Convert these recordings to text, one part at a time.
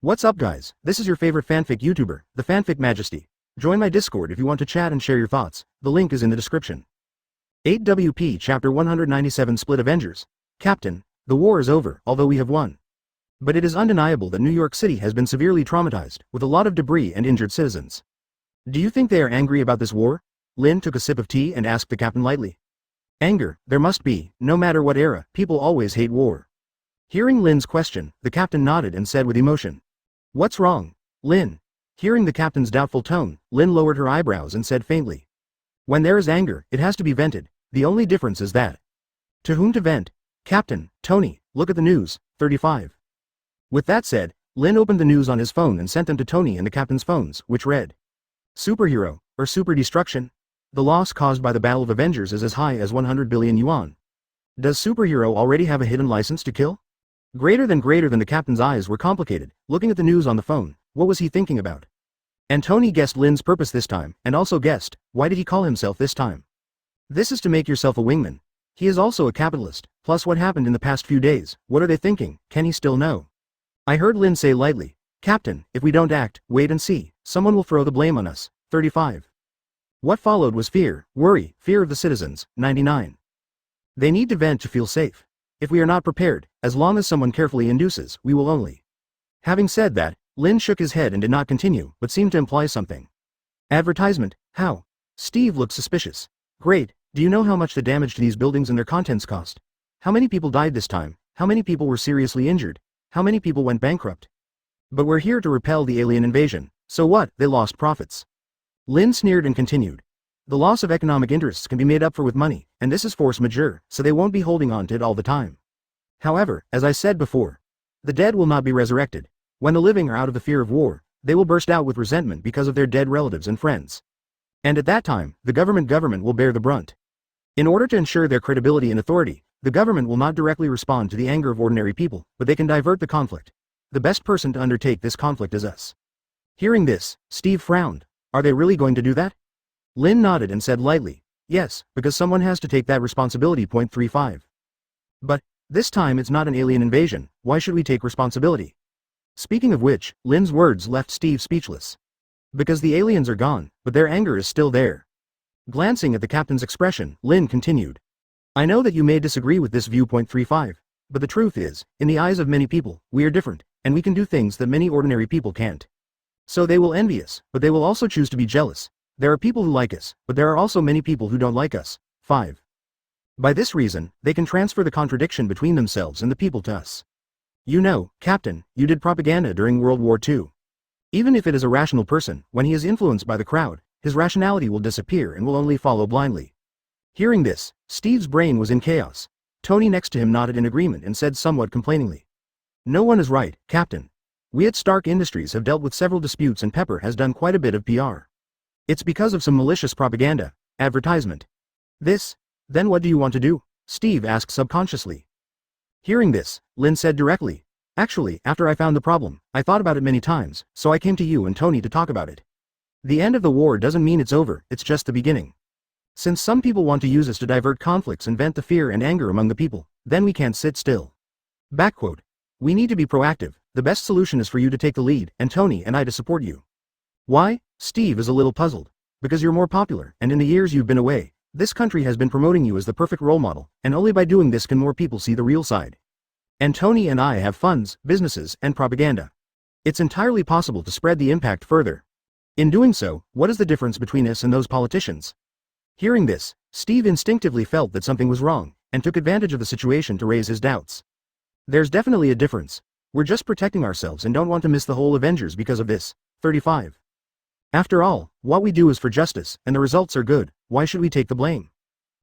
What's up guys, this is your favorite fanfic YouTuber, the Fanfic Majesty. Join my Discord if you want to chat and share your thoughts, the link is in the description. 8WP Chapter 197 Split Avengers. Captain, the war is over, although we have won. But it is undeniable that New York City has been severely traumatized, with a lot of debris and injured citizens. Do you think they are angry about this war? Lin took a sip of tea and asked the captain lightly. Anger, there must be, no matter what era, people always hate war. Hearing Lin's question, the captain nodded and said with emotion. What's wrong, Lin? Hearing the captain's doubtful tone, Lin lowered her eyebrows and said faintly. When there is anger, it has to be vented, the only difference is that. To whom to vent? Captain, Tony, look at the news, 35. With that said, Lin opened the news on his phone and sent them to Tony and the captain's phones, which read. Superhero, or super destruction? The loss caused by the Battle of Avengers is as high as 100 billion yuan. Does superhero already have a hidden license to kill? Greater than the captain's eyes were complicated, looking at the news on the phone, what was he thinking about? And Tony guessed Lin's purpose this time, and also guessed, why did he call himself this time? This is to make yourself a wingman. He is also a capitalist, plus what happened in the past few days, what are they thinking, can he still know? I heard Lin say lightly, Captain, if we don't act, wait and see, someone will throw the blame on us, 35. What followed was fear, worry, fear of the citizens, 99. They need to vent to feel safe. If we are not prepared, as long as someone carefully induces, we will only. Having said that, Lin shook his head and did not continue, but seemed to imply something. Advertisement, how? Steve looked suspicious. Great, do you know how much the damage to these buildings and their contents cost? How many people died this time? How many people were seriously injured? How many people went bankrupt? But we're here to repel the alien invasion, so what, they lost profits. Lin sneered and continued. The loss of economic interests can be made up for with money, and this is force majeure, so they won't be holding on to it all the time. However, as I said before, the dead will not be resurrected. When the living are out of the fear of war, they will burst out with resentment because of their dead relatives and friends. And at that time, the government will bear the brunt. In order to ensure their credibility and authority, the government will not directly respond to the anger of ordinary people, but they can divert the conflict. The best person to undertake this conflict is us. Hearing this, Steve frowned. Are they really going to do that? Lin nodded and said lightly, yes, because someone has to take that responsibility. 35. But, this time it's not an alien invasion, why should we take responsibility? Speaking of which, Lin's words left Steve speechless. Because the aliens are gone, but their anger is still there. Glancing at the captain's expression, Lin continued. I know that you may disagree with this view. 35. But the truth is, in the eyes of many people, we are different, and we can do things that many ordinary people can't. So they will envy us, but they will also choose to be jealous. There are people who like us, but there are also many people who don't like us. 5. By this reason, they can transfer the contradiction between themselves and the people to us. You know, Captain, you did propaganda during World War II. Even if it is a rational person, when he is influenced by the crowd, his rationality will disappear and will only follow blindly. Hearing this, Steve's brain was in chaos. Tony next to him nodded in agreement and said somewhat complainingly. No one is right, Captain. We at Stark Industries have dealt with several disputes and Pepper has done quite a bit of PR. It's because of some malicious propaganda, advertisement. This? Then what do you want to do? Steve asked subconsciously. Hearing this, Lin said directly. Actually, after I found the problem, I thought about it many times, so I came to you and Tony to talk about it. The end of the war doesn't mean it's over, it's just the beginning. Since some people want to use us to divert conflicts and vent the fear and anger among the people, then we can't sit still. Backquote. We need to be proactive, the best solution is for you to take the lead, and Tony and I to support you. Why? Steve is a little puzzled. Because you're more popular, and in the years you've been away, this country has been promoting you as the perfect role model, and only by doing this can more people see the real side. And Tony and I have funds, businesses, and propaganda. It's entirely possible to spread the impact further. In doing so, what is the difference between us and those politicians? Hearing this, Steve instinctively felt that something was wrong, and took advantage of the situation to raise his doubts. There's definitely a difference. We're just protecting ourselves and don't want to miss the whole Avengers because of this. 35. After all, what we do is for justice, and the results are good, why should we take the blame?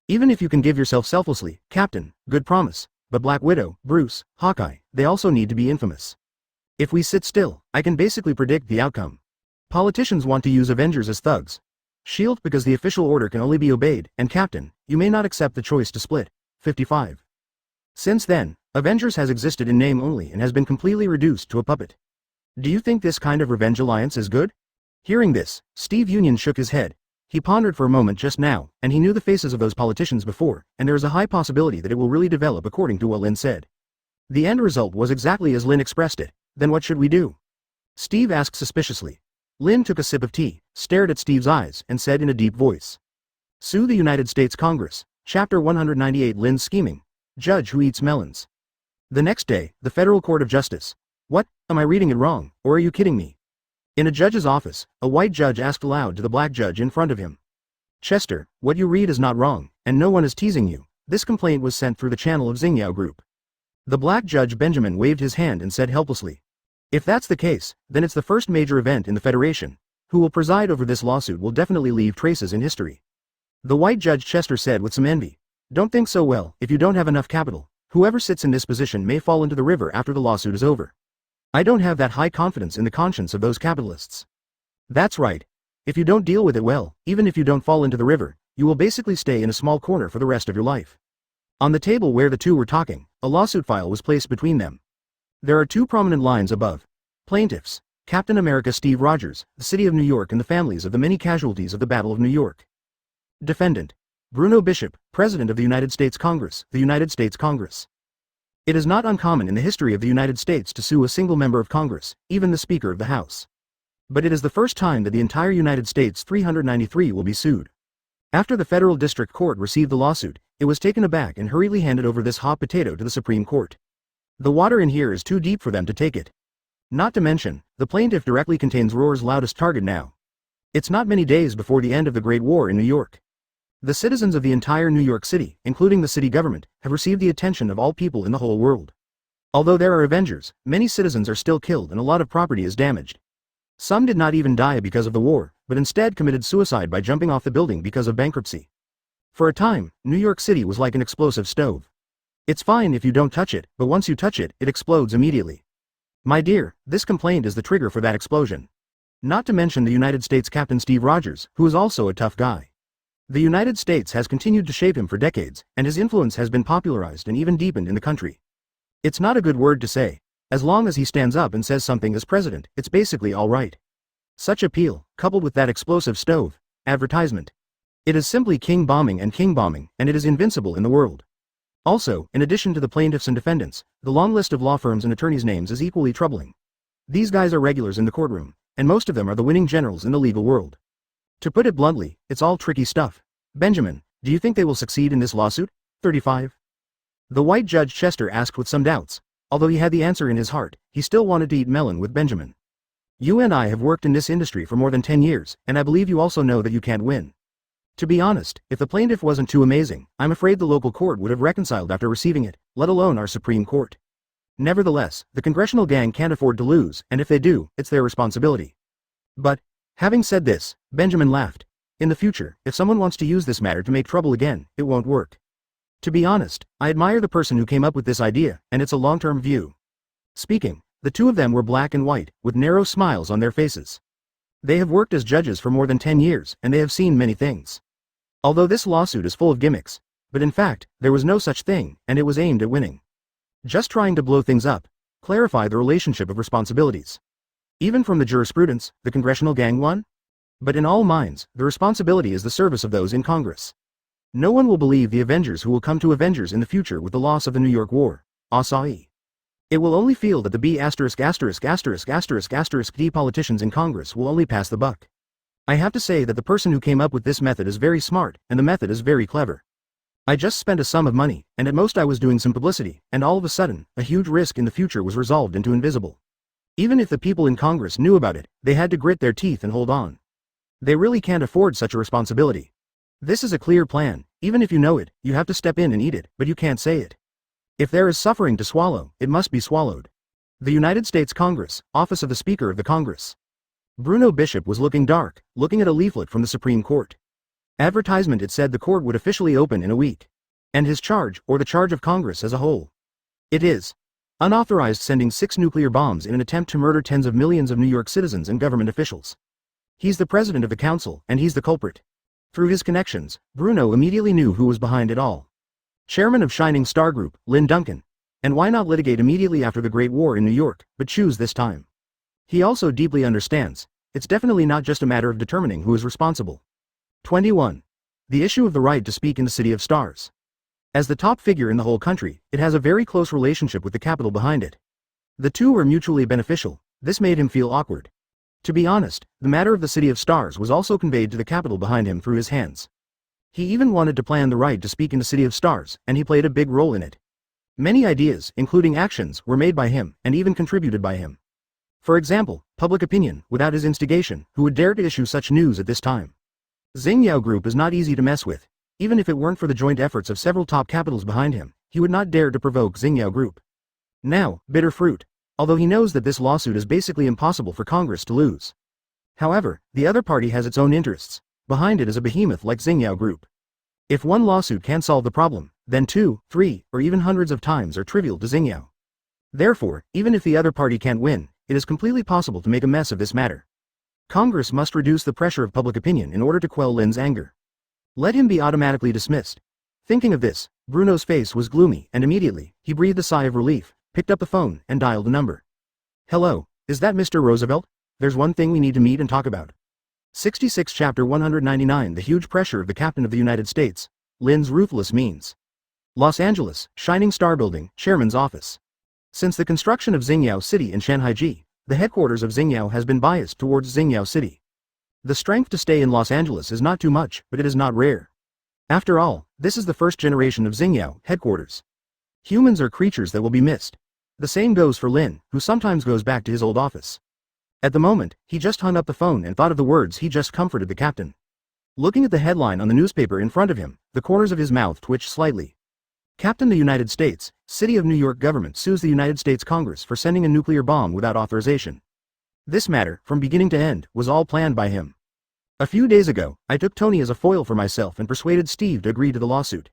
Even if you can give yourself selflessly, Captain, good promise, but Black Widow, Bruce, Hawkeye, they also need to be infamous. If we sit still, I can basically predict the outcome. Politicians want to use Avengers as thugs. SHIELD because the official order can only be obeyed, and Captain, you may not accept the choice to split. 55. Since then, Avengers has existed in name only and has been completely reduced to a puppet. Do you think this kind of revenge alliance is good? Hearing this, Steve Union shook his head. He pondered for a moment just now, and he knew the faces of those politicians before, and there is a high possibility that it will really develop according to what Lin said. The end result was exactly as Lin expressed it. Then what should we do? Steve asked suspiciously. Lynn took a sip of tea, stared at Steve's eyes, and said in a deep voice. Sue the United States Congress, Chapter 198. Lynn's scheming. Judge who eats melons. The next day, the Federal Court of Justice. What, am I reading it wrong, or are you kidding me? In a judge's office, a white judge asked aloud to the black judge in front of him. Chester, what you read is not wrong, and no one is teasing you. This complaint was sent through the channel of Xingyao Group. The black judge Benjamin waved his hand and said helplessly. If that's the case, then it's the first major event in the Federation. Who will preside over this lawsuit will definitely leave traces in history. The white judge Chester said with some envy. Don't think so well, if you don't have enough capital. Whoever sits in this position may fall into the river after the lawsuit is over. I don't have that high confidence in the conscience of those capitalists. That's right. If you don't deal with it well, even if you don't fall into the river, you will basically stay in a small corner for the rest of your life. On the table where the two were talking, a lawsuit file was placed between them. There are two prominent lines above. Plaintiffs, Captain America Steve Rogers, the City of New York and the families of the many casualties of the Battle of New York. Defendant, Bruno Bishop, President of the United States Congress, the United States Congress. It is not uncommon in the history of the United States to sue a single member of Congress, even the Speaker of the House. But it is the first time that the entire United States 393 will be sued. After the Federal District Court received the lawsuit, it was taken aback and hurriedly handed over this hot potato to the Supreme Court. The water in here is too deep for them to take it. Not to mention, the plaintiff directly contains Roar's loudest target now. It's not many days before the end of the Great War in New York. The citizens of the entire New York City, including the city government, have received the attention of all people in the whole world. Although there are avengers, many citizens are still killed and a lot of property is damaged. Some did not even die because of the war, but instead committed suicide by jumping off the building because of bankruptcy. For a time, New York City was like an explosive stove. It's fine if you don't touch it, but once you touch it, it explodes immediately. My dear, this complaint is the trigger for that explosion. Not to mention the United States Captain Steve Rogers, who is also a tough guy. The United States has continued to shape him for decades, and his influence has been popularized and even deepened in the country. It's not a good word to say. As long as he stands up and says something as president, it's basically all right. Such appeal, coupled with that explosive stove, advertisement. It is simply king bombing, and it is invincible in the world. Also, in addition to the plaintiffs and defendants, the long list of law firms and attorneys' names is equally troubling. These guys are regulars in the courtroom, and most of them are the winning generals in the legal world. To put it bluntly, it's all tricky stuff. Benjamin, do you think they will succeed in this lawsuit? 35. The white judge Chester asked with some doubts. Although he had the answer in his heart, he still wanted to eat melon with Benjamin. You and I have worked in this industry for more than 10 years, and I believe you also know that you can't win. To be honest, if the plaintiff wasn't too amazing, I'm afraid the local court would have reconciled after receiving it, let alone our Supreme Court. Nevertheless, the congressional gang can't afford to lose, and if they do, it's their responsibility. But, having said this, Benjamin laughed. In the future, if someone wants to use this matter to make trouble again, it won't work. To be honest, I admire the person who came up with this idea, and it's a long-term view. Speaking, the two of them were black and white, with narrow smiles on their faces. They have worked as judges for more than 10 years, and they have seen many things. Although this lawsuit is full of gimmicks, but in fact, there was no such thing, and it was aimed at winning. Just trying to blow things up, clarify the relationship of responsibilities. Even from the jurisprudence, the congressional gang won? But in all minds, the responsibility is the service of those in Congress. No one will believe the Avengers who will come to Avengers in the future with the loss of the New York War. Asahi. It will only feel that the B****** D politicians in Congress will only pass the buck. I have to say that the person who came up with this method is very smart, and the method is very clever. I just spent a sum of money, and at most I was doing some publicity, and all of a sudden, a huge risk in the future was resolved into invisible. Even if the people in Congress knew about it, they had to grit their teeth and hold on. They really can't afford such a responsibility. This is a clear plan. Even if you know it, you have to step in and eat it, but you can't say it. If there is suffering to swallow, it must be swallowed. The United States Congress, Office of the Speaker of the Congress. Bruno Bishop was looking dark, looking at a leaflet from the Supreme Court. Advertisement. It said the court would officially open in a week. And his charge, or the charge of Congress as a whole. It is unauthorized sending 6 nuclear bombs in an attempt to murder tens of millions of New York citizens and government officials. He's the president of the council, and he's the culprit. Through his connections, Bruno immediately knew who was behind it all. Chairman of Shining Star Group, Lynn Duncan. And why not litigate immediately after the Great War in New York, but choose this time? He also deeply understands, it's definitely not just a matter of determining who is responsible. 21. The issue of the right to speak in the City of Stars. As the top figure in the whole country, it has a very close relationship with the capital behind it. The two are mutually beneficial, This made him feel awkward. To be honest, the matter of the City of Stars was also conveyed to the capital behind him through his hands. He even wanted to plan the right to speak in the City of Stars, and he played a big role in it. Many ideas, including actions, were made by him, and even contributed by him. For example, public opinion, without his instigation, who would dare to issue such news at this time? Xingyao Group is not easy to mess with. Even if it weren't for the joint efforts of several top capitals behind him, he would not dare to provoke Xingyao Group. Now, bitter fruit. Although he knows that this lawsuit is basically impossible for Congress to lose. However, the other party has its own interests. Behind it is a behemoth like Xingyao Group. If one lawsuit can't solve the problem, then 2, 3, or even hundreds of times are trivial to Xingyao. Therefore, even if the other party can't win, it is completely possible to make a mess of this matter. Congress must reduce the pressure of public opinion in order to quell Lin's anger. Let him be automatically dismissed. Thinking of this, Bruno's face was gloomy, and immediately, he breathed a sigh of relief, picked up the phone, and dialed a number. Hello, is that Mr. Roosevelt? There's one thing we need to meet and talk about. 66 Chapter 199 The huge pressure of the Captain of the United States. Lin's ruthless means. Los Angeles, Shining Star Building, Chairman's Office. Since the construction of Xingyao City in Shanhaiji, the headquarters of Xingyao has been biased towards Xingyao City. The strength to stay in Los Angeles is not too much, but it is not rare. After all, this is the first generation of Xingyao headquarters. Humans are creatures that will be missed. The same goes for Lin, who sometimes goes back to his old office. At the moment, he just hung up the phone and thought of the words he just comforted the captain. Looking at the headline on the newspaper in front of him, the corners of his mouth twitched slightly. Captain the United States, City of New York government sues the United States Congress for sending a nuclear bomb without authorization. This matter, from beginning to end, was all planned by him. A few days ago, I took Tony as a foil for myself and persuaded Steve to agree to the lawsuit.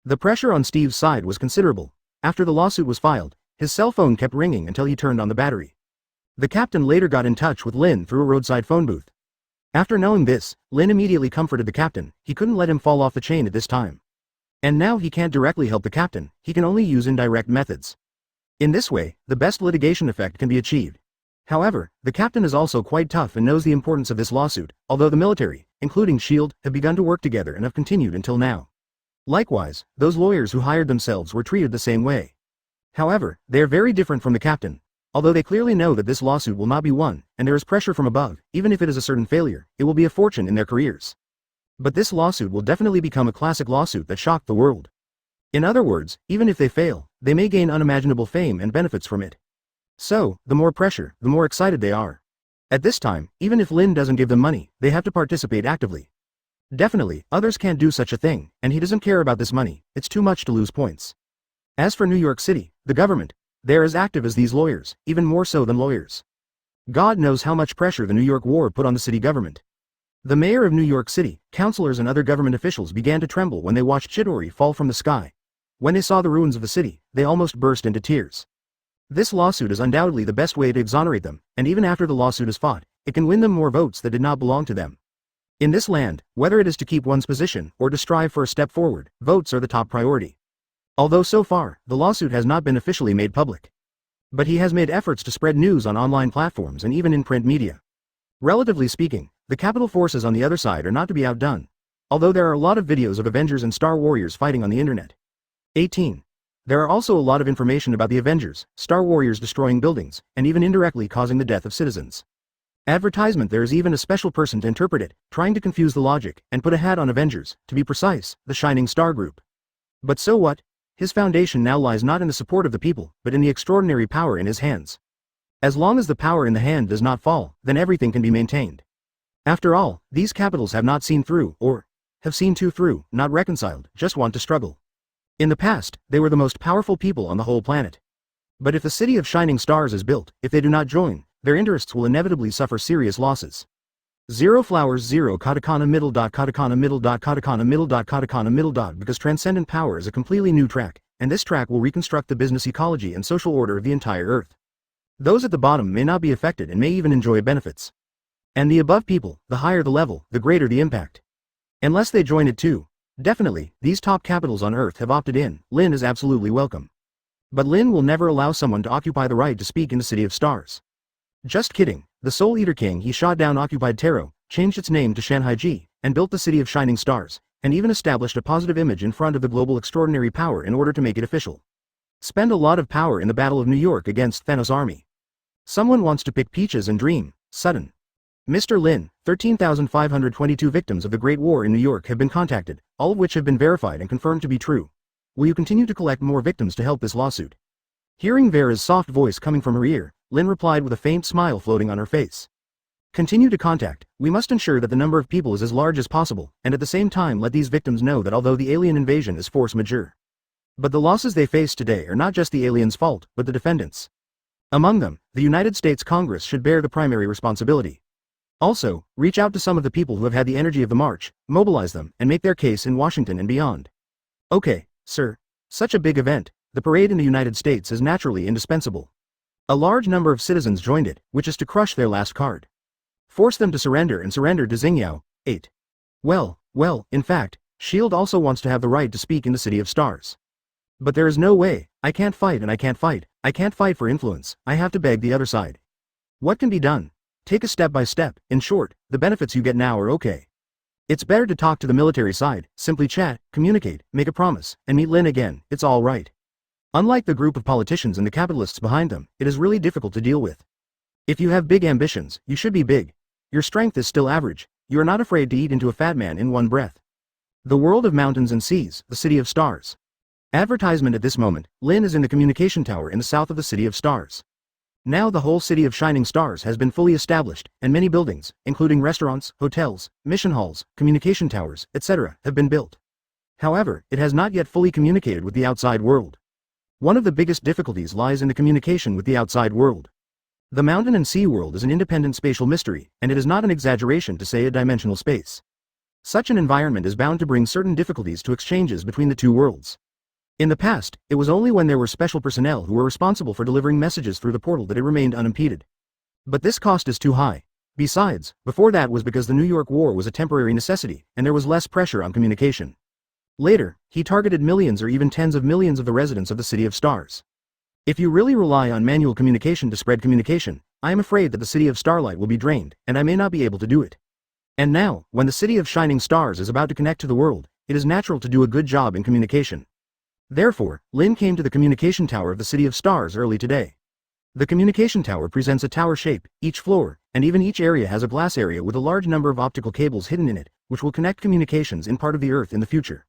The pressure on Steve's side was considerable. After the lawsuit was filed, his cell phone kept ringing until he turned on the battery. The captain later got in touch with Lin through a roadside phone booth. After knowing this, Lin immediately comforted the captain. He couldn't let him fall off the chain at this time. And now he can't directly help the captain, he can only use indirect methods. In this way, the best litigation effect can be achieved. However, the captain is also quite tough and knows the importance of this lawsuit, although the military, including S.H.I.E.L.D., have begun to work together and have continued until now. Likewise, those lawyers who hired themselves were treated the same way. However, they are very different from the captain. Although they clearly know that this lawsuit will not be won, and there is pressure from above, even if it is a certain failure, it will be a fortune in their careers. But this lawsuit will definitely become a classic lawsuit that shocked the world. In other words, even if they fail, they may gain unimaginable fame and benefits from it. So, the more pressure, the more excited they are. At this time, even if Lin doesn't give them money, they have to participate actively. Definitely, others can't do such a thing, and he doesn't care about this money, it's too much to lose points. As for New York City, the government, they're as active as these lawyers, even more so than lawyers. God knows how much pressure the New York war put on the city government. The mayor of New York City, councilors and other government officials began to tremble when they watched Chidori fall from the sky. When they saw the ruins of the city, they almost burst into tears. This lawsuit is undoubtedly the best way to exonerate them, and even after the lawsuit is fought, it can win them more votes that did not belong to them. In this land, whether it is to keep one's position or to strive for a step forward, votes are the top priority. Although so far, the lawsuit has not been officially made public. But he has made efforts to spread news on online platforms and even in print media. Relatively speaking, the capital forces on the other side are not to be outdone. Although there are a lot of videos of Avengers and Star Warriors fighting on the internet. 18. There are also a lot of information about the Avengers, Star Warriors destroying buildings, and even indirectly causing the death of citizens. Advertisement There is even a special person to interpret it, trying to confuse the logic, and put a hat on Avengers, to be precise, the Shining Star Group. But so what? His foundation now lies not in the support of the people, but in the extraordinary power in his hands. As long as the power in the hand does not fall, then everything can be maintained. After all, these capitals have not seen through, or have seen too through, not reconciled, just want to struggle. In the past, they were the most powerful people on the whole planet. But if the city of Shining Stars is built, if they do not join, their interests will inevitably suffer serious losses. 0 flowers 0 katakana middle dot katakana middle dot katakana middle dot katakana middle dot because Transcendent Power is a completely new track, and this track will reconstruct the business ecology and social order of the entire Earth. Those at the bottom may not be affected and may even enjoy benefits. And the above people, the higher the level, the greater the impact. Unless they join it too. Definitely, these top capitals on Earth have opted in. Lin is absolutely welcome. But Lin will never allow someone to occupy the right to speak in the City of Stars. Just kidding. The Soul Eater King he shot down occupied Taro, changed its name to Shanhaiji, and built the City of Shining Stars, and even established a positive image in front of the global extraordinary power in order to make it official. Spend a lot of power in the Battle of New York against Thanos' army. Someone wants to pick peaches and dream. Sudden. Mr. Lin, 13,522 victims of the Great War in New York have been contacted, all of which have been verified and confirmed to be true. Will you continue to collect more victims to help this lawsuit? Hearing Vera's soft voice coming from her ear, Lin replied with a faint smile floating on her face. Continue to contact. We must ensure that the number of people is as large as possible, and at the same time let these victims know that although the alien invasion is force majeure, but the losses they face today are not just the aliens' fault, but the defendants. Among them, the United States Congress should bear the primary responsibility. Also, reach out to some of the people who have had the energy of the march, mobilize them, and make their case in Washington and beyond. Okay, sir. Such a big event, the parade in the United States is naturally indispensable. A large number of citizens joined it, which is to crush their last card. Force them to surrender and surrender to Xingyao. 8. Well, in fact, S.H.I.E.L.D. also wants to have the right to speak in the City of Stars. But there is no way. I can't fight and I can't fight. I can't fight for influence. I have to beg the other side. What can be done? Take a step by step. In short, the benefits you get now are okay. It's better to talk to the military side, simply chat, communicate, make a promise, and meet Lin again. It's all right. Unlike the group of politicians and the capitalists behind them, it is really difficult to deal with. If you have big ambitions, you should be big. Your strength is still average. You are not afraid to eat into a fat man in one breath. The world of mountains and seas, the City of Stars. Advertisement at this moment, Lin is in the communication tower in the south of the City of Stars. Now the whole city of shining stars has been fully established, and many buildings, including restaurants, hotels, mission halls, communication towers, etc., have been built. However, it has not yet fully communicated with the outside world. One of the biggest difficulties lies in the communication with the outside world. The mountain and sea world is an independent spatial mystery, and it is not an exaggeration to say a dimensional space. Such an environment is bound to bring certain difficulties to exchanges between the two worlds. In the past, it was only when there were special personnel who were responsible for delivering messages through the portal that it remained unimpeded. But this cost is too high. Besides, before that was because the New York War was a temporary necessity, and there was less pressure on communication. Later, he targeted millions or even tens of millions of the residents of the City of Stars. If you really rely on manual communication to spread communication, I am afraid that the City of Starlight will be drained, and I may not be able to do it. And now, when the City of Shining Stars is about to connect to the world, it is natural to do a good job in communication. Therefore, Lin came to the communication tower of the City of Stars early today. The communication tower presents a tower shape. Each floor, and even each area has a glass area with a large number of optical cables hidden in it, which will connect communications in part of the Earth in the future.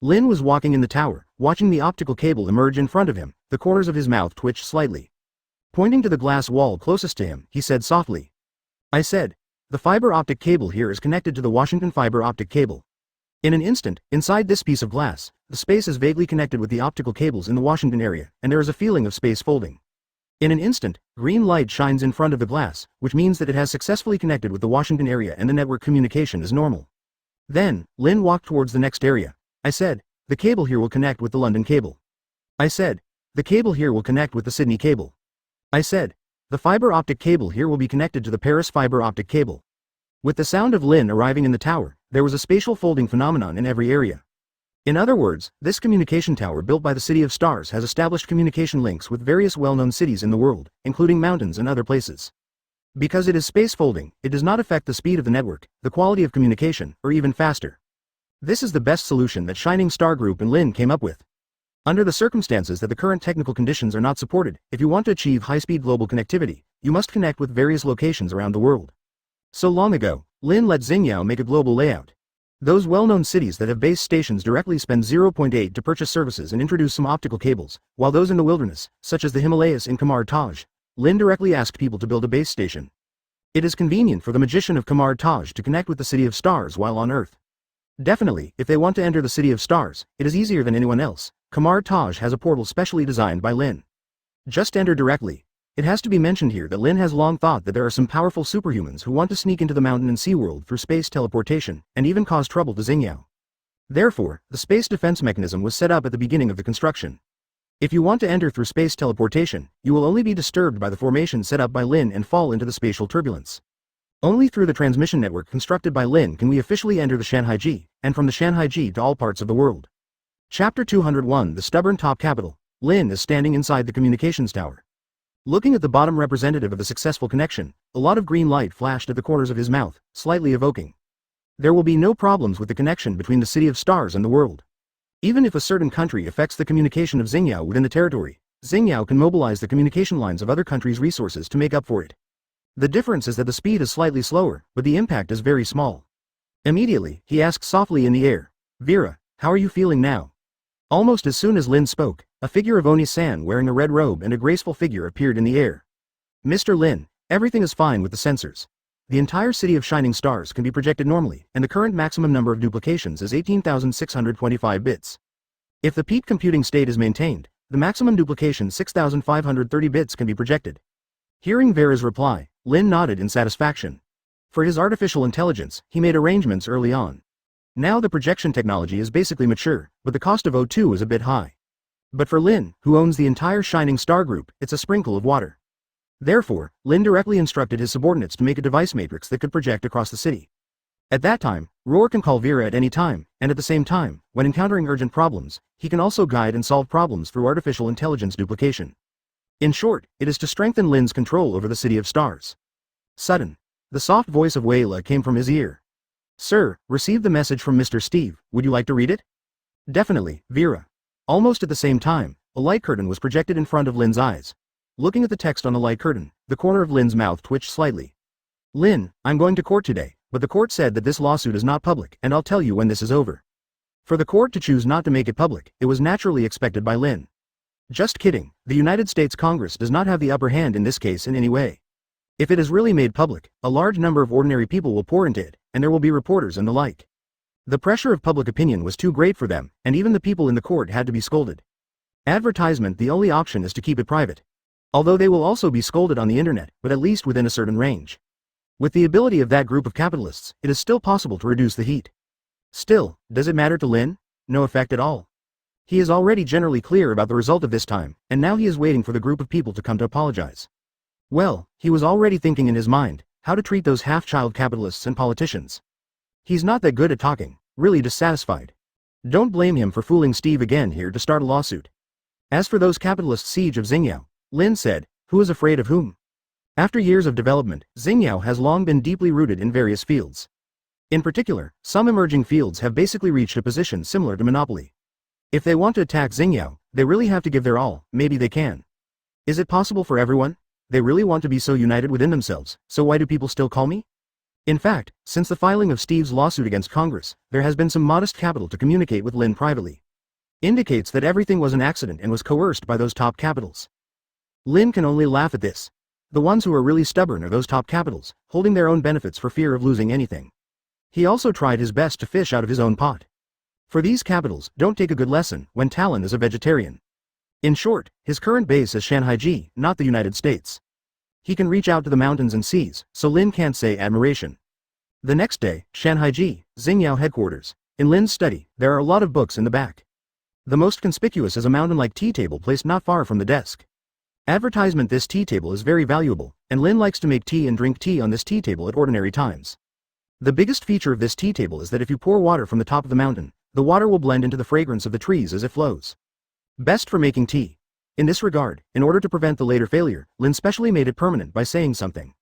Lin was walking in the tower, watching the optical cable emerge in front of him. The corners of his mouth twitched slightly. Pointing to the glass wall closest to him, he said softly. I said, the fiber optic cable here is connected to the Washington fiber optic cable. In an instant, inside this piece of glass, the space is vaguely connected with the optical cables in the Washington area, and there is a feeling of space folding. In an instant, green light shines in front of the glass, which means that it has successfully connected with the Washington area and the network communication is normal. Then, Lin walked towards the next area. I said, the cable here will connect with the London cable. I said, the cable here will connect with the Sydney cable. I said, the fiber optic cable here will be connected to the Paris fiber optic cable. With the sound of Lin arriving in the tower, there was a spatial folding phenomenon in every area. In other words, this communication tower built by the City of Stars has established communication links with various well-known cities in the world, including mountains and other places. Because it is space folding, it does not affect the speed of the network, the quality of communication, or even faster. This is the best solution that Shining Star Group and Lin came up with. Under the circumstances that the current technical conditions are not supported, if you want to achieve high-speed global connectivity, you must connect with various locations around the world. So long ago, Lin let Xingyao make a global layout. Those well-known cities that have base stations directly spend 0.8 to purchase services and introduce some optical cables, while those in the wilderness, such as the Himalayas in Kamar Taj, Lin directly asked people to build a base station. It is convenient for the magician of Kamar Taj to connect with the City of Stars while on Earth. Definitely, if they want to enter the City of Stars, it is easier than anyone else. Kamar Taj has a portal specially designed by Lin. Just enter directly. It has to be mentioned here that Lin has long thought that there are some powerful superhumans who want to sneak into the mountain and sea world through space teleportation, and even cause trouble to Xingyao. Therefore, the space defense mechanism was set up at the beginning of the construction. If you want to enter through space teleportation, you will only be disturbed by the formation set up by Lin and fall into the spatial turbulence. Only through the transmission network constructed by Lin can we officially enter the Shanhaiji, and from the Shanhaiji to all parts of the world. Chapter 201 The Stubborn Top Capital. Lin is standing inside the communications tower. Looking at the bottom representative of the successful connection, a lot of green light flashed at the corners of his mouth, slightly evoking. There will be no problems with the connection between the City of Stars and the world. Even if a certain country affects the communication of Xingyao within the territory, Xingyao can mobilize the communication lines of other countries' resources to make up for it. The difference is that the speed is slightly slower, but the impact is very small. Immediately, he asked softly in the air, "Vera, how are you feeling now?" Almost as soon as Lin spoke, a figure of Oni-san wearing a red robe and a graceful figure appeared in the air. "Mr. Lin, everything is fine with the sensors. The entire city of shining stars can be projected normally, and the current maximum number of duplications is 18,625 bits. If the peak computing state is maintained, the maximum duplication 6,530 bits can be projected." Hearing Vera's reply, Lin nodded in satisfaction. For his artificial intelligence, he made arrangements early on. Now the projection technology is basically mature, but the cost of O2 is a bit high. But for Lin, who owns the entire Shining Star Group, it's a sprinkle of water. Therefore, Lin directly instructed his subordinates to make a device matrix that could project across the city. At that time, Roar can call Vera at any time, and at the same time, when encountering urgent problems, he can also guide and solve problems through artificial intelligence duplication. In short, it is to strengthen Lin's control over the City of Stars. Sudden, the soft voice of Wayla came from his ear. "Sir, received the message from Mr. Steve, would you like to read it?" "Definitely, Vera." Almost at the same time, a light curtain was projected in front of Lin's eyes. Looking at the text on the light curtain, the corner of Lin's mouth twitched slightly. "Lin, I'm going to court today, but the court said that this lawsuit is not public, and I'll tell you when this is over." For the court to choose not to make it public, it was naturally expected by Lin. Just kidding, the United States Congress does not have the upper hand in this case in any way. If it is really made public, a large number of ordinary people will pour into it, and there will be reporters and the like. The pressure of public opinion was too great for them, and even the people in the court had to be scolded. Advertisement: the only option is to keep it private. Although they will also be scolded on the internet, but at least within a certain range. With the ability of that group of capitalists, it is still possible to reduce the heat. Still, does it matter to Lin? No effect at all. He is already generally clear about the result of this time, and now he is waiting for the group of people to come to apologize. Well, he was already thinking in his mind how to treat those half-child capitalists and politicians. He's not that good at talking, really dissatisfied. Don't blame him for fooling Steve again here to start a lawsuit. As for those capitalists' siege of Xingyao, Lin said, who is afraid of whom? After years of development, Xingyao has long been deeply rooted in various fields. In particular, some emerging fields have basically reached a position similar to monopoly. If they want to attack Xingyao, they really have to give their all. Maybe they can. Is it possible for everyone? They really want to be so united within themselves, so why do people still call me? In fact, since the filing of Steve's lawsuit against Congress, there has been some modest capital to communicate with Lin privately. Indicates that everything was an accident and was coerced by those top capitals. Lin can only laugh at this. The ones who are really stubborn are those top capitals, holding their own benefits for fear of losing anything. He also tried his best to fish out of his own pot. For these capitals don't take a good lesson when Talon is a vegetarian. In short, his current base is Shanhaiji, not the United States. He can reach out to the mountains and seas, so Lin can't say admiration. The next day, Shanhaiji, Xingyao headquarters. In Lin's study, there are a lot of books in the back. The most conspicuous is a mountain-like tea table placed not far from the desk. Advertisement: this tea table is very valuable, and Lin likes to make tea and drink tea on this tea table at ordinary times. The biggest feature of this tea table is that if you pour water from the top of the mountain, the water will blend into the fragrance of the trees as it flows. Best for making tea. In this regard, in order to prevent the later failure, Lin specially made it permanent by saying something.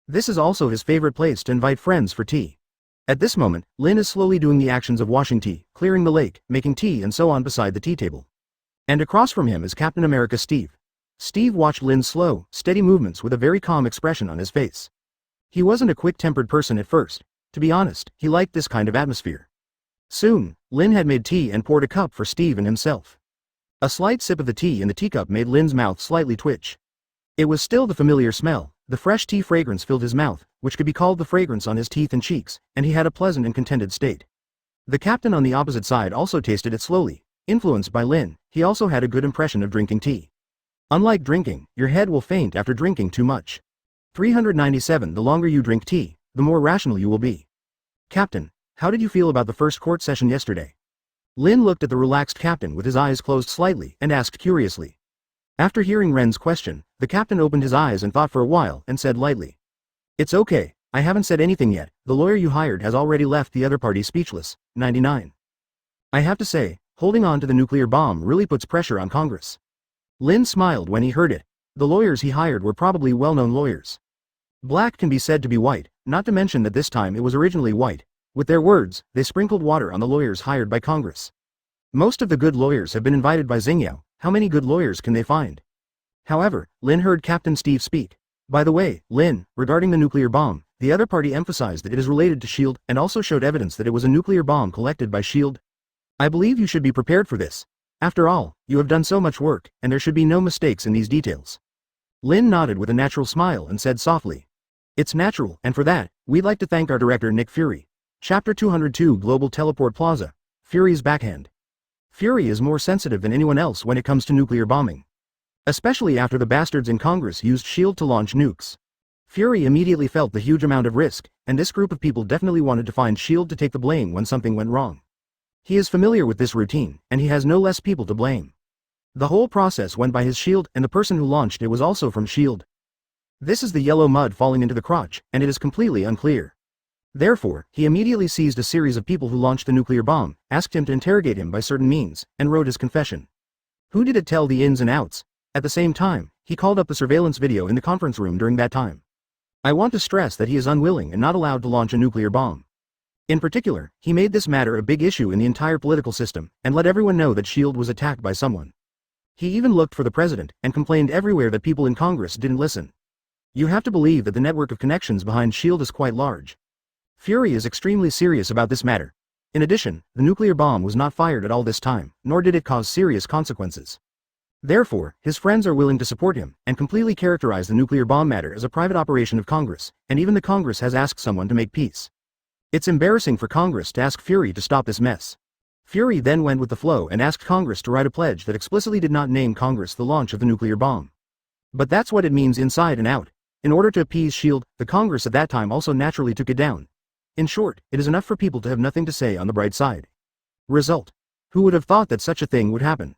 This is also his favorite place to invite friends for tea. At this moment, Lin is slowly doing the actions of washing tea, clearing the lake, making tea and so on beside the tea table. And across from him is Captain America Steve. Steve watched Lin's slow, steady movements with a very calm expression on his face. He wasn't a quick-tempered person at first. To be honest, he liked this kind of atmosphere. Soon, Lin had made tea and poured a cup for Steve and himself. A slight sip of the tea in the teacup made Lin's mouth slightly twitch. It was still the familiar smell. The fresh tea fragrance filled his mouth, which could be called the fragrance on his teeth and cheeks, and he had a pleasant and contented state. The captain on the opposite side also tasted it slowly. Influenced by Lin, he also had a good impression of drinking tea. Unlike drinking, your head will faint after drinking too much. 397 The longer you drink tea, the more rational you will be. Captain, how did you feel about the first court session yesterday? Lin looked at the relaxed captain with his eyes closed slightly and asked curiously. After hearing Ren's question, the captain opened his eyes and thought for a while and said lightly. It's okay, I haven't said anything yet. The lawyer you hired has already left the other party speechless. 99. I have to say, holding on to the nuclear bomb really puts pressure on Congress. Lin smiled when he heard it. The lawyers he hired were probably well-known lawyers. Black can be said to be white, not to mention that this time it was originally white. With their words, they sprinkled water on the lawyers hired by Congress. Most of the good lawyers have been invited by Xingyao, How many good lawyers can they find? However, Lin heard Captain Steve speak. By the way, Lin, regarding the nuclear bomb, the other party emphasized that it is related to S.H.I.E.L.D. and also showed evidence that it was a nuclear bomb collected by S.H.I.E.L.D. I believe you should be prepared for this. After all, you have done so much work, and there should be no mistakes in these details. Lin nodded with a natural smile and said softly. It's natural, and for that, we'd like to thank our director Nick Fury. Chapter 202 Global Teleport Plaza. Fury's Backhand. Fury is more sensitive than anyone else when it comes to nuclear bombing. Especially after the bastards in Congress used S.H.I.E.L.D. to launch nukes. Fury immediately felt the huge amount of risk, and this group of people definitely wanted to find S.H.I.E.L.D. to take the blame when something went wrong. He is familiar with this routine, and he has no less people to blame. The whole process went by his S.H.I.E.L.D., and the person who launched it was also from S.H.I.E.L.D. This is the yellow mud falling into the crotch, and it is completely unclear. Therefore, he immediately seized a series of people who launched the nuclear bomb, asked him to interrogate him by certain means, and wrote his confession. Who did it tell the ins and outs? At the same time, he called up the surveillance video in the conference room during that time. I want to stress that he is unwilling and not allowed to launch a nuclear bomb. In particular, he made this matter a big issue in the entire political system, and let everyone know that S.H.I.E.L.D. was attacked by someone. He even looked for the president, and complained everywhere that people in Congress didn't listen. You have to believe that the network of connections behind S.H.I.E.L.D. is quite large. Fury is extremely serious about this matter. In addition, the nuclear bomb was not fired at all this time, nor did it cause serious consequences. Therefore, his friends are willing to support him, and completely characterize the nuclear bomb matter as a private operation of Congress, and even the Congress has asked someone to make peace. It's embarrassing for Congress to ask Fury to stop this mess. Fury then went with the flow and asked Congress to write a pledge that explicitly did not name Congress the launch of the nuclear bomb. But that's what it means inside and out. In order to appease S.H.I.E.L.D., the Congress at that time also naturally took it down. In short, it is enough for people to have nothing to say on the bright side. Result. Who would have thought that such a thing would happen?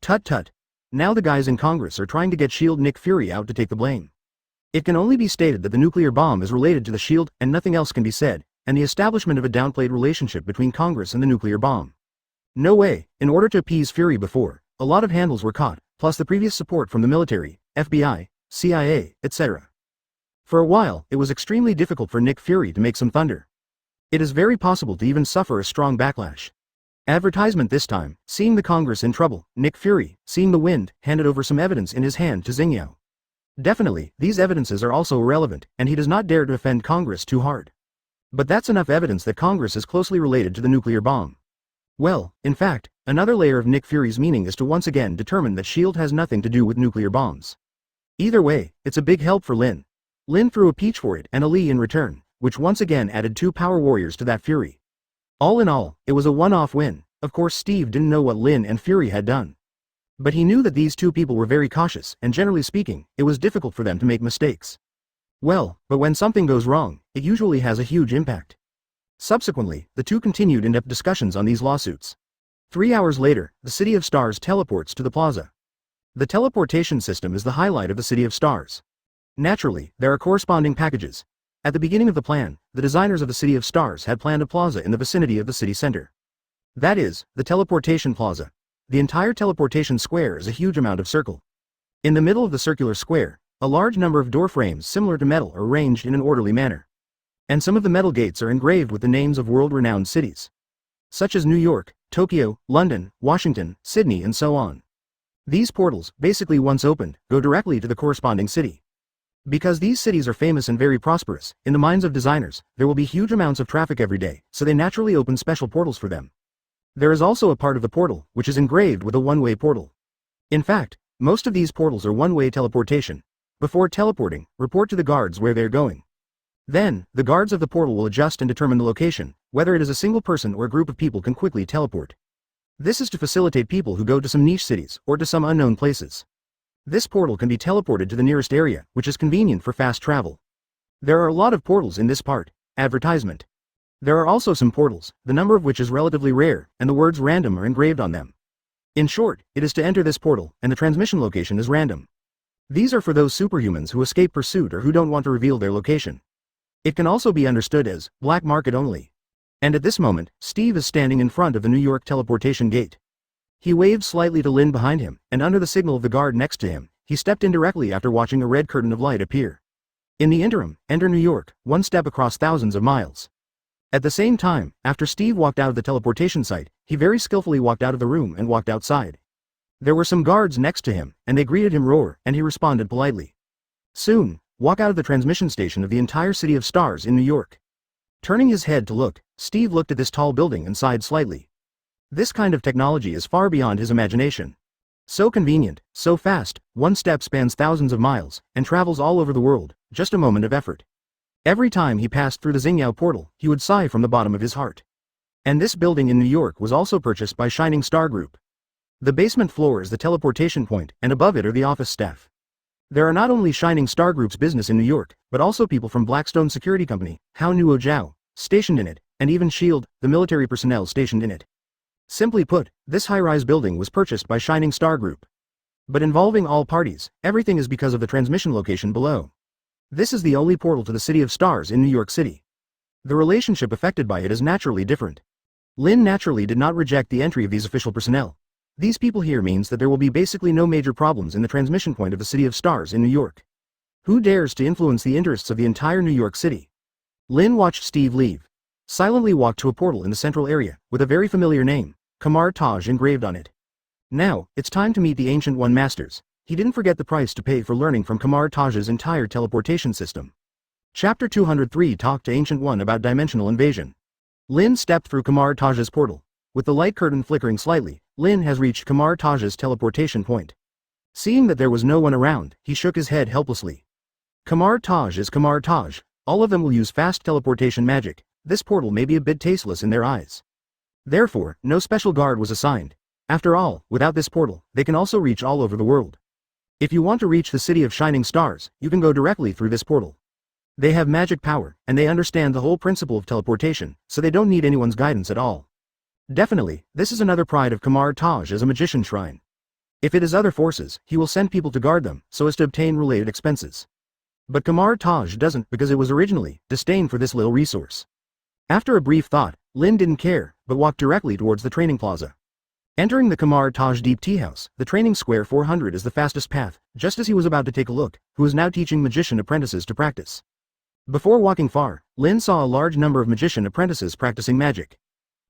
Tut tut. Now the guys in Congress are trying to get S.H.I.E.L.D. Nick Fury out to take the blame. It can only be stated that the nuclear bomb is related to the S.H.I.E.L.D. and nothing else can be said, and the establishment of a downplayed relationship between Congress and the nuclear bomb. No way, in order to appease Fury before, a lot of handles were caught, plus the previous support from the military, FBI, CIA, etc. For a while, it was extremely difficult for Nick Fury to make some thunder. It is very possible to even suffer a strong backlash. Advertisement this time, seeing the Congress in trouble, Nick Fury, seeing the wind, handed over some evidence in his hand to Xingyao. Definitely, these evidences are also irrelevant, and he does not dare to offend Congress too hard. But that's enough evidence that Congress is closely related to the nuclear bomb. Well, in fact, another layer of Nick Fury's meaning is to once again determine that S.H.I.E.L.D. has nothing to do with nuclear bombs. Either way, it's a big help for Lin. Lin threw a peach for it and a Lee in return, which once again added 2 power warriors to that Fury. All in all, it was a one-off win. Of course Steve didn't know what Lin and Fury had done. But he knew that these 2 people were very cautious, and generally speaking, it was difficult for them to make mistakes. Well, but when something goes wrong, it usually has a huge impact. Subsequently, the 2 continued in-depth discussions on these lawsuits. 3 hours later, the City of Stars teleports to the plaza. The teleportation system is the highlight of the City of Stars. Naturally, there are corresponding packages. At the beginning of the plan, the designers of the City of Stars had planned a plaza in the vicinity of the city center. That is, the teleportation plaza. The entire teleportation square is a huge amount of circle. In the middle of the circular square, a large number of door frames similar to metal are arranged in an orderly manner. And some of the metal gates are engraved with the names of world-renowned cities, such as New York, Tokyo, London, Washington, Sydney and so on. These portals, basically once opened, go directly to the corresponding city. Because these cities are famous and very prosperous, in the minds of designers, there will be huge amounts of traffic every day, so they naturally open special portals for them. There is also a part of the portal, which is engraved with a one-way portal. In fact, most of these portals are one-way teleportation. Before teleporting, report to the guards where they're going. Then, the guards of the portal will adjust and determine the location, whether it is a single person or a group of people can quickly teleport. This is to facilitate people who go to some niche cities, or to some unknown places. This portal can be teleported to the nearest area, which is convenient for fast travel. There are a lot of portals in this part. Advertisement. There are also some portals, the number of which is relatively rare, and the words random are engraved on them. In short, it is to enter this portal, and the transmission location is random. These are for those superhumans who escape pursuit or who don't want to reveal their location. It can also be understood as black market only. And at this moment, Steve is standing in front of the New York teleportation gate. He waved slightly to Lin behind him, and under the signal of the guard next to him, he stepped in directly after watching a red curtain of light appear. In the interim, enter New York, one step across thousands of miles. At the same time, after Steve walked out of the teleportation site, he very skillfully walked out of the room and walked outside. There were some guards next to him, and they greeted him roar, and he responded politely. Soon, walk out of the transmission station of the entire City of Stars in New York. Turning his head to look, Steve looked at this tall building and sighed slightly. This kind of technology is far beyond his imagination. So convenient, so fast, one step spans thousands of miles, and travels all over the world, just a moment of effort. Every time he passed through the Xingyao portal, he would sigh from the bottom of his heart. And this building in New York was also purchased by Shining Star Group. The basement floor is the teleportation point, and above it are the office staff. There are not only Shining Star Group's business in New York, but also people from Blackstone Security Company, Hao Nuo Jiao, stationed in it, and even S.H.I.E.L.D., the military personnel stationed in it. Simply put, this high-rise building was purchased by Shining Star Group. But involving all parties, everything is because of the transmission location below. This is the only portal to the City of Stars in New York City. The relationship affected by it is naturally different. Lin naturally did not reject the entry of these official personnel. These people here means that there will be basically no major problems in the transmission point of the City of Stars in New York. Who dares to influence the interests of the entire New York City? Lin watched Steve leave. Silently walked to a portal in the central area, with a very familiar name, Kamar Taj, engraved on it. Now, it's time to meet the Ancient One Masters. He didn't forget the price to pay for learning from Kamar Taj's entire teleportation system. Chapter 203 Talk to Ancient One about Dimensional Invasion. Lin stepped through Kamar Taj's portal. With the light curtain flickering slightly, Lin has reached Kamar Taj's teleportation point. Seeing that there was no one around, he shook his head helplessly. Kamar Taj is Kamar Taj. All of them will use fast teleportation magic. This portal may be a bit tasteless in their eyes. Therefore, no special guard was assigned. After all, without this portal, they can also reach all over the world. If you want to reach the City of Shining Stars, you can go directly through this portal. They have magic power, and they understand the whole principle of teleportation, so they don't need anyone's guidance at all. Definitely, this is another pride of Kamar Taj as a magician shrine. If it is other forces, he will send people to guard them, so as to obtain related expenses. But Kamar Taj doesn't because it was originally disdain for this little resource. After a brief thought, Lin didn't care, but walked directly towards the training plaza. Entering the Kamar Taj Deep Tea House, the training square 400 is the fastest path. Just as he was about to take a look, who is now teaching magician apprentices to practice. Before walking far, Lin saw a large number of magician apprentices practicing magic.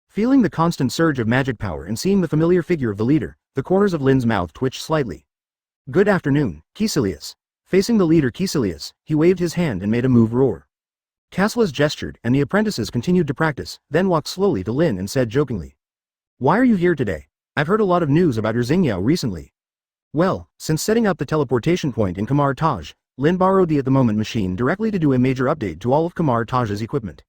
Feeling the constant surge of magic power and seeing the familiar figure of the leader, the corners of Lin's mouth twitched slightly. Good afternoon, Caecilius. Facing the leader Caecilius, he waved his hand and made a move roar. Caecilius gestured and the apprentices continued to practice, then walked slowly to Lin and said jokingly. Why are you here today? I've heard a lot of news about your Xingyao recently. Well, since setting up the teleportation point in Kamar Taj, Lin borrowed the at-the-moment machine directly to do a major update to all of Kamar Taj's equipment.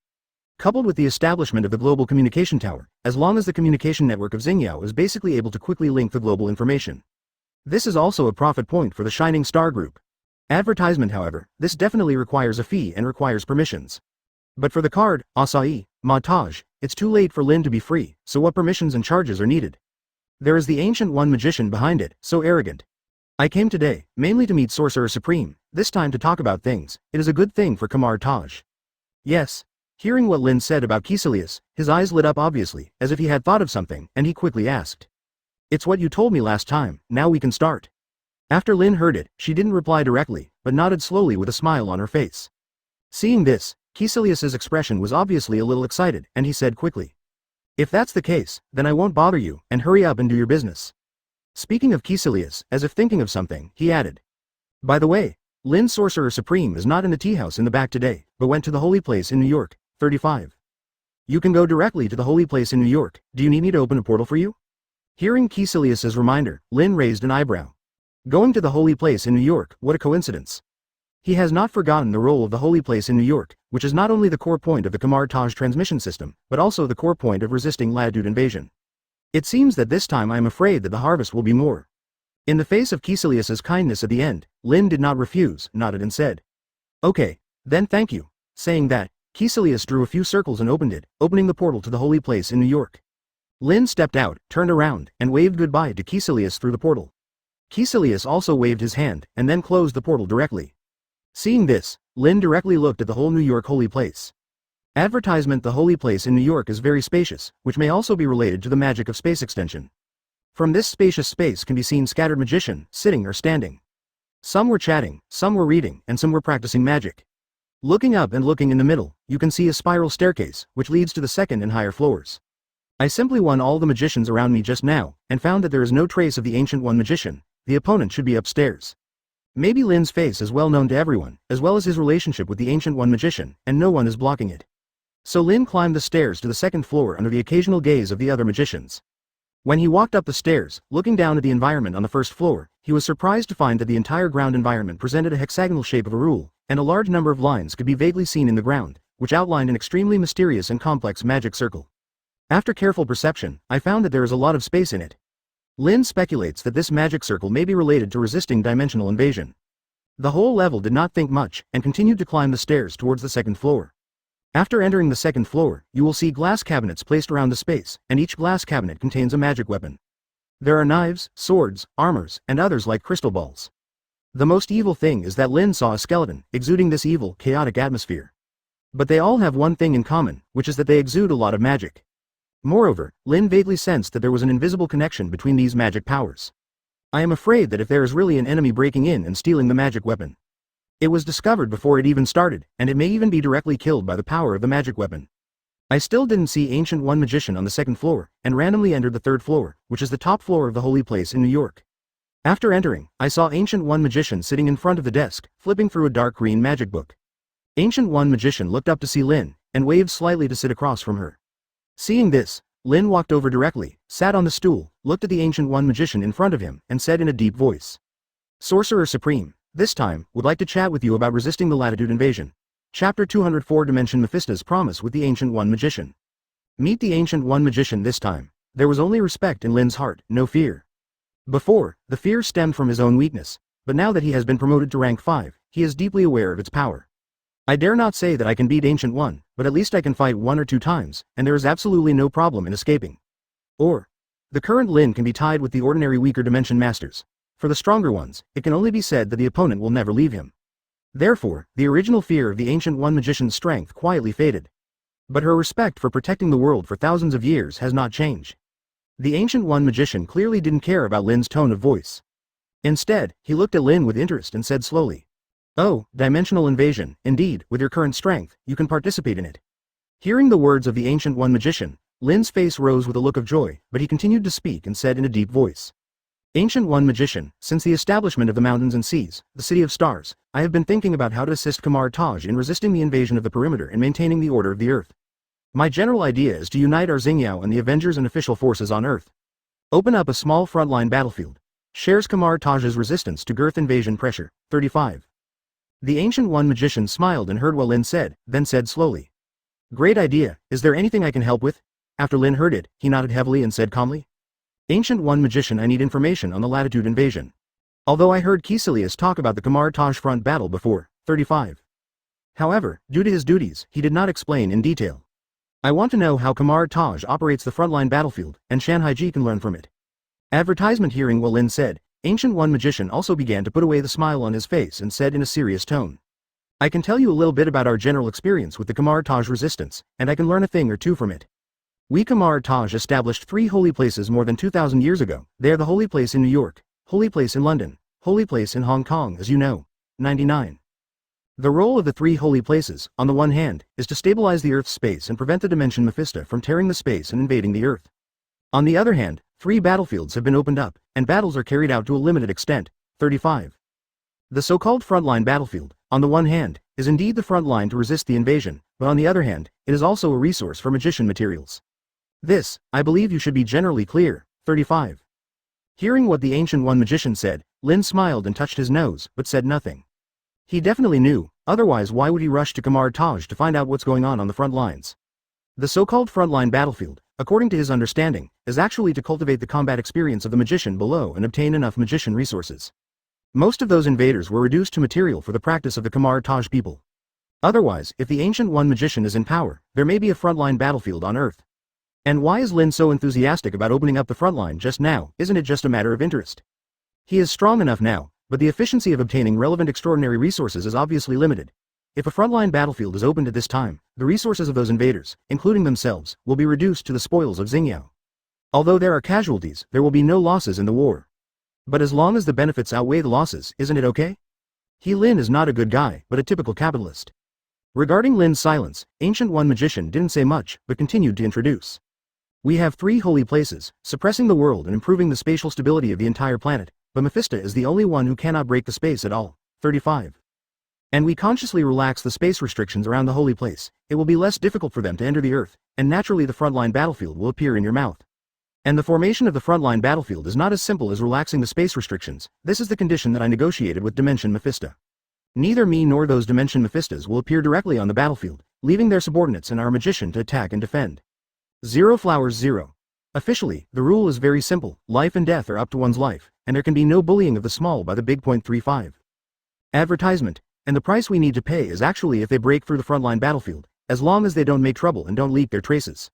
Coupled with the establishment of the global communication tower, as long as the communication network of Xingyao is basically able to quickly link the global information. This is also a profit point for the Shining Star Group. Advertisement, however, this definitely requires a fee and requires permissions. But for the card, Acai, Ma Taj, it's too late for Lin to be free, so what permissions and charges are needed? There is the Ancient One magician behind it, so arrogant. I came today, mainly to meet Sorcerer Supreme, this time to talk about things. It is a good thing for Kamar Taj. Yes. Hearing what Lin said about Caecilius, his eyes lit up obviously, as if he had thought of something, and he quickly asked. It's what you told me last time, now we can start. After Lin heard it, she didn't reply directly, but nodded slowly with a smile on her face. Seeing this, Caecilius's expression was obviously a little excited, and he said quickly. If that's the case, then I won't bother you, and hurry up and do your business. Speaking of Caecilius, as if thinking of something, he added. By the way, Lin's Sorcerer Supreme is not in the tea house in the back today, but went to the holy place in New York, 35. You can go directly to the holy place in New York. Do you need me to open a portal for you? Hearing Caecilius's reminder, Lin raised an eyebrow. Going to the holy place in New York, what a coincidence. He has not forgotten the role of the holy place in New York, which is not only the core point of the Kamar Taj transmission system, but also the core point of resisting Latitude invasion. It seems that this time I am afraid that the harvest will be more. In the face of Caecilius's kindness at the end, Lin did not refuse, nodded and said. Okay, then thank you. Saying that, Caecilius drew a few circles and opened it, opening the portal to the holy place in New York. Lin stepped out, turned around, and waved goodbye to Caecilius through the portal. Caecilius also waved his hand, and then closed the portal directly. Seeing this, Lin directly looked at the whole New York holy place. Advertisement. The holy place in New York is very spacious, which may also be related to the magic of space extension. From this spacious space can be seen scattered magician, sitting or standing. Some were chatting, some were reading, and some were practicing magic. Looking up and looking in the middle, you can see a spiral staircase, which leads to the second and higher floors. I simply won all the magicians around me just now, and found that there is no trace of the Ancient One magician. The opponent should be upstairs. Maybe Lin's face is well known to everyone, as well as his relationship with the Ancient One magician, and no one is blocking it. So Lin climbed the stairs to the second floor under the occasional gaze of the other magicians. When he walked up the stairs, looking down at the environment on the first floor, he was surprised to find that the entire ground environment presented a hexagonal shape of a rule, and a large number of lines could be vaguely seen in the ground, which outlined an extremely mysterious and complex magic circle. After careful perception, I found that there is a lot of space in it. Lin speculates that this magic circle may be related to resisting dimensional invasion. The whole level did not think much, and continued to climb the stairs towards the second floor. After entering the second floor, you will see glass cabinets placed around the space, and each glass cabinet contains a magic weapon. There are knives, swords, armors, and others like crystal balls. The most evil thing is that Lin saw a skeleton, exuding this evil, chaotic atmosphere. But they all have one thing in common, which is that they exude a lot of magic. Moreover, Lin vaguely sensed that there was an invisible connection between these magic powers. I am afraid that if there is really an enemy breaking in and stealing the magic weapon, it was discovered before it even started, and it may even be directly killed by the power of the magic weapon. I still didn't see Ancient One magician on the second floor, and randomly entered the third floor, which is the top floor of the holy place in New York. After entering, I saw Ancient One magician sitting in front of the desk, flipping through a dark green magic book. Ancient One magician looked up to see Lin, and waved slightly to sit across from her. Seeing this, Lin walked over directly, sat on the stool, looked at the Ancient One magician in front of him, and said in a deep voice, "Sorcerer Supreme, this time, would like to chat with you about resisting the Latitude invasion." Chapter 204 Dimension Mephisto's Promise with the Ancient One magician. Meet the Ancient One magician this time. There was only respect in Lin's heart, no fear. Before, the fear stemmed from his own weakness, but now that he has been promoted to rank 5, he is deeply aware of its power. I dare not say that I can beat Ancient One, but at least I can fight 1 or 2 times, and there is absolutely no problem in escaping. Or, the current Lin can be tied with the ordinary weaker dimension masters. For the stronger ones, it can only be said that the opponent will never leave him. Therefore, the original fear of the Ancient One magician's strength quietly faded. But her respect for protecting the world for thousands of years has not changed. The Ancient One magician clearly didn't care about Lin's tone of voice. Instead, he looked at Lin with interest and said slowly, "Oh, dimensional invasion, indeed, with your current strength, you can participate in it." Hearing the words of the Ancient One magician, Lin's face rose with a look of joy, but he continued to speak and said in a deep voice, "Ancient One magician, since the establishment of the mountains and seas, the city of stars, I have been thinking about how to assist Kamar Taj in resisting the invasion of the perimeter and maintaining the order of the earth. My general idea is to unite our Xingyao and the Avengers and official forces on earth. Open up a small frontline battlefield. Shares Kamar Taj's resistance to Girth invasion pressure." 35. The Ancient One magician smiled and heard what Lin said, then said slowly, "Great idea, is there anything I can help with?" After Lin heard it, he nodded heavily and said calmly, "Ancient One magician, I need information on the Latitude invasion. Although I heard Kisilius talk about the Kamar Taj front battle before." 35. However, due to his duties, he did not explain in detail. "I want to know how Kamar Taj operates the frontline battlefield, and Shanhaiji can learn from it." Advertisement. Hearing what Lin said, Ancient One magician also began to put away the smile on his face and said in a serious tone, "I can tell you a little bit about our general experience with the Kamar Taj resistance, and I can learn a thing or two from it. We Kamar Taj established 3 holy places more than 2,000 years ago. They are the Holy Place in New York, Holy Place in London, Holy Place in Hong Kong, as you know." 99. The role of the 3 holy places, on the one hand, is to stabilize the Earth's space and prevent the Dimension Mephisto from tearing the space and invading the Earth. On the other hand, 3 battlefields have been opened up, and battles are carried out to a limited extent. 35. The so-called frontline battlefield, on the one hand, is indeed the front line to resist the invasion, but on the other hand, it is also a resource for magician materials. This, I believe you should be generally clear. 35. Hearing what the Ancient One magician said, Lin smiled and touched his nose, but said nothing. He definitely knew, otherwise why would he rush to Kamar Taj to find out what's going on the front lines? The so-called frontline battlefield, according to his understanding, is actually to cultivate the combat experience of the magician below and obtain enough magician resources. Most of those invaders were reduced to material for the practice of the Kamar Taj people. Otherwise, if the Ancient One magician is in power, there may be a frontline battlefield on Earth. And why is Lin so enthusiastic about opening up the frontline just now? Isn't it just a matter of interest? He is strong enough now, but the efficiency of obtaining relevant extraordinary resources is obviously limited. If a frontline battlefield is opened at this time, the resources of those invaders, including themselves, will be reduced to the spoils of Xingyao. Although there are casualties, there will be no losses in the war. But as long as the benefits outweigh the losses, isn't it okay? Lin is not a good guy, but a typical capitalist. Regarding Lin's silence, Ancient One magician didn't say much, but continued to introduce. We have 3 holy places, suppressing the world and improving the spatial stability of the entire planet, but Mephisto is the only one who cannot break the space at all. 35. And we consciously relax the space restrictions around the holy place, it will be less difficult for them to enter the earth, and naturally the frontline battlefield will appear in your mouth. And the formation of the frontline battlefield is not as simple as relaxing the space restrictions, this is the condition that I negotiated with Dimension Mephisto. Neither me nor those Dimension Mephistos will appear directly on the battlefield, leaving their subordinates and our magician to attack and defend. 0 flowers 0. Officially, the rule is very simple, life and death are up to one's life, and there can be no bullying of the small by the big. 35. Advertisement. And the price we need to pay is actually if they break through the frontline battlefield, as long as they don't make trouble and don't leak their traces.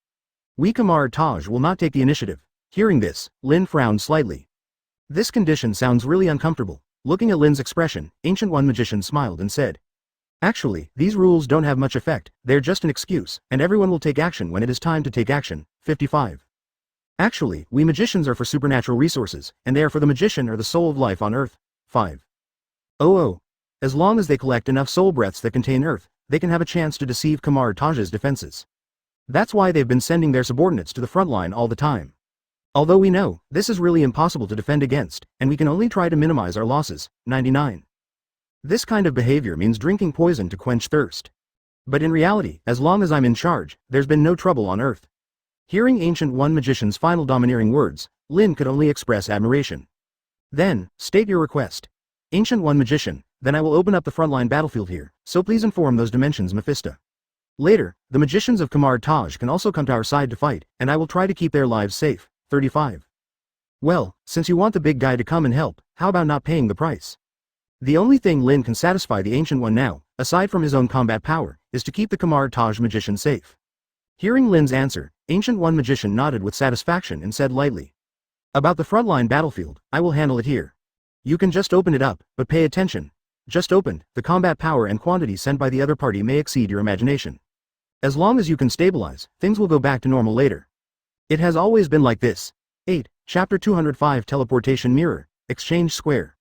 We Kamar Taj will not take the initiative. Hearing this, Lin frowned slightly. This condition sounds really uncomfortable. Looking at Lin's expression, Ancient One Magician smiled and said, actually, these rules don't have much effect, they're just an excuse, and everyone will take action when it is time to take action. 55. Actually, we magicians are for supernatural resources, and they are for the magician or the soul of life on Earth. 5. Oh. As long as they collect enough soul breaths that contain Earth, they can have a chance to deceive Kamar Taj's defenses. That's why they've been sending their subordinates to the front line all the time. Although we know, this is really impossible to defend against, and we can only try to minimize our losses. 99. This kind of behavior means drinking poison to quench thirst. But in reality, as long as I'm in charge, there's been no trouble on Earth. Hearing Ancient One Magician's final domineering words, Lin could only express admiration. Then, state your request. Ancient One Magician, then I will open up the frontline battlefield here, so please inform those dimensions Mephisto. Later, the magicians of Kamar Taj can also come to our side to fight, and I will try to keep their lives safe. 35. Well, since you want the big guy to come and help, how about not paying the price? The only thing Lin can satisfy the Ancient One now, aside from his own combat power, is to keep the Kamar Taj magician safe. Hearing Lin's answer, Ancient One Magician nodded with satisfaction and said lightly, about the frontline battlefield, I will handle it here. You can just open it up, but pay attention. Just opened, the combat power and quantity sent by the other party may exceed your imagination. As long as you can stabilize, things will go back to normal later. It has always been like this. 8. Chapter 205 Teleportation Mirror, Exchange Square.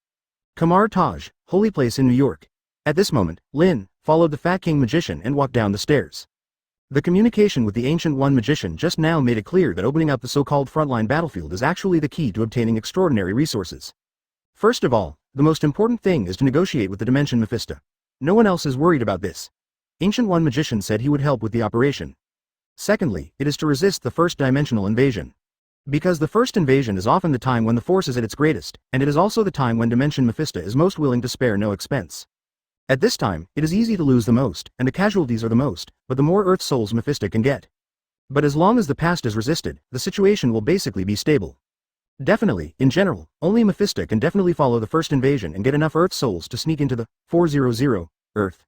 Kamar Taj, holy place in New York. At this moment, Lin followed the Fat King Magician and walked down the stairs. The communication with the Ancient One Magician just now made it clear that opening up the so-called frontline battlefield is actually the key to obtaining extraordinary resources. First of all, the most important thing is to negotiate with the Dimension Mephisto. No one else is worried about this. Ancient One Magician said he would help with the operation. Secondly, it is to resist the first dimensional invasion. Because the first invasion is often the time when the force is at its greatest, and it is also the time when Dimension Mephisto is most willing to spare no expense. At this time, it is easy to lose the most, and the casualties are the most, but the more Earth souls Mephisto can get. But as long as the past is resisted, the situation will basically be stable. Definitely, in general, only Mephisto can definitely follow the first invasion and get enough Earth souls to sneak into the 400 Earth.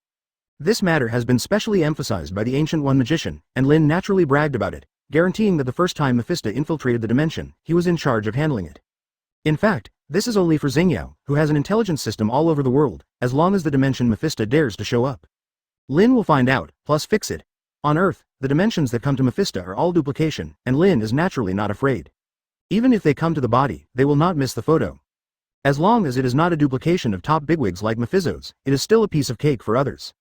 This matter has been specially emphasized by the Ancient One Magician, and Lin naturally bragged about it, guaranteeing that the first time Mephisto infiltrated the dimension, he was in charge of handling it. In fact, this is only for Xingyao, who has an intelligence system all over the world, as long as the dimension Mephisto dares to show up. Lin will find out, plus fix it. On Earth, the dimensions that come to Mephisto are all duplication, and Lin is naturally not afraid. Even if they come to the body, they will not miss the photo. As long as it is not a duplication of top bigwigs like Mephisto's, it is still a piece of cake for others.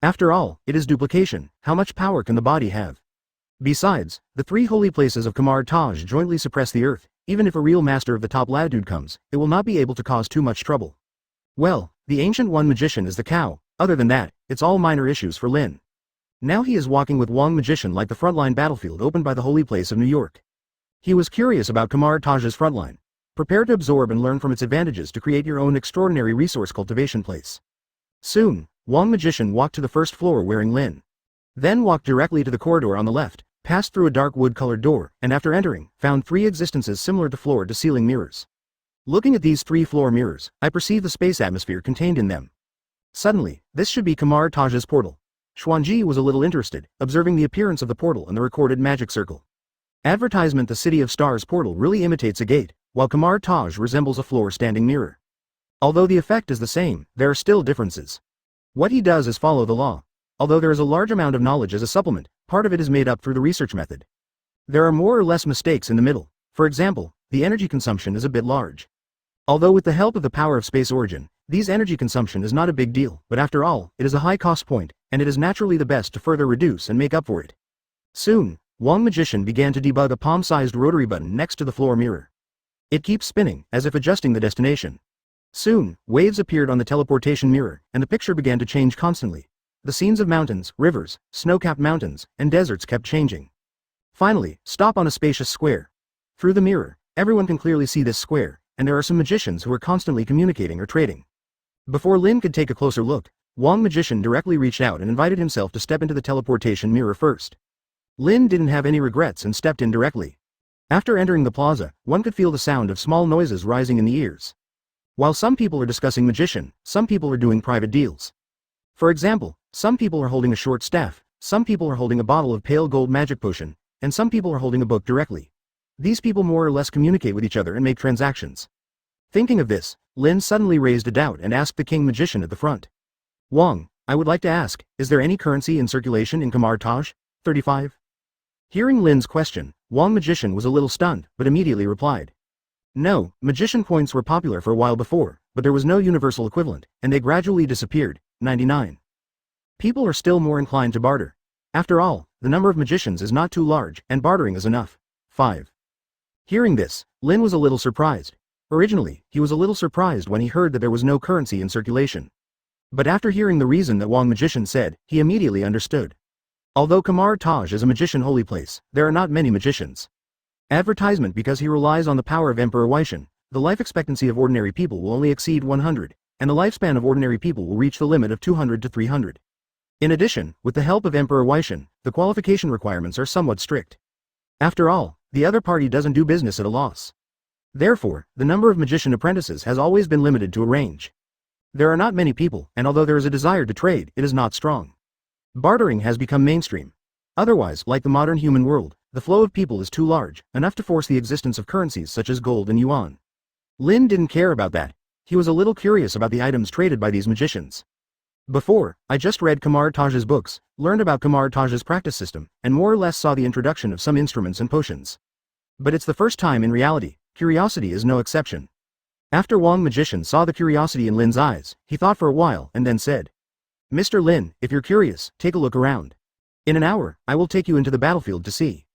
After all, it is duplication, how much power can the body have? Besides, the 3 holy places of Kamar Taj jointly suppress the Earth, even if a real master of the top latitude comes, it will not be able to cause too much trouble. Well, the Ancient One Magician is the cow, other than that, it's all minor issues for Lin. Now he is walking with Wong Magician like the frontline battlefield opened by the holy place of New York. He was curious about Kamar Taj's frontline. Prepare to absorb and learn from its advantages to create your own extraordinary resource cultivation place. Soon, Wong Magician walked to the first floor wearing Lin. Then walked directly to the corridor on the left, passed through a dark wood-colored door, and after entering, found 3 existences similar to floor-to-ceiling mirrors. Looking at these 3 floor mirrors, I perceive the space atmosphere contained in them. Suddenly, this should be Kamar Taj's portal. Xuanji was a little interested, observing the appearance of the portal and the recorded magic circle. Advertisement: the City of Stars portal really imitates a gate, while Kamar Taj resembles a floor-standing mirror. Although the effect is the same, there are still differences. What he does is follow the law. Although there is a large amount of knowledge as a supplement, part of it is made up through the research method. There are more or less mistakes in the middle. For example, the energy consumption is a bit large. Although with the help of the power of space origin, these energy consumption is not a big deal, but after all, it is a high cost point, and it is naturally the best to further reduce and make up for it. Soon, Wang Magician began to debug a palm-sized rotary button next to the floor mirror. It keeps spinning, as if adjusting the destination. Soon, waves appeared on the teleportation mirror, and the picture began to change constantly. The scenes of mountains, rivers, snow-capped mountains, and deserts kept changing. Finally, stop on a spacious square. Through the mirror, everyone can clearly see this square, and there are some magicians who are constantly communicating or trading. Before Lin could take a closer look, Wang Magician directly reached out and invited himself to step into the teleportation mirror first. Lin didn't have any regrets and stepped in directly. After entering the plaza, one could feel the sound of small noises rising in the ears. While some people are discussing magician, some people are doing private deals. For example, some people are holding a short staff, some people are holding a bottle of pale gold magic potion, and some people are holding a book directly. These people more or less communicate with each other and make transactions. Thinking of this, Lin suddenly raised a doubt and asked the king magician at the front. Wang, I would like to ask, is there any currency in circulation in Kamar Taj? 35. Hearing Lin's question, Wang Magician was a little stunned, but immediately replied. No, magician points were popular for a while before, but there was no universal equivalent, and they gradually disappeared. 99. People are still more inclined to barter. After all, the number of magicians is not too large, and bartering is enough. 5. Hearing this, Lin was a little surprised. Originally, he was a little surprised when he heard that there was no currency in circulation. But after hearing the reason that Wang Magician said, he immediately understood. Although Kamar Taj is a magician holy place, there are not many magicians. Advertisement because he relies on the power of Emperor Weishan, the life expectancy of ordinary people will only exceed 100, and the lifespan of ordinary people will reach the limit of 200 to 300. In addition, with the help of Emperor Weishan, the qualification requirements are somewhat strict. After all, the other party doesn't do business at a loss. Therefore, the number of magician apprentices has always been limited to a range. There are not many people, and although there is a desire to trade, it is not strong. Bartering has become mainstream. Otherwise, like the modern human world, the flow of people is too large, enough to force the existence of currencies such as gold and yuan. Lin didn't care about that. He was a little curious about the items traded by these magicians. Before, I just read Kamar Taj's books, learned about Kamar Taj's practice system, and more or less saw the introduction of some instruments and potions. But it's the first time in reality. Curiosity is no exception. After Wang Magician saw the curiosity in Lin's eyes, he thought for a while and then said, Mr. Lin, if you're curious, take a look around. In an hour, I will take you into the battlefield to see.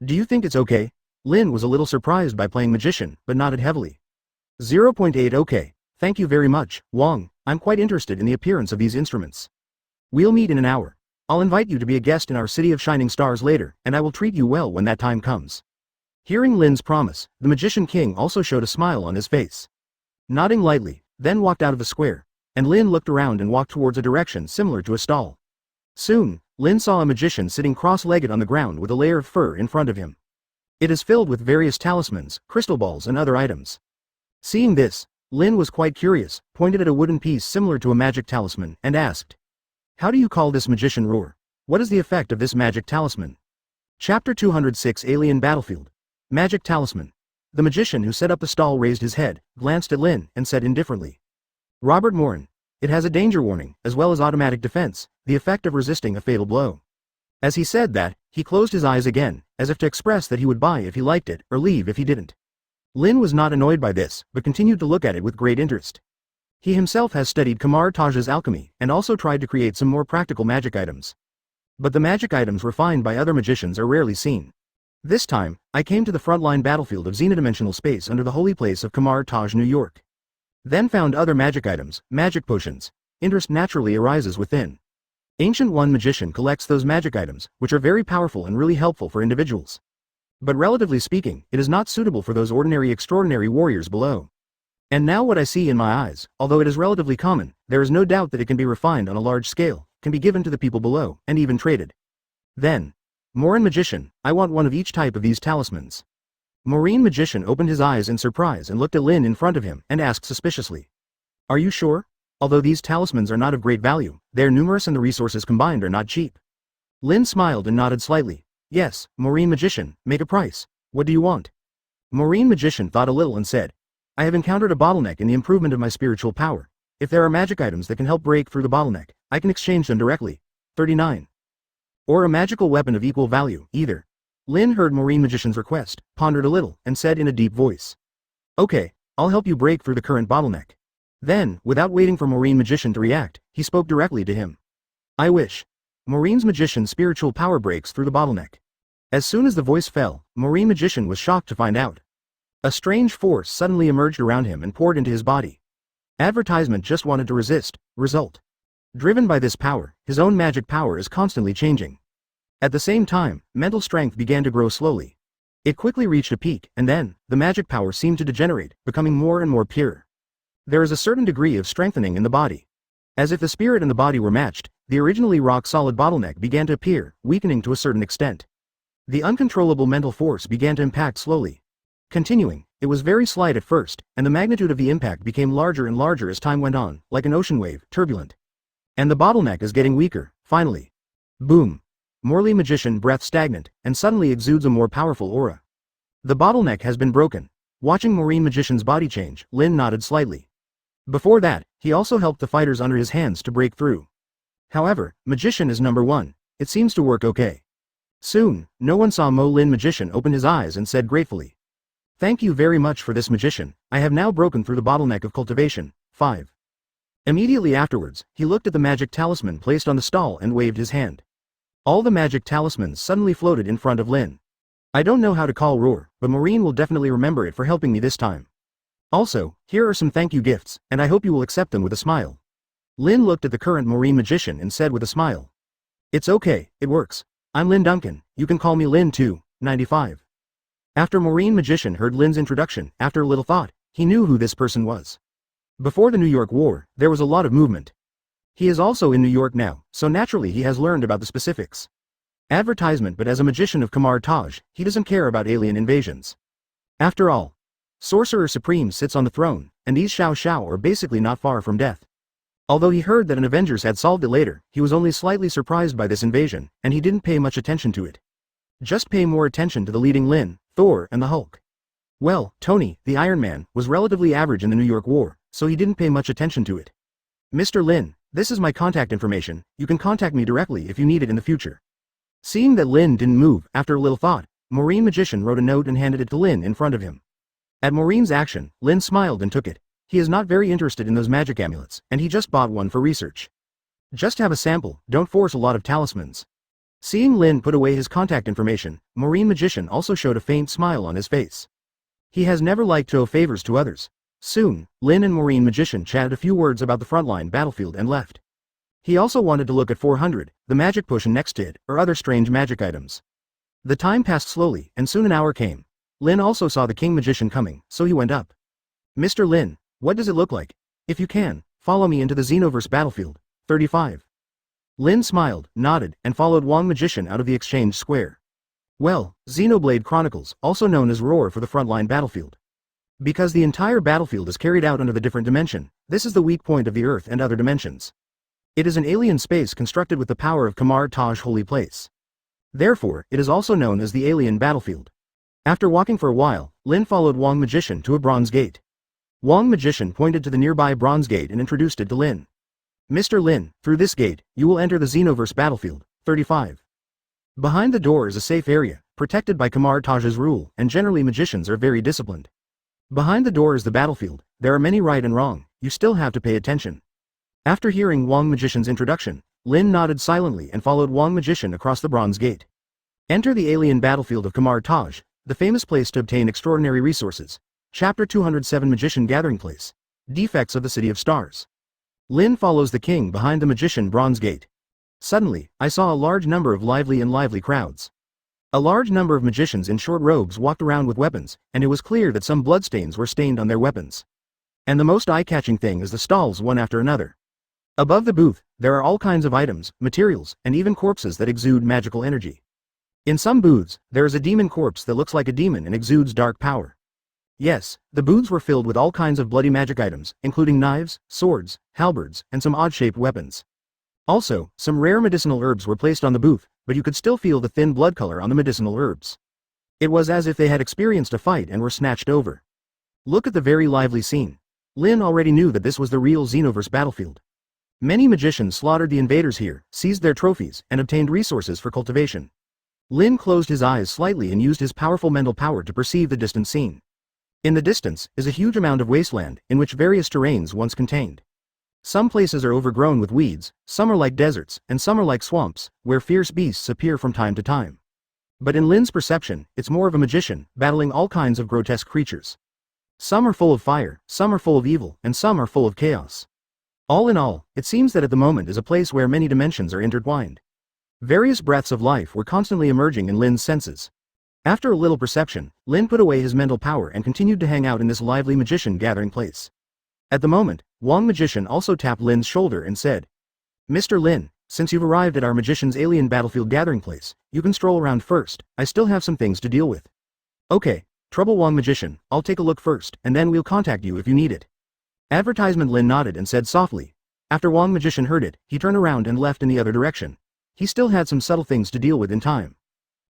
Do you think it's okay? Lin was a little surprised by playing magician, but nodded heavily. 0.8 Okay, thank you very much, Wang, I'm quite interested in the appearance of these instruments. We'll meet in an hour. I'll invite you to be a guest in our City of Shining Stars later, and I will treat you well when that time comes. Hearing Lin's promise, the Magician King also showed a smile on his face. Nodding lightly, then walked out of the square, and Lin looked around and walked towards a direction similar to a stall. Soon, Lin saw a magician sitting cross-legged on the ground with a layer of fur in front of him. It is filled with various talismans, crystal balls and other items. Seeing this, Lin was quite curious, pointed at a wooden piece similar to a magic talisman, and asked, How do you call this magician roar? What is the effect of this magic talisman? Chapter 206 Alien Battlefield. Magic Talisman. The magician who set up the stall raised his head, glanced at Lin, and said indifferently. Robert Morin. It has a danger warning, as well as automatic defense, the effect of resisting a fatal blow. As he said that, he closed his eyes again, as if to express that he would buy if he liked it, or leave if he didn't. Lin was not annoyed by this, but continued to look at it with great interest. He himself has studied Kamar Taj's alchemy, and also tried to create some more practical magic items. But the magic items refined by other magicians are rarely seen. This time, I came to the frontline battlefield of xenodimensional space under the holy place of Kamar Taj, New York. Then found other magic items, magic potions. Interest naturally arises within. Ancient One Magician collects those magic items, which are very powerful and really helpful for individuals. But relatively speaking, it is not suitable for those ordinary extraordinary warriors below. And now what I see in my eyes, although it is relatively common, there is no doubt that it can be refined on a large scale, can be given to the people below, and even traded. Then, Morin Magician, I want one of each type of these talismans. Morin Magician opened his eyes in surprise and looked at Lin in front of him and asked suspiciously. Are you sure? Although these talismans are not of great value, they are numerous and the resources combined are not cheap. Lin smiled and nodded slightly. Yes, Morin Magician, make a price. What do you want? Morin Magician thought a little and said, I have encountered a bottleneck in the improvement of my spiritual power. If there are magic items that can help break through the bottleneck, I can exchange them directly. 39. Or a magical weapon of equal value, either. Lin heard Morin Magician's request, pondered a little, and said in a deep voice. Okay, I'll help you break through the current bottleneck. Then, without waiting for Morin Magician to react, he spoke directly to him. I wish. Morin's Magician's spiritual power breaks through the bottleneck. As soon as the voice fell, Marine Magician was shocked to find out. A strange force suddenly emerged around him and poured into his body. Advertisement just wanted to resist. Result. Driven by this power, his own magic power is constantly changing. At the same time, mental strength began to grow slowly. It quickly reached a peak, and then, the magic power seemed to degenerate, becoming more and more pure. There is a certain degree of strengthening in the body. As if the spirit and the body were matched, the originally rock-solid bottleneck began to appear, weakening to a certain extent. The uncontrollable mental force began to impact slowly. Continuing, it was very slight at first, and the magnitude of the impact became larger and larger as time went on, like an ocean wave, turbulent. And the bottleneck is getting weaker, finally. Boom. Morley Magician breath stagnant, and suddenly exudes a more powerful aura. The bottleneck has been broken. Watching Marine Magician's body change, Lin nodded slightly. Before that, he also helped the fighters under his hands to break through. However, Magician is number one. It seems to work okay. Soon, no one saw Mo Lin Magician open his eyes and said gratefully. Thank you very much for this, Magician. I have now broken through the bottleneck of cultivation. 5. Immediately afterwards, he looked at the magic talisman placed on the stall and waved his hand. All the magic talismans suddenly floated in front of Lin. I don't know how to call Roar, but Marine will definitely remember it for helping me this time. Also, here are some thank you gifts, and I hope you will accept them with a smile. Lin looked at the current Marine Magician and said with a smile. It's okay, it works. I'm Lin Duncan, you can call me Lin too. 95. After Marine Magician heard Lin's introduction, after a little thought, he knew who this person was. Before the New York War, there was a lot of movement. He is also in New York now, so naturally he has learned about the specifics. Advertisement, but as a magician of Kamar Taj, he doesn't care about alien invasions. After all, Sorcerer Supreme sits on the throne, and these Xiao Xiao are basically not far from death. Although he heard that an Avengers had solved it later, he was only slightly surprised by this invasion, and he didn't pay much attention to it. Just pay more attention to the leading Lin, Thor, and the Hulk. Well, Tony, the Iron Man, was relatively average in the New York War, so he didn't pay much attention to it. Mr. Lin, this is my contact information, you can contact me directly if you need it in the future. Seeing that Lin didn't move, after a little thought, Marine Magician wrote a note and handed it to Lin in front of him. At Marine's action, Lin smiled and took it. He is not very interested in those magic amulets, and he just bought one for research. Just have a sample, don't force a lot of talismans. Seeing Lin put away his contact information, Marine Magician also showed a faint smile on his face. He has never liked to owe favors to others. Soon, Lin and Marine Magician chatted a few words about the frontline battlefield and left. He also wanted to look at 400, the magic potion next to it, or other strange magic items. The time passed slowly, and soon an hour came. Lin also saw the King Magician coming, so he went up. Mr. Lin, what does it look like? If you can, follow me into the Xenoverse battlefield. 35. Lin smiled, nodded, and followed Wong Magician out of the exchange square. Well, Xenoblade Chronicles, also known as Roar for the frontline battlefield. Because the entire battlefield is carried out under the different dimension, this is the weak point of the Earth and other dimensions. It is an alien space constructed with the power of Kamar Taj Holy Place. Therefore, it is also known as the alien battlefield. After walking for a while, Lin followed Wong Magician to a bronze gate. Wong Magician pointed to the nearby bronze gate and introduced it to Lin. Mr. Lin, through this gate, you will enter the Xenoverse battlefield. 35. Behind the door is a safe area, protected by Kamar Taj's rule, and generally magicians are very disciplined. Behind the door is the battlefield, there are many right and wrong, you still have to pay attention. After hearing Wong Magician's introduction, Lin nodded silently and followed Wong Magician across the bronze gate. Enter the alien battlefield of Kamar Taj, the famous place to obtain extraordinary resources. Chapter 207 Magician Gathering Place. Defects of the City of Stars. Lin follows the king behind the magician bronze gate. Suddenly, I saw a large number of lively crowds. A large number of magicians in short robes walked around with weapons, and it was clear that some bloodstains were stained on their weapons. And the most eye-catching thing is the stalls one after another. Above the booth, there are all kinds of items, materials, and even corpses that exude magical energy. In some booths, there is a demon corpse that looks like a demon and exudes dark power. Yes, the booths were filled with all kinds of bloody magic items, including knives, swords, halberds, and some odd-shaped weapons. Also, some rare medicinal herbs were placed on the booth, but you could still feel the thin blood color on the medicinal herbs. It was as if they had experienced a fight and were snatched over. Look at the very lively scene. Lin already knew that this was the real Xenoverse battlefield. Many magicians slaughtered the invaders here, seized their trophies, and obtained resources for cultivation. Lin closed his eyes slightly and used his powerful mental power to perceive the distant scene. In the distance is a huge amount of wasteland, in which various terrains once contained. Some places are overgrown with weeds, some are like deserts, and some are like swamps, where fierce beasts appear from time to time. But in Lin's perception, it's more of a magician, battling all kinds of grotesque creatures. Some are full of fire, some are full of evil, and some are full of chaos. All in all, it seems that at the moment is a place where many dimensions are intertwined. Various breaths of life were constantly emerging in Lin's senses. After a little perception, Lin put away his mental power and continued to hang out in this lively magician gathering place. At the moment, Wang Magician also tapped Lin's shoulder and said, "Mr. Lin, since you've arrived at our magician's alien battlefield gathering place, you can stroll around first, I still have some things to deal with." "Okay, Trouble Wang Magician, I'll take a look first, and then we'll contact you if you need it." Advertisement. Lin nodded and said softly. After Wang Magician heard it, he turned around and left in the other direction. He still had some subtle things to deal with in time.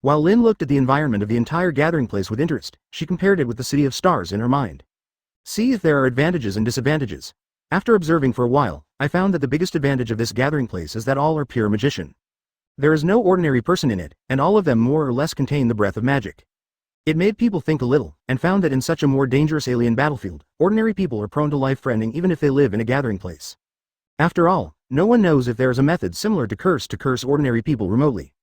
While Lin looked at the environment of the entire gathering place with interest, she compared it with the City of Stars in her mind. See if there are advantages and disadvantages. After observing for a while, I found that the biggest advantage of this gathering place is that all are pure magician. There is no ordinary person in it, and all of them more or less contain the breath of magic. It made people think a little, and found that in such a more dangerous alien battlefield, ordinary people are prone to life-threatening even if they live in a gathering place. After all, no one knows if there is a method similar to curse ordinary people remotely.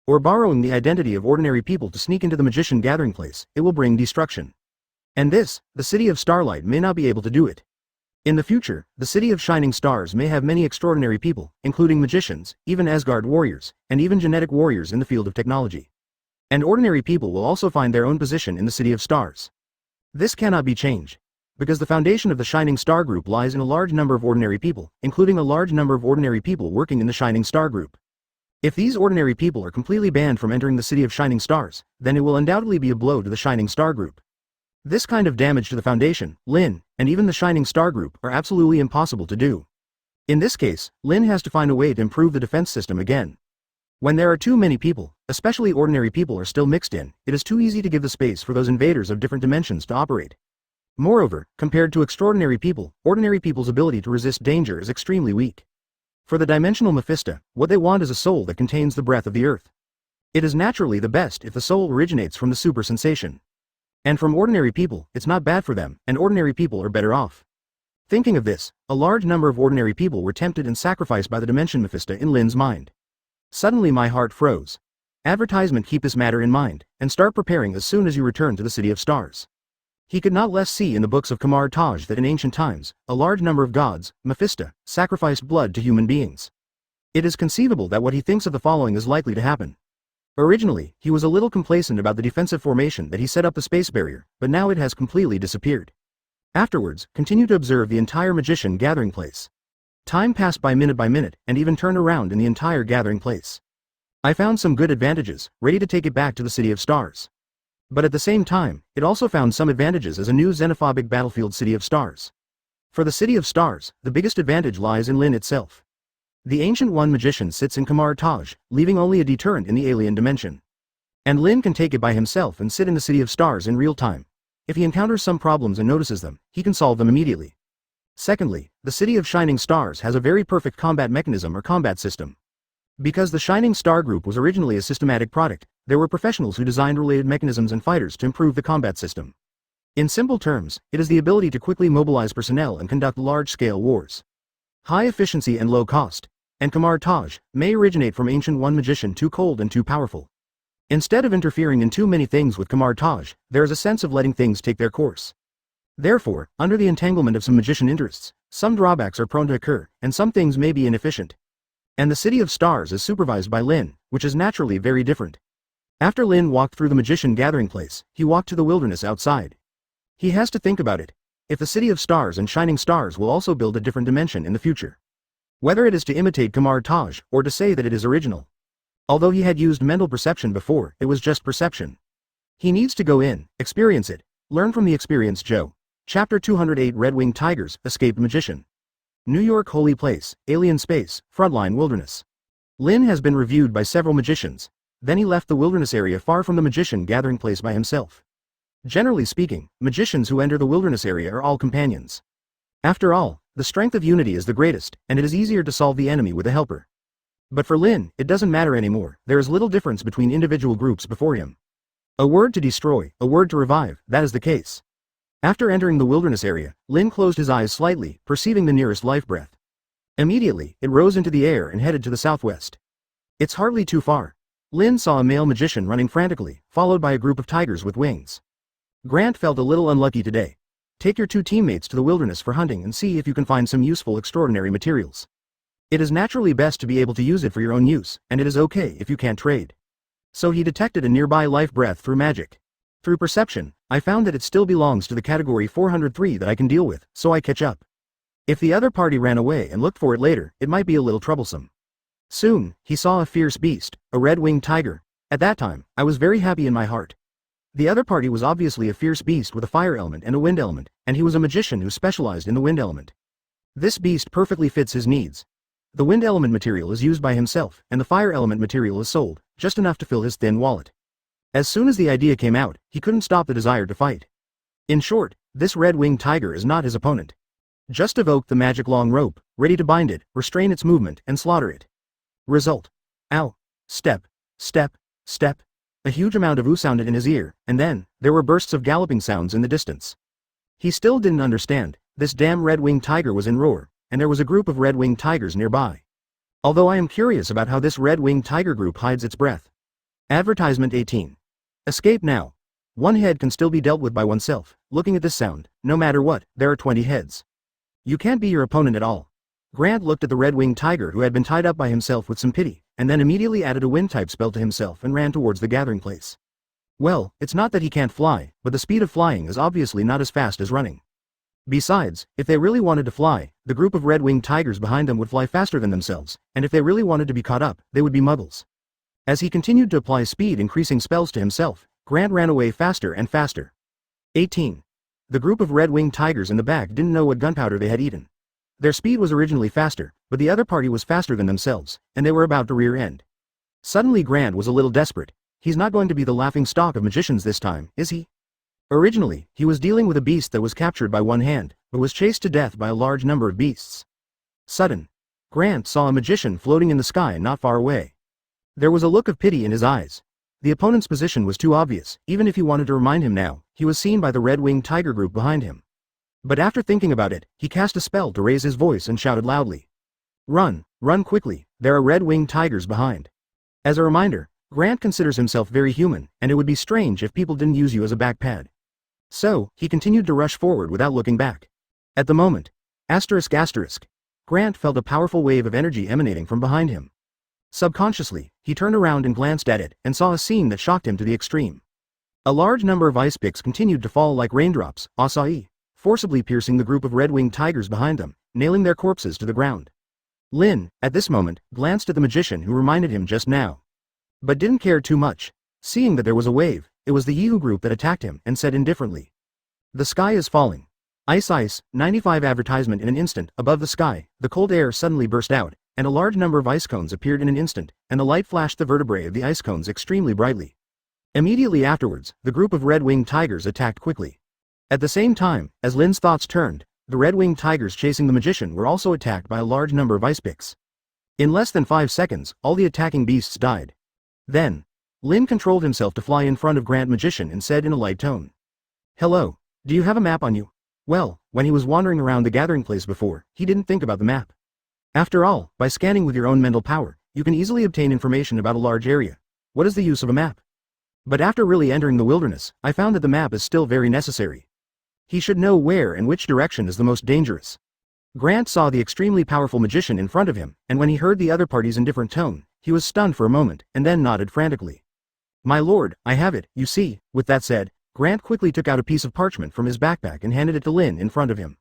Or borrowing the identity of ordinary people to sneak into the magician gathering place, it will bring destruction. And this, the City of Starlight may not be able to do it. In the future, the City of Shining Stars may have many extraordinary people, including magicians, even Asgard warriors, and even genetic warriors in the field of technology. And ordinary people will also find their own position in the City of Stars. This cannot be changed. Because the foundation of the Shining Star Group lies in a large number of ordinary people, including a large number of ordinary people working in the Shining Star Group. If these ordinary people are completely banned from entering the City of Shining Stars, then it will undoubtedly be a blow to the Shining Star Group. This kind of damage to the Foundation, Lin, and even the Shining Star Group are absolutely impossible to do. In this case, Lin has to find a way to improve the defense system again. When there are too many people, especially ordinary people are still mixed in, it is too easy to give the space for those invaders of different dimensions to operate. Moreover, compared to extraordinary people, ordinary people's ability to resist danger is extremely weak. For the dimensional Mephisto, what they want is a soul that contains the breath of the earth. It is naturally the best if the soul originates from the super sensation. And from ordinary people, it's not bad for them, and ordinary people are better off. Thinking of this, a large number of ordinary people were tempted and sacrificed by the dimension Mephisto in Lin's mind. Suddenly my heart froze. Advertisement. Keep this matter in mind, and start preparing as soon as you return to the City of Stars. He could not less see in the books of Kamar Taj that in ancient times, a large number of gods, Mephisto, sacrificed blood to human beings. It is conceivable that what he thinks of the following is likely to happen. Originally, he was a little complacent about the defensive formation that he set up the space barrier, but now it has completely disappeared. Afterwards, continue to observe the entire magician gathering place. Time passed by minute, and even turned around in the entire gathering place. I found some good advantages, ready to take it back to the City of Stars. But at the same time, it also found some advantages as a new xenophobic battlefield City of Stars. For the City of Stars, the biggest advantage lies in Lin itself. The Ancient One magician sits in Kamar Taj, leaving only a deterrent in the alien dimension. And Lin can take it by himself and sit in the City of Stars in real time. If he encounters some problems and notices them, he can solve them immediately. Secondly, the City of Shining Stars has a very perfect combat mechanism or combat system. Because the Shining Star Group was originally a systematic product, there were professionals who designed related mechanisms and fighters to improve the combat system. In simple terms, it is the ability to quickly mobilize personnel and conduct large-scale wars. High efficiency and low cost. And Kamar Taj may originate from Ancient One magician too cold and too powerful. Instead of interfering in too many things with Kamar Taj, there is a sense of letting things take their course. Therefore, under the entanglement of some magician interests, some drawbacks are prone to occur, and some things may be inefficient. And the City of Stars is supervised by Lin, which is naturally very different. After Lin walked through the magician gathering place, he walked to the wilderness outside. He has to think about it. If the City of Stars and Shining Stars will also build a different dimension in the future. Whether it is to imitate Kamar Taj, or to say that it is original. Although he had used mental perception before, it was just perception. He needs to go in, experience it, learn from the experienced Joe. Chapter 208 Red-Winged Tigers, Escaped Magician. New York Holy Place, Alien Space, Frontline Wilderness. Lin has been reviewed by several magicians, then he left the wilderness area far from the magician gathering place by himself. Generally speaking, magicians who enter the wilderness area are all companions. After all, the strength of unity is the greatest, and it is easier to solve the enemy with a helper. But for Lin, it doesn't matter anymore, there is little difference between individual groups before him. A word to destroy, a word to revive, that is the case. After entering the wilderness area, Lin closed his eyes slightly, perceiving the nearest life breath. Immediately, it rose into the air and headed to the southwest. It's hardly too far. Lin saw a male magician running frantically, followed by a group of tigers with wings. Grant felt a little unlucky today. Take your 2 teammates to the wilderness for hunting and see if you can find some useful extraordinary materials. It is naturally best to be able to use it for your own use, and it is okay if you can't trade. So he detected a nearby life breath through magic. Through perception, I found that it still belongs to the category 403 that I can deal with, so I catch up. If the other party ran away and looked for it later, it might be a little troublesome. Soon, he saw a fierce beast, a red-winged tiger. At that time, I was very happy in my heart. The other party was obviously a fierce beast with a fire element and a wind element, and he was a magician who specialized in the wind element. This beast perfectly fits his needs. The wind element material is used by himself, and the fire element material is sold, just enough to fill his thin wallet. As soon as the idea came out, he couldn't stop the desire to fight. In short, this red-winged tiger is not his opponent. Just evoke the magic long rope, ready to bind it, restrain its movement, and slaughter it. Result. Ow. Step. Step. Step. A huge amount of ooh sounded in his ear, and then, there were bursts of galloping sounds in the distance. He still didn't understand. This damn red-winged tiger was in roar, and there was a group of red-winged tigers nearby. Although I am curious about how this red-winged tiger group hides its breath. Advertisement 18. Escape now. One head can still be dealt with by oneself. Looking at this sound, no matter what, there are 20 heads. You can't be your opponent at all. Grant looked at the red-winged tiger who had been tied up by himself with some pity, and then immediately added a wind-type spell to himself and ran towards the gathering place. Well, it's not that he can't fly, but the speed of flying is obviously not as fast as running. Besides, if they really wanted to fly, the group of red-winged tigers behind them would fly faster than themselves, and if they really wanted to be caught up, they would be muggles. As he continued to apply speed-increasing spells to himself, Grant ran away faster and faster. 18. The group of red-winged tigers in the back didn't know what gunpowder they had eaten. Their speed was originally faster, but the other party was faster than themselves, and they were about to rear-end. Suddenly Grant was a little desperate. He's not going to be the laughing stock of magicians this time, is he? Originally, he was dealing with a beast that was captured by one hand, but was chased to death by a large number of beasts. Sudden. Grant saw a magician floating in the sky not far away. There was a look of pity in his eyes. The opponent's position was too obvious. Even if he wanted to remind him now, he was seen by the red-winged tiger group behind him. But after thinking about it, he cast a spell to raise his voice and shouted loudly. Run, run quickly, there are red-winged tigers behind. As a reminder, Grant considers himself very human, and it would be strange if people didn't use you as a backpad. So, he continued to rush forward without looking back. At the moment, Grant felt a powerful wave of energy emanating from behind him. Subconsciously, he turned around and glanced at it, and saw a scene that shocked him to the extreme. A large number of ice picks continued to fall like raindrops, acai, forcibly piercing the group of red-winged tigers behind them, nailing their corpses to the ground. Lin, at this moment, glanced at the magician who reminded him just now. But didn't care too much. Seeing that there was a wave, it was the Yihu group that attacked him, and said indifferently. The sky is falling. Ice, 95 advertisement in an instant. Above the sky, the cold air suddenly burst out, and a large number of ice cones appeared in an instant, and the light flashed the vertebrae of the ice cones extremely brightly. Immediately afterwards, the group of red-winged tigers attacked quickly. At the same time, as Lin's thoughts turned, the red-winged tigers chasing the magician were also attacked by a large number of ice picks. In less than 5 seconds, all the attacking beasts died. Then, Lin controlled himself to fly in front of Grant Magician and said in a light tone. Hello, do you have a map on you? Well, when he was wandering around the gathering place before, he didn't think about the map. After all, by scanning with your own mental power, you can easily obtain information about a large area. What is the use of a map? But after really entering the wilderness, I found that the map is still very necessary. He should know where and which direction is the most dangerous. Grant saw the extremely powerful magician in front of him, and when he heard the other party's indifferent tone, he was stunned for a moment, and then nodded frantically. My lord, I have it, you see. With that said, Grant quickly took out a piece of parchment from his backpack and handed it to Lin in front of him.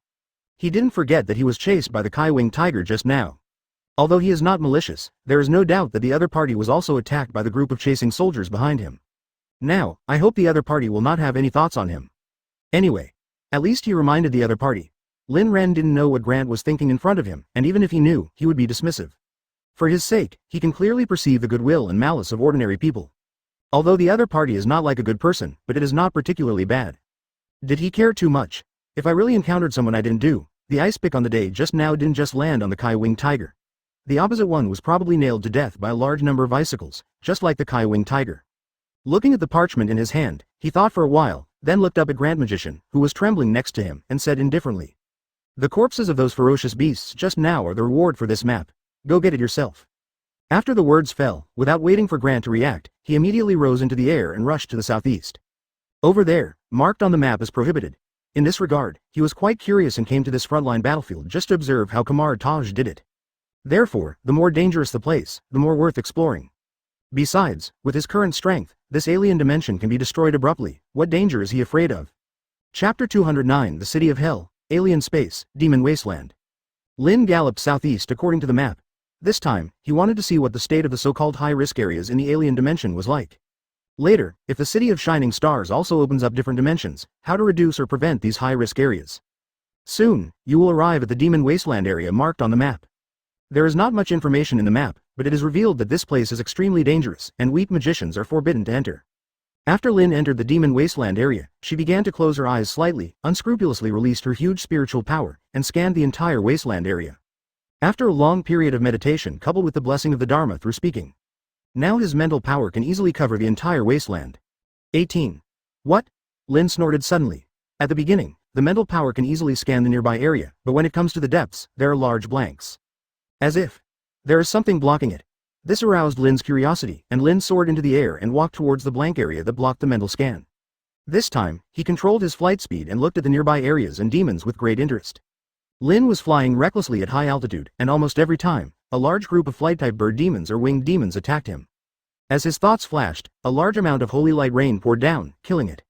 He didn't forget that he was chased by the Kai-winged tiger just now. Although he is not malicious, there is no doubt that the other party was also attacked by the group of chasing soldiers behind him. Now, I hope the other party will not have any thoughts on him. Anyway, at least he reminded the other party. Lin Ren didn't know what Grant was thinking in front of him, and even if he knew, he would be dismissive. For his sake, he can clearly perceive the goodwill and malice of ordinary people. Although the other party is not like a good person, but it is not particularly bad. Did he care too much? If I really encountered someone I didn't do, the ice pick on the day just now didn't just land on the Kai-winged tiger. The opposite one was probably nailed to death by a large number of icicles, just like the Kai-winged tiger. Looking at the parchment in his hand, he thought for a while, then looked up at Grand Magician, who was trembling next to him, and said indifferently. The corpses of those ferocious beasts just now are the reward for this map. Go get it yourself. After the words fell, without waiting for Grant to react, he immediately rose into the air and rushed to the southeast. Over there, marked on the map as prohibited. In this regard, he was quite curious and came to this frontline battlefield just to observe how Kamar Taj did it. Therefore, the more dangerous the place, the more worth exploring. Besides, with his current strength, this alien dimension can be destroyed abruptly. What danger is he afraid of? Chapter 209 The City of Hell, Alien Space, Demon Wasteland. Lin galloped southeast according to the map. This time, he wanted to see what the state of the so-called high-risk areas in the alien dimension was like. Later, if the City of Shining Stars also opens up different dimensions, how to reduce or prevent these high-risk areas. Soon, you will arrive at the Demon Wasteland area marked on the map. There is not much information in the map, but it is revealed that this place is extremely dangerous, and weak magicians are forbidden to enter. After Lin entered the Demon Wasteland area, she began to close her eyes slightly, unscrupulously released her huge spiritual power, and scanned the entire wasteland area. After a long period of meditation coupled with the blessing of the Dharma through speaking, now his mental power can easily cover the entire wasteland. 18. What? Lin snorted suddenly. At the beginning, the mental power can easily scan the nearby area, but when it comes to the depths, there are large blanks. As if there is something blocking it. This aroused Lin's curiosity, and Lin soared into the air and walked towards the blank area that blocked the mental scan. This time, he controlled his flight speed and looked at the nearby areas and demons with great interest. Lin was flying recklessly at high altitude, and almost every time, a large group of flight-type bird demons or winged demons attacked him. As his thoughts flashed, a large amount of holy light rain poured down, killing it.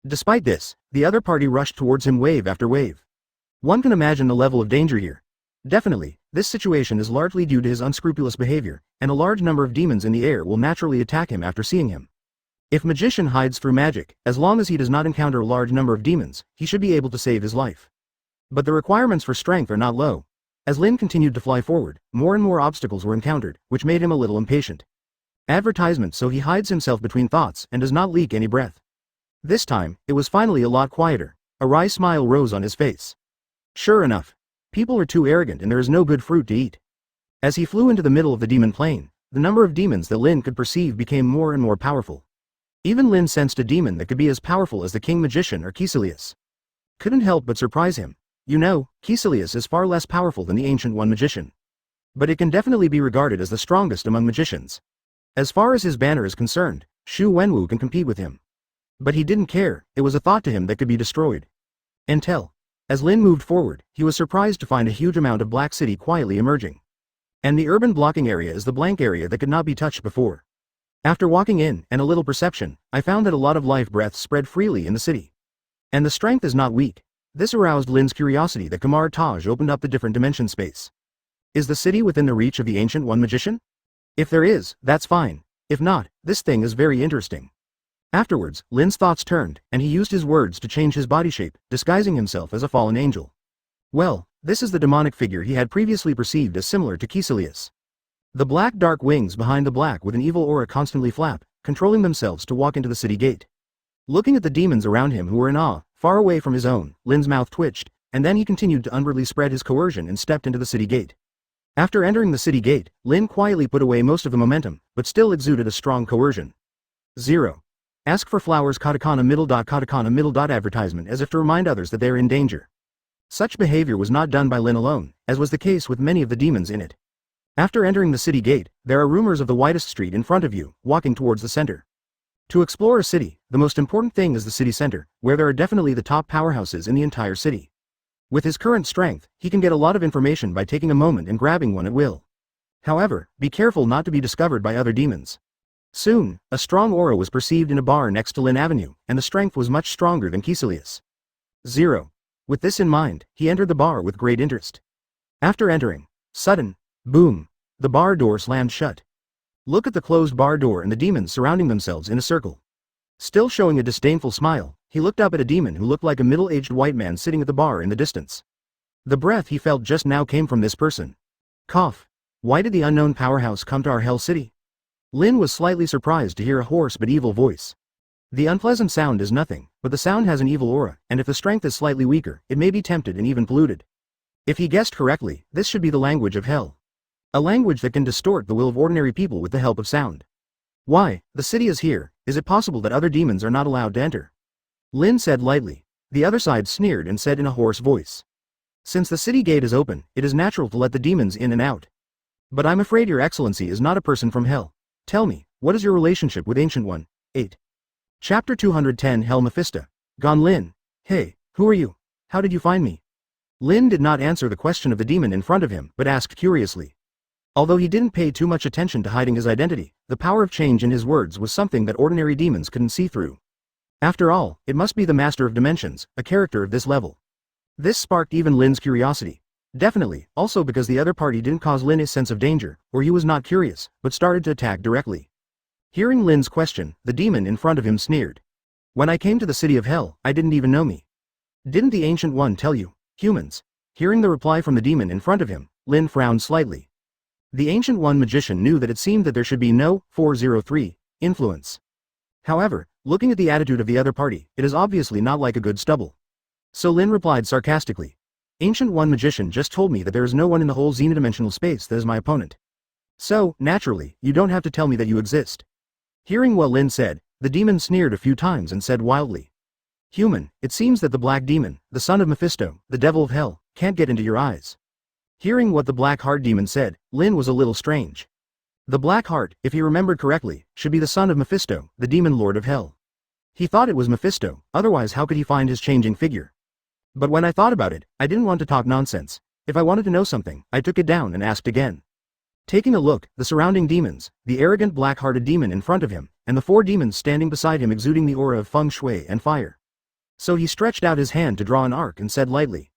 Despite this, the other party rushed towards him wave after wave. One can imagine the level of danger here. Definitely, this situation is largely due to his unscrupulous behavior, and a large number of demons in the air will naturally attack him after seeing him. If magician hides through magic, as long as he does not encounter a large number of demons, he should be able to save his life. But the requirements for strength are not low. As Lin continued to fly forward, more and more obstacles were encountered, which made him a little impatient. Advertisement, so he hides himself between thoughts and does not leak any breath. This time, it was finally a lot quieter. A wry smile rose on his face. Sure enough. People are too arrogant and there is no good fruit to eat. As he flew into the middle of the demon plain, the number of demons that Lin could perceive became more and more powerful. Even Lin sensed a demon that could be as powerful as the king magician or Caecilius. Couldn't help but surprise him. You know, Caecilius is far less powerful than the Ancient One magician. But it can definitely be regarded as the strongest among magicians. As far as his banner is concerned, Xu Wenwu can compete with him. But he didn't care, it was a thought to him that could be destroyed. Until, as Lin moved forward, he was surprised to find a huge amount of Black City quietly emerging. And the urban blocking area is the blank area that could not be touched before. After walking in, and a little perception, I found that a lot of life breaths spread freely in the city. And the strength is not weak. This aroused Lin's curiosity that Kamar Taj opened up the different dimension space. Is the city within the reach of the Ancient One magician? If there is, that's fine. If not, this thing is very interesting. Afterwards, Lin's thoughts turned, and he used his words to change his body shape, disguising himself as a fallen angel. Well, this is the demonic figure he had previously perceived as similar to Caecilius. The black dark wings behind the black with an evil aura constantly flap, controlling themselves to walk into the city gate. Looking at the demons around him who were in awe, far away from his own, Lin's mouth twitched, and then he continued to unwillingly spread his coercion and stepped into the city gate. After entering the city gate, Lin quietly put away most of the momentum, but still exuded a strong coercion. 0. Ask for flowers katakana middle. Advertisement as if to remind others that they are in danger. Such behavior was not done by Lin alone, as was the case with many of the demons in it. After entering the city gate, there are rumors of the widest street in front of you, walking towards the center. To explore a city, the most important thing is the city center, where there are definitely the top powerhouses in the entire city. With his current strength, he can get a lot of information by taking a moment and grabbing one at will. However, be careful not to be discovered by other demons. Soon, a strong aura was perceived in a bar next to Lin Avenue, and the strength was much stronger than Caecilius. 0. With this in mind, he entered the bar with great interest. After entering, sudden, boom, the bar door slammed shut. Look at the closed bar door and the demons surrounding themselves in a circle. Still showing a disdainful smile, he looked up at a demon who looked like a middle-aged white man sitting at the bar in the distance. The breath he felt just now came from this person. Cough. Why did the unknown powerhouse come to our Hell City? Lin was slightly surprised to hear a hoarse but evil voice. The unpleasant sound is nothing, but the sound has an evil aura, and if the strength is slightly weaker, it may be tempted and even polluted. If he guessed correctly, this should be the language of hell. A language that can distort the will of ordinary people with the help of sound. Why, the city is here, is it possible that other demons are not allowed to enter? Lin said lightly. The other side sneered and said in a hoarse voice. Since the city gate is open, it is natural to let the demons in and out. But I'm afraid your excellency is not a person from hell. Tell me, what is your relationship with Ancient One? 8. Chapter 210 Hell Mephisto. Gone Lin. Hey, who are you? How did you find me? Lin did not answer the question of the demon in front of him, but asked curiously. Although he didn't pay too much attention to hiding his identity, the power of change in his words was something that ordinary demons couldn't see through. After all, it must be the Master of Dimensions, a character of this level. This sparked even Lin's curiosity. Definitely, also because the other party didn't cause Lin a sense of danger, or he was not curious, but started to attack directly. Hearing Lin's question, the demon in front of him sneered. When I came to the city of hell, I didn't even know me. Didn't the Ancient One tell you, humans? Hearing the reply from the demon in front of him, Lin frowned slightly. The Ancient One magician knew that it seemed that there should be no 403 influence. However, looking at the attitude of the other party, it is obviously not like a good stubble. So Lin replied sarcastically. Ancient One magician just told me that there is no one in the whole xenodimensional space that is my opponent. So, naturally, you don't have to tell me that you exist. Hearing what Lin said, the demon sneered a few times and said wildly. Human, it seems that the black demon, the son of Mephisto, the devil of hell, can't get into your eyes. Hearing what the Black Heart demon said, Lin was a little strange. The Black Heart, if he remembered correctly, should be the son of Mephisto, the demon lord of hell. He thought it was Mephisto, otherwise how could he find his changing figure? But when I thought about it, I didn't want to talk nonsense. If I wanted to know something, I took it down and asked again. Taking a look, the surrounding demons, the arrogant black-hearted demon in front of him, and the 4 demons standing beside him exuding the aura of feng shui and fire. So he stretched out his hand to draw an arc and said lightly.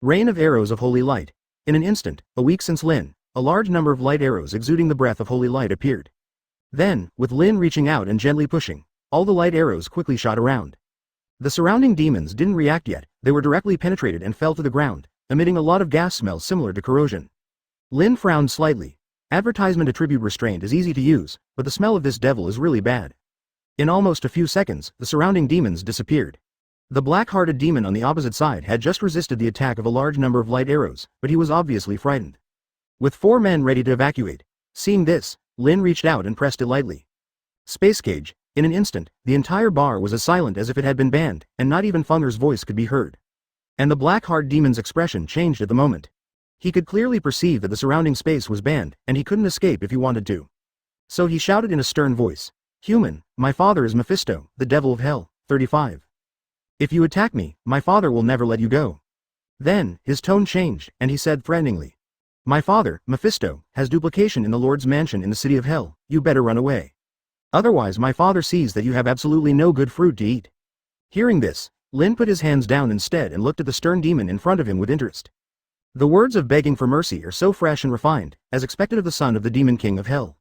Rain of arrows of holy light. In an instant, a week since Lin, a large number of light arrows exuding the breath of holy light appeared. Then, with Lin reaching out and gently pushing, all the light arrows quickly shot around. The surrounding demons didn't react yet, they were directly penetrated and fell to the ground, emitting a lot of gas smells similar to corrosion. Lin frowned slightly. Advertisement attribute restraint is easy to use, but the smell of this devil is really bad. In almost a few seconds, the surrounding demons disappeared. The black-hearted demon on the opposite side had just resisted the attack of a large number of light arrows, but he was obviously frightened. With 4 men ready to evacuate. Seeing this, Lin reached out and pressed it lightly. Space cage. In an instant, the entire bar was as silent as if it had been banned, and not even Funger's voice could be heard. And the black-hearted demon's expression changed at the moment. He could clearly perceive that the surrounding space was banned, and he couldn't escape if he wanted to. So he shouted in a stern voice. Human, my father is Mephisto, the devil of hell. 35. If you attack me, my father will never let you go. Then, his tone changed, and he said threateningly. My father, Mephisto, has duplication in the Lord's mansion in the city of hell, you better run away. Otherwise my father sees that you have absolutely no good fruit to eat. Hearing this, Lin put his hands down instead and looked at the stern demon in front of him with interest. The words of begging for mercy are so fresh and refined, as expected of the son of the demon king of hell.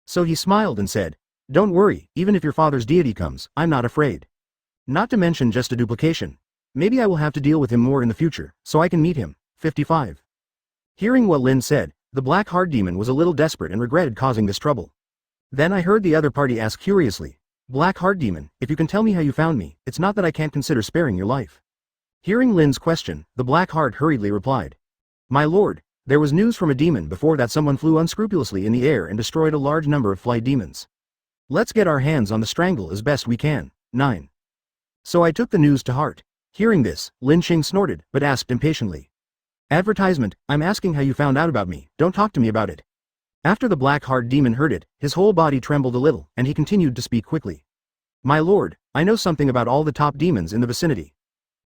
So he smiled and said, Don't worry, even if your father's deity comes, I'm not afraid. Not to mention just a duplication. Maybe I will have to deal with him more in the future, so I can meet him. 55. Hearing what Lin said, the black heart demon was a little desperate and regretted causing this trouble. Then I heard the other party ask curiously, Black Heart Demon, if you can tell me how you found me, it's not that I can't consider sparing your life. Hearing Lin's question, the Black Heart hurriedly replied. My lord, there was news from a demon before that someone flew unscrupulously in the air and destroyed a large number of flight demons. Let's get our hands on the strangle as best we can. 9. So I took the news to heart. Hearing this, Lin Qing snorted, but asked impatiently. Advertisement, I'm asking how you found out about me, don't talk to me about it. After the Black Heart Demon heard it, his whole body trembled a little, and he continued to speak quickly. My lord, I know something about all the top demons in the vicinity.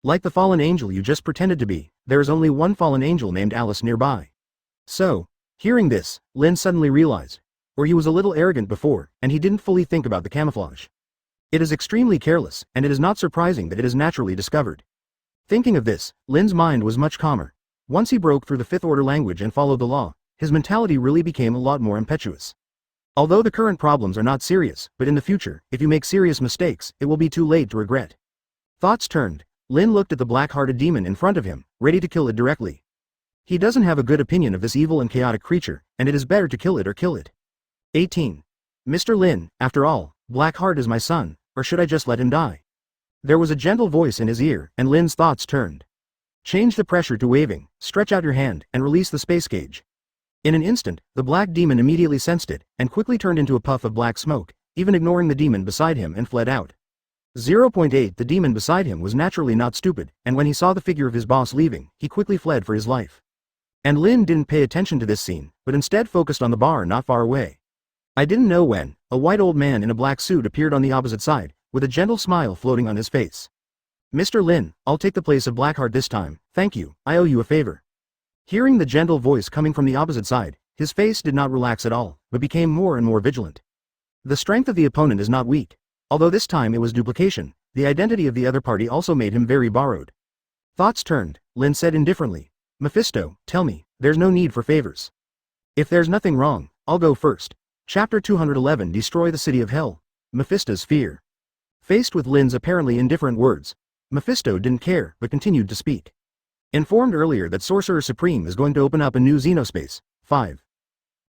Like the fallen angel you just pretended to be, there is only one fallen angel named Alice nearby. So, hearing this, Lin suddenly realized, or he was a little arrogant before, and he didn't fully think about the camouflage. It is extremely careless, and it is not surprising that it is naturally discovered. Thinking of this, Lin's mind was much calmer. Once he broke through the fifth order language and followed the law, his mentality really became a lot more impetuous. Although the current problems are not serious, but in the future, if you make serious mistakes, it will be too late to regret. Thoughts turned, Lin looked at the black-hearted demon in front of him, ready to kill it directly. He doesn't have a good opinion of this evil and chaotic creature, and it is better to kill it or kill it. 18. Mr. Lin, after all, Blackheart is my son, or should I just let him die? There was a gentle voice in his ear, and Lin's thoughts turned. Change the pressure to waving, stretch out your hand, and release the space cage. In an instant, the black demon immediately sensed it, and quickly turned into a puff of black smoke, even ignoring the demon beside him and fled out. 0.8 The demon beside him was naturally not stupid, and when he saw the figure of his boss leaving, he quickly fled for his life. And Lin didn't pay attention to this scene, but instead focused on the bar not far away. I didn't know when, a white old man in a black suit appeared on the opposite side, with a gentle smile floating on his face. Mr. Lin, I'll take the place of Blackheart this time, thank you, I owe you a favor. Hearing the gentle voice coming from the opposite side, his face did not relax at all, but became more and more vigilant. The strength of the opponent is not weak. Although this time it was duplication, the identity of the other party also made him very borrowed. Thoughts turned, Lin said indifferently. Mephisto, tell me, there's no need for favors. If there's nothing wrong, I'll go first. Chapter 211 Destroy the City of Hell. Mephisto's Fear. Faced with Lin's apparently indifferent words, Mephisto didn't care but continued to speak. Informed earlier that Sorcerer Supreme is going to open up a new Xenospace, 5.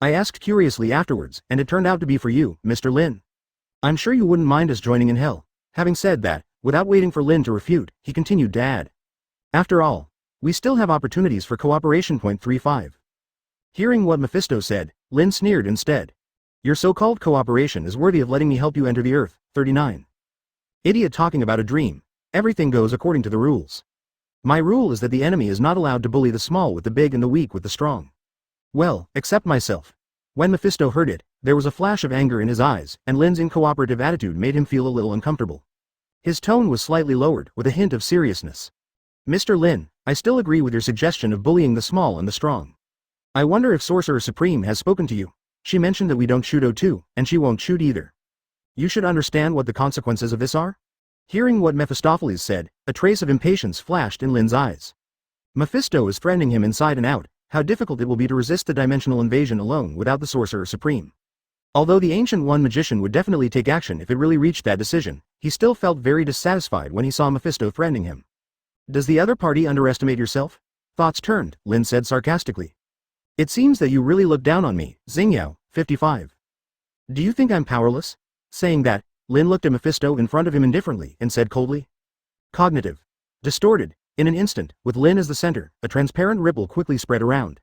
I asked curiously afterwards, and it turned out to be for you, Mr. Lin. I'm sure you wouldn't mind us joining in hell. Having said that, without waiting for Lin to refute, he continued to add. After all, we still have opportunities for cooperation. 35. Hearing what Mephisto said, Lin sneered instead. Your so-called cooperation is worthy of letting me help you enter the earth. 39. Idiot talking about a dream. Everything goes according to the rules. My rule is that the enemy is not allowed to bully the small with the big and the weak with the strong. Well, except myself. When Mephisto heard it, there was a flash of anger in his eyes, and Lin's incooperative attitude made him feel a little uncomfortable. His tone was slightly lowered, with a hint of seriousness. Mr. Lin, I still agree with your suggestion of bullying the small and the strong. I wonder if Sorcerer Supreme has spoken to you. She mentioned that we don't shoot O2, and she won't shoot either. You should understand what the consequences of this are? Hearing what Mephistopheles said, a trace of impatience flashed in Lin's eyes. Mephisto is threatening him inside and out, how difficult it will be to resist the dimensional invasion alone without the Sorcerer Supreme. Although the Ancient One magician would definitely take action if it really reached that decision, he still felt very dissatisfied when he saw Mephisto threatening him. Does the other party underestimate yourself? Thoughts turned, Lin said sarcastically. It seems that you really look down on me, Xingyao, 55. Do you think I'm powerless? Saying that, Lin looked at Mephisto in front of him indifferently and said coldly. Cognitive. Distorted. In an instant, with Lin as the center, a transparent ripple quickly spread around.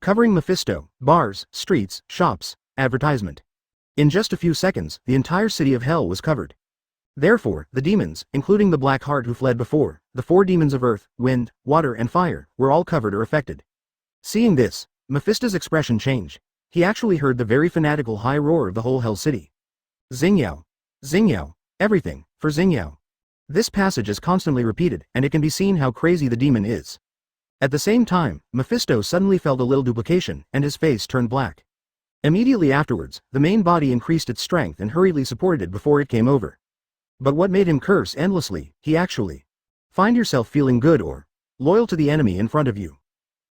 Covering Mephisto, bars, streets, shops, advertisement. In just a few seconds, the entire city of hell was covered. Therefore, the demons, including the Black Heart who fled before, the 4 demons of earth, wind, water and fire, were all covered or affected. Seeing this, Mephisto's expression changed. He actually heard the very fanatical high roar of the whole hell city. Xingyao. Xingyao. Everything, for Xingyao. This passage is constantly repeated, and it can be seen how crazy the demon is. At the same time, Mephisto suddenly felt a little duplication, and his face turned black. Immediately afterwards, the main body increased its strength and hurriedly supported it before it came over. But what made him curse endlessly, he actually find yourself feeling good or loyal to the enemy in front of you.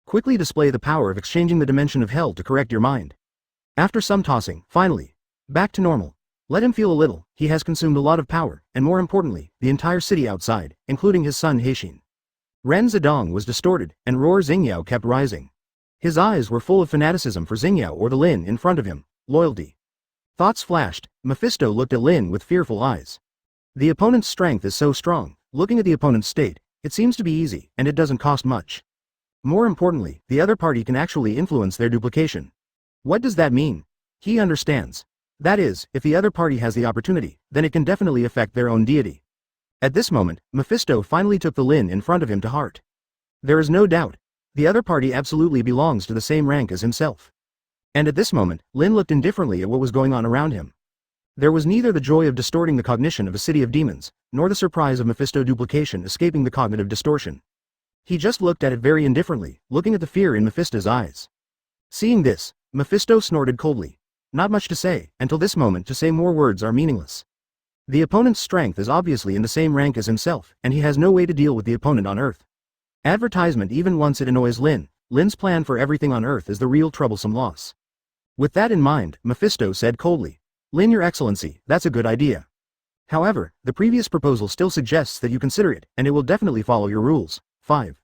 Quickly display the power of exchanging the dimension of hell to correct your mind. After some tossing, finally, back to normal. Let him feel a little, he has consumed a lot of power, and more importantly, the entire city outside, including his son Heishin. Ren Zedong was distorted, and Roar Xingyao kept rising. His eyes were full of fanaticism for Xingyao or the Lin in front of him, loyalty. Thoughts flashed, Mephisto looked at Lin with fearful eyes. The opponent's strength is so strong, looking at the opponent's state, it seems to be easy, and it doesn't cost much. More importantly, the other party can actually influence their duplication. What does that mean? He understands. That is, if the other party has the opportunity, then it can definitely affect their own deity. At this moment, Mephisto finally took the Lin in front of him to heart. There is no doubt. The other party absolutely belongs to the same rank as himself. And at this moment, Lin looked indifferently at what was going on around him. There was neither the joy of distorting the cognition of a city of demons, nor the surprise of Mephisto duplication escaping the cognitive distortion. He just looked at it very indifferently, looking at the fear in Mephisto's eyes. Seeing this, Mephisto snorted coldly. Not much to say, until this moment to say more words are meaningless. The opponent's strength is obviously in the same rank as himself, and he has no way to deal with the opponent on Earth. Advertisement even once it annoys Lin, Lin's plan for everything on Earth is the real troublesome loss. With that in mind, Mephisto said coldly. Lin, Your Excellency, that's a good idea. However, the previous proposal still suggests that you consider it, and it will definitely follow your rules. 5.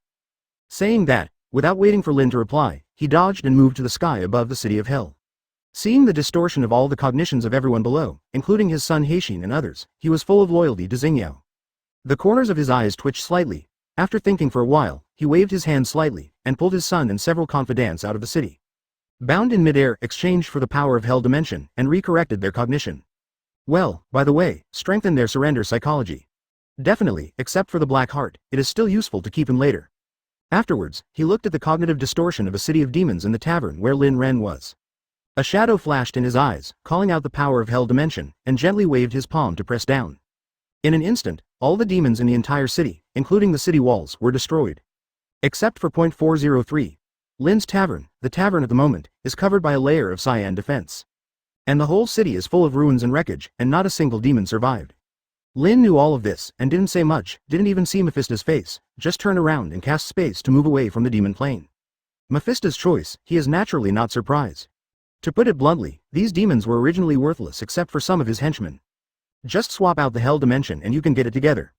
Saying that, without waiting for Lin to reply, he dodged and moved to the sky above the city of hell. Seeing the distortion of all the cognitions of everyone below, including his son Heishin and others, he was full of loyalty to Xingyao. The corners of his eyes twitched slightly. After thinking for a while, he waved his hand slightly, and pulled his son and several confidants out of the city. Bound in midair, exchanged for the power of hell dimension, and recorrected their cognition. Well, by the way, strengthened their surrender psychology. Definitely, except for the Black Heart, it is still useful to keep him later. Afterwards, he looked at the cognitive distortion of a city of demons in the tavern where Lin Ren was. A shadow flashed in his eyes, calling out the power of Hell Dimension, and gently waved his palm to press down. In an instant, all the demons in the entire city, including the city walls, were destroyed. Except for point 403. Lin's tavern, the tavern at the moment, is covered by a layer of cyan defense. And the whole city is full of ruins and wreckage, and not a single demon survived. Lin knew all of this, and didn't say much, didn't even see Mephisto's face, just turned around and cast space to move away from the demon plane. Mephisto's choice, he is naturally not surprised. To put it bluntly, these demons were originally worthless except for some of his henchmen. Just swap out the Hell Dimension and you can get it together.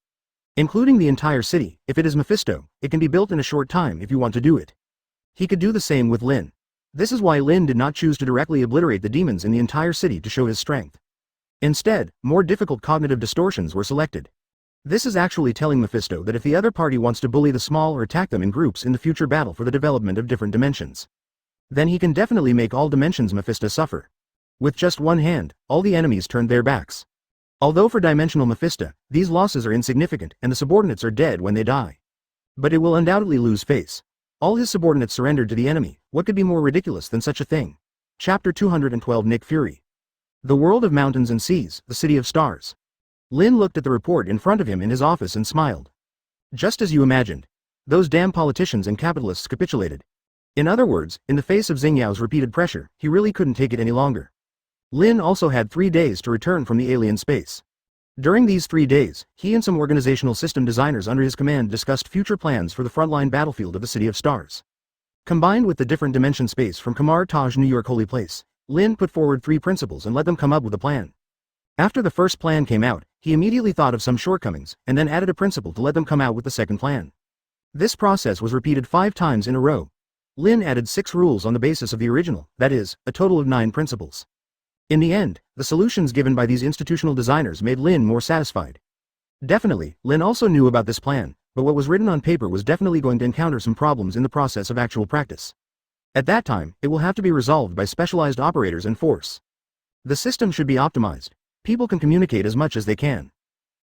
Including the entire city, if it is Mephisto, it can be built in a short time if you want to do it. He could do the same with Lin. This is why Lin did not choose to directly obliterate the demons in the entire city to show his strength. Instead, more difficult cognitive distortions were selected. This is actually telling Mephisto that if the other party wants to bully the small or attack them in groups in the future battle for the development of different dimensions, then he can definitely make all dimensions Mephisto suffer. With just one hand, all the enemies turned their backs. Although for dimensional Mephisto, these losses are insignificant and the subordinates are dead when they die. But it will undoubtedly lose face. All his subordinates surrendered to the enemy. What could be more ridiculous than such a thing? Chapter 212 Nick Fury. The world of mountains and seas, the city of stars. Lin looked at the report in front of him in his office and smiled. Just as you imagined. Those damn politicians and capitalists capitulated. In other words, in the face of Xingyao's repeated pressure, he really couldn't take it any longer. Lin also had 3 days to return from the alien space. During these 3 days, he and some organizational system designers under his command discussed future plans for the frontline battlefield of the City of Stars. Combined with the different dimension space from Kamar Taj New York Holy Place, Lin put forward 3 principles and let them come up with a plan. After the first plan came out, he immediately thought of some shortcomings, and then added a principle to let them come out with the second plan. This process was repeated 5 times in a row. Lin added 6 rules on the basis of the original, that is, a total of 9 principles. In the end, the solutions given by these institutional designers made Lin more satisfied. Definitely, Lin also knew about this plan, but what was written on paper was definitely going to encounter some problems in the process of actual practice. At that time, it will have to be resolved by specialized operators and force. The system should be optimized. People can communicate as much as they can.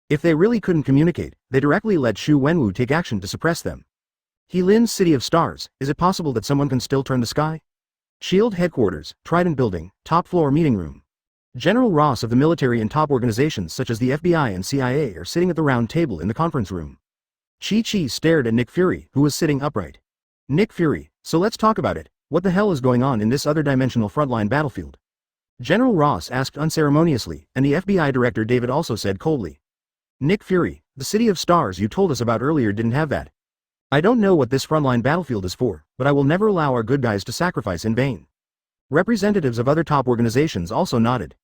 If they really couldn't communicate, they directly let Xu Wenwu take action to suppress them. Lin's City of Stars, is it possible that someone can still turn the sky? SHIELD Headquarters, Trident Building, Top Floor Meeting Room. General Ross of the military and top organizations such as the FBI and CIA are sitting at the round table in the conference room. Chi stared at Nick Fury, who was sitting upright. Nick Fury, so let's talk about it. What the hell is going on in this other dimensional frontline battlefield? General Ross asked unceremoniously, and the FBI director David also said coldly. Nick Fury, the City of Stars you told us about earlier didn't have that. I don't know what this frontline battlefield is for, but I will never allow our good guys to sacrifice in vain. Representatives of other top organizations also nodded.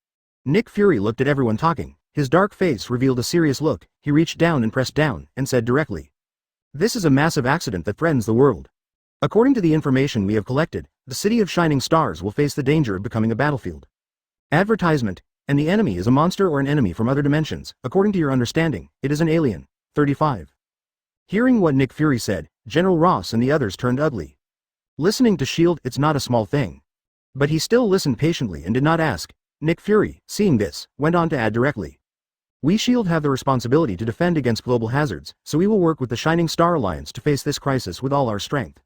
Nick Fury looked at everyone talking. His dark face revealed a serious look. He reached down and pressed down, and said directly. This is a massive accident that threatens the world. According to the information we have collected, the City of Shining Stars will face the danger of becoming a battlefield. Advertisement, and the enemy is a monster or an enemy from other dimensions. According to your understanding, it is an alien. 35. Hearing what Nick Fury said, General Ross and the others turned ugly. Listening to SHIELD, it's not a small thing. But he still listened patiently and did not ask. Nick Fury, seeing this, went on to add directly. We SHIELD have the responsibility to defend against global hazards, so we will work with the Shining Star Alliance to face this crisis with all our strength.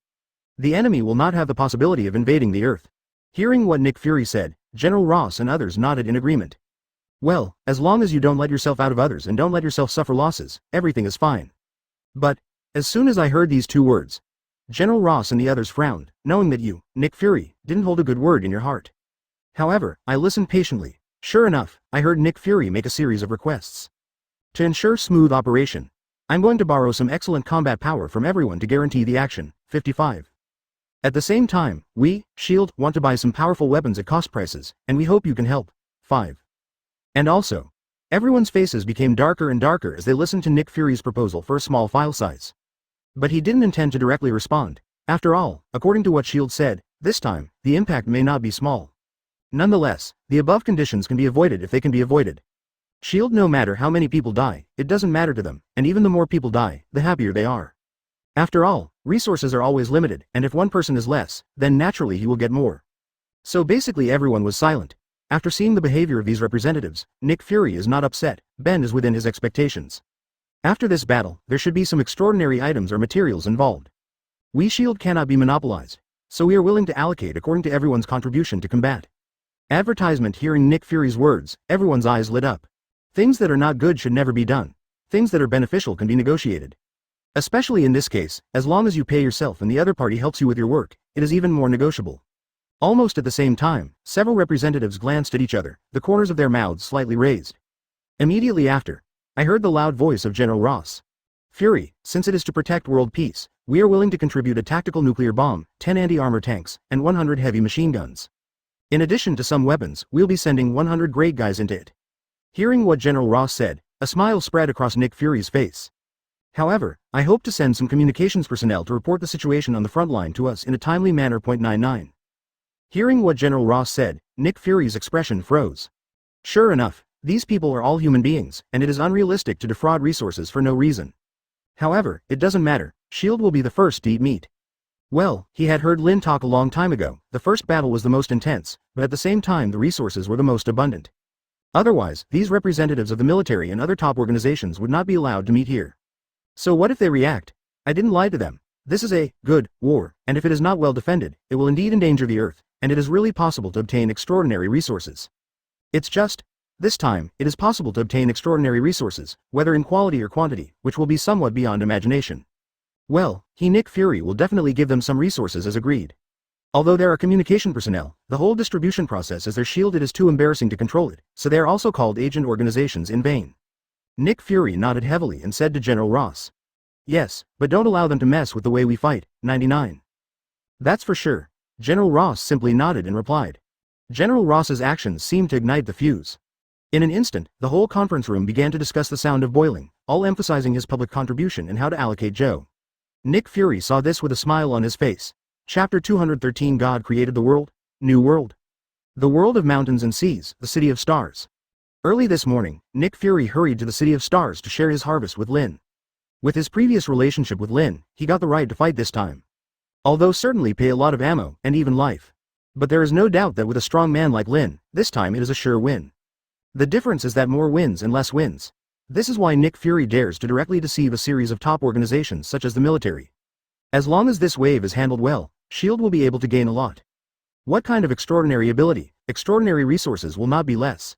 The enemy will not have the possibility of invading the Earth. Hearing what Nick Fury said, General Ross and others nodded in agreement. Well, as long as you don't let yourself out of others and don't let yourself suffer losses, everything is fine. But, as soon as I heard these 2 words, General Ross and the others frowned, knowing that you, Nick Fury, didn't hold a good word in your heart. However, I listened patiently. Sure enough, I heard Nick Fury make a series of requests. To ensure smooth operation, I'm going to borrow some excellent combat power from everyone to guarantee the action. 55. At the same time, we, SHIELD, want to buy some powerful weapons at cost prices, and we hope you can help. 5. And also, everyone's faces became darker and darker as they listened to Nick Fury's proposal for a small file size. But he didn't intend to directly respond. After all, according to what SHIELD said, this time, the impact may not be small. Nonetheless, the above conditions can be avoided if they can be avoided. SHIELD, no matter how many people die, it doesn't matter to them, and even the more people die, the happier they are. After all, resources are always limited, and if one person is less, then naturally he will get more. So basically everyone was silent. After seeing the behavior of these representatives, Nick Fury is not upset. Ben is within his expectations. After this battle, there should be some extraordinary items or materials involved. We SHIELD cannot be monopolized, so we are willing to allocate according to everyone's contribution to combat. Advertisement. Hearing Nick Fury's words, everyone's eyes lit up. Things that are not good should never be done. Things that are beneficial can be negotiated. Especially in this case, as long as you pay yourself and the other party helps you with your work, it is even more negotiable. Almost at the same time, several representatives glanced at each other, the corners of their mouths slightly raised. Immediately after, I heard the loud voice of General Ross. Fury, since it is to protect world peace, we are willing to contribute a tactical nuclear bomb, 10 anti-armor tanks, and 100 heavy machine guns. In addition to some weapons, we'll be sending 100 great guys into it. Hearing what General Ross said, a smile spread across Nick Fury's face. However, I hope to send some communications personnel to report the situation on the front line to us in a timely manner. 99. Hearing what General Ross said, Nick Fury's expression froze. Sure enough, these people are all human beings, and it is unrealistic to defraud resources for no reason. However, it doesn't matter, SHIELD will be the first to eat meat. Well, he had heard Lin talk a long time ago. The first battle was the most intense, but at the same time the resources were the most abundant. Otherwise, these representatives of the military and other top organizations would not be allowed to meet here. So what if they react? I didn't lie to them. This is a good war, and if it is not well defended, it will indeed endanger the Earth, and it is really possible to obtain extraordinary resources. It's just, this time, it is possible to obtain extraordinary resources, whether in quality or quantity, which will be somewhat beyond imagination. Well, Nick Fury will definitely give them some resources as agreed. Although there are communication personnel, the whole distribution process as their SHIELD it is too embarrassing to control it, so they are also called agent organizations in vain. Nick Fury nodded heavily and said to General Ross. Yes, but don't allow them to mess with the way we fight. 99. That's for sure. General Ross simply nodded and replied. General Ross's actions seemed to ignite the fuse. In an instant, the whole conference room began to discuss the sound of boiling, all emphasizing his public contribution and how to allocate Joe. Nick Fury saw this with a smile on his face. Chapter 213. God created the world. New world. The world of mountains and seas, the city of stars. Early this morning, Nick Fury hurried to the city of stars to share his harvest with Lin. With his previous relationship with Lin, he got the right to fight this time. Although certainly pay a lot of ammo, and even life. But there is no doubt that with a strong man like Lin, this time it is a sure win. The difference is that more wins and less wins. This is why Nick Fury dares to directly deceive a series of top organizations such as the military. As long as this wave is handled well, SHIELD will be able to gain a lot. What kind of extraordinary ability, extraordinary resources will not be less.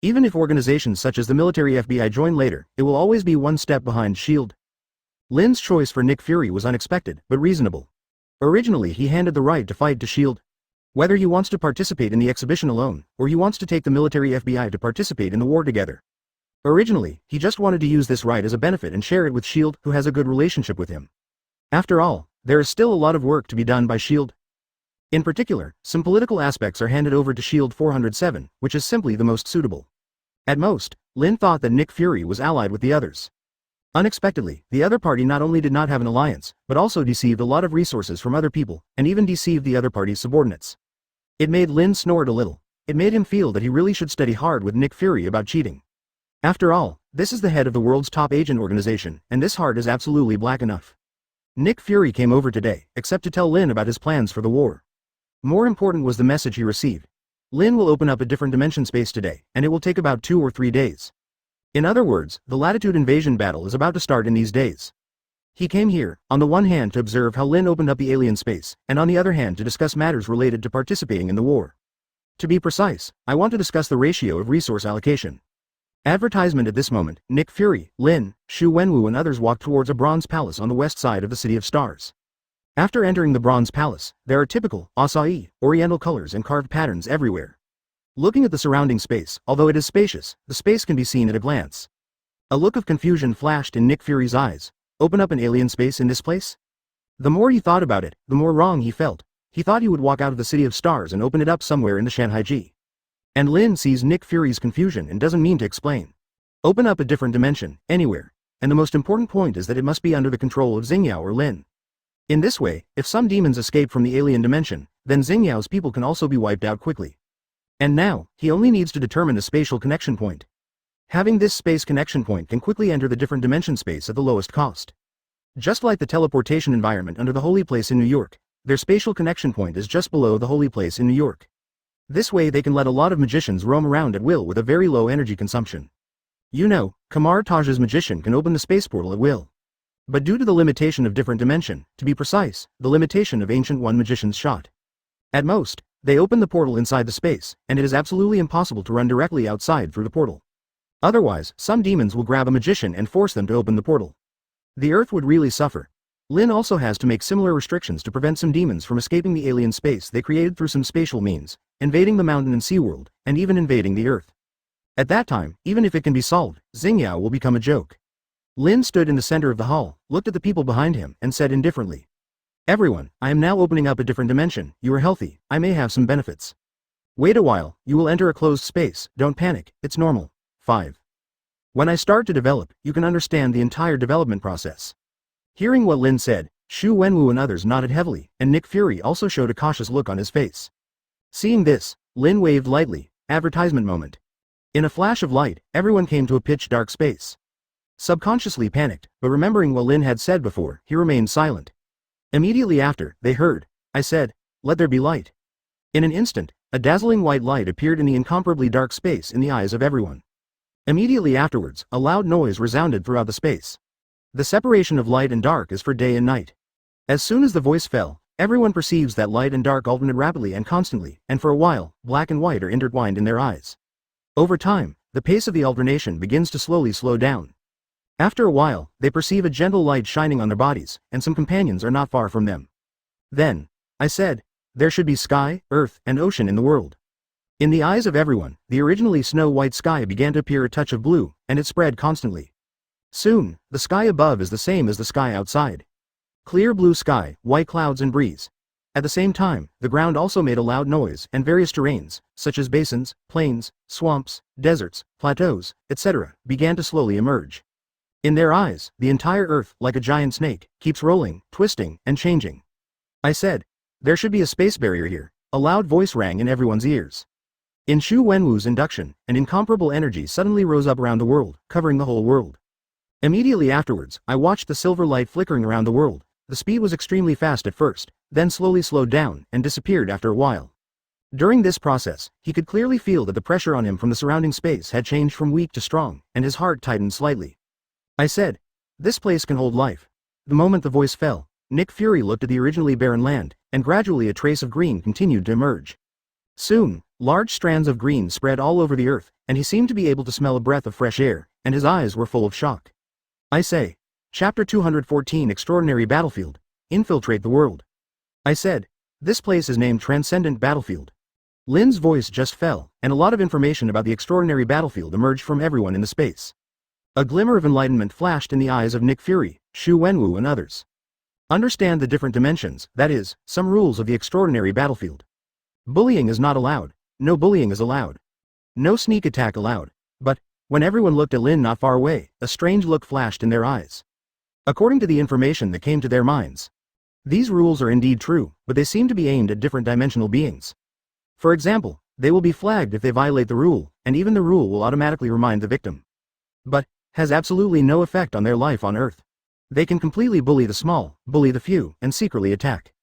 Even if organizations such as the military FBI join later, it will always be one step behind SHIELD. Lin's choice for Nick Fury was unexpected, but reasonable. Originally he handed the right to fight to SHIELD. Whether he wants to participate in the exhibition alone, or he wants to take the military FBI to participate in the war together. Originally, he just wanted to use this right as a benefit and share it with SHIELD, who has a good relationship with him. After all, there is still a lot of work to be done by SHIELD. In particular, some political aspects are handed over to SHIELD 407, which is simply the most suitable. At most, Lin thought that Nick Fury was allied with the others. Unexpectedly, the other party not only did not have an alliance, but also deceived a lot of resources from other people, and even deceived the other party's subordinates. It made Lin snort a little. It made him feel that he really should study hard with Nick Fury about cheating. After all, this is the head of the world's top agent organization, and this heart is absolutely black enough. Nick Fury came over today, except to tell Lin about his plans for the war. More important was the message he received. Lin will open up a different dimension space today, and it will take about 2 or 3 days. In other words, the Latitude invasion battle is about to start in these days. He came here, on the one hand to observe how Lin opened up the alien space, and on the other hand to discuss matters related to participating in the war. To be precise, I want to discuss the ratio of resource allocation. Advertisement. At this moment, Nick Fury, Lin, Xu Wenwu and others walked towards a bronze palace on the west side of the City of Stars. After entering the bronze palace, there are typical, acai, oriental colors and carved patterns everywhere. Looking at the surrounding space, although it is spacious, the space can be seen at a glance. A look of confusion flashed in Nick Fury's eyes. Open up an alien space in this place? The more he thought about it, the more wrong he felt. He thought he would walk out of the City of Stars and open it up somewhere in the Shanhaiji. And Lin sees Nick Fury's confusion and doesn't mean to explain. Open up a different dimension, anywhere. And the most important point is that it must be under the control of Xingyao or Lin. In this way, if some demons escape from the alien dimension, then Xingyao's people can also be wiped out quickly. And now, he only needs to determine a spatial connection point. Having this space connection point can quickly enter the different dimension space at the lowest cost. Just like the teleportation environment under the Holy Place in New York, their spatial connection point is just below the Holy Place in New York. This way they can let a lot of magicians roam around at will with a very low energy consumption. You know, Kamar Taj's magician can open the space portal at will. But due to the limitation of different dimension, to be precise, the limitation of Ancient One Magician's shot. At most, they open the portal inside the space, and it is absolutely impossible to run directly outside through the portal. Otherwise, some demons will grab a magician and force them to open the portal. The Earth would really suffer. Lin also has to make similar restrictions to prevent some demons from escaping the alien space they created through some spatial means, invading the mountain and sea world, and even invading the Earth. At that time, even if it can be solved, Xingyao will become a joke. Lin stood in the center of the hall, looked at the people behind him, and said indifferently, "Everyone, I am now opening up a different dimension. You are healthy, I may have some benefits. Wait a while, you will enter a closed space, don't panic, it's normal." 5. When I start to develop, you can understand the entire development process. Hearing what Lin said, Xu Wenwu and others nodded heavily, and Nick Fury also showed a cautious look on his face. Seeing this, Lin waved lightly, advertisement moment. In a flash of light, everyone came to a pitch-dark space. Subconsciously panicked, but remembering what Lin had said before, he remained silent. Immediately after, they heard, I said, "Let there be light." In an instant, a dazzling white light appeared in the incomparably dark space in the eyes of everyone. Immediately afterwards, a loud noise resounded throughout the space. The separation of light and dark is for day and night. As soon as the voice fell, everyone perceives that light and dark alternate rapidly and constantly, and for a while, black and white are intertwined in their eyes. Over time, the pace of the alternation begins to slowly slow down. After a while, they perceive a gentle light shining on their bodies, and some companions are not far from them. Then, I said, there should be sky, earth, and ocean in the world. In the eyes of everyone, the originally snow-white sky began to appear a touch of blue, and it spread constantly. Soon, the sky above is the same as the sky outside. Clear blue sky, white clouds and breeze. At the same time, the ground also made a loud noise, and various terrains, such as basins, plains, swamps, deserts, plateaus, etc., began to slowly emerge. In their eyes, the entire earth, like a giant snake, keeps rolling, twisting, and changing. I said, there should be a space barrier here. A loud voice rang in everyone's ears. In Xu Wenwu's induction, an incomparable energy suddenly rose up around the world, covering the whole world. Immediately afterwards, I watched the silver light flickering around the world. The speed was extremely fast at first, then slowly slowed down, and disappeared after a while. During this process, he could clearly feel that the pressure on him from the surrounding space had changed from weak to strong, and his heart tightened slightly. I said, this place can hold life. The moment the voice fell, Nick Fury looked at the originally barren land, and gradually a trace of green continued to emerge. Soon, large strands of green spread all over the earth, and he seemed to be able to smell a breath of fresh air, and his eyes were full of shock. I say, Chapter 214 Extraordinary Battlefield, Infiltrate the World. I said, this place is named Transcendent Battlefield. Lin's voice just fell, and a lot of information about the extraordinary battlefield emerged from everyone in the space. A glimmer of enlightenment flashed in the eyes of Nick Fury, Xu Wenwu and others. Understand the different dimensions, that is, some rules of the extraordinary battlefield. Bullying is not allowed. No bullying is allowed. No sneak attack allowed. But, when everyone looked at Lin not far away, a strange look flashed in their eyes. According to the information that came to their minds, these rules are indeed true, but they seem to be aimed at different dimensional beings. For example, they will be flagged if they violate the rule, and even the rule will automatically remind the victim. But, has absolutely no effect on their life on Earth. They can completely bully the small, bully the few, and secretly attack.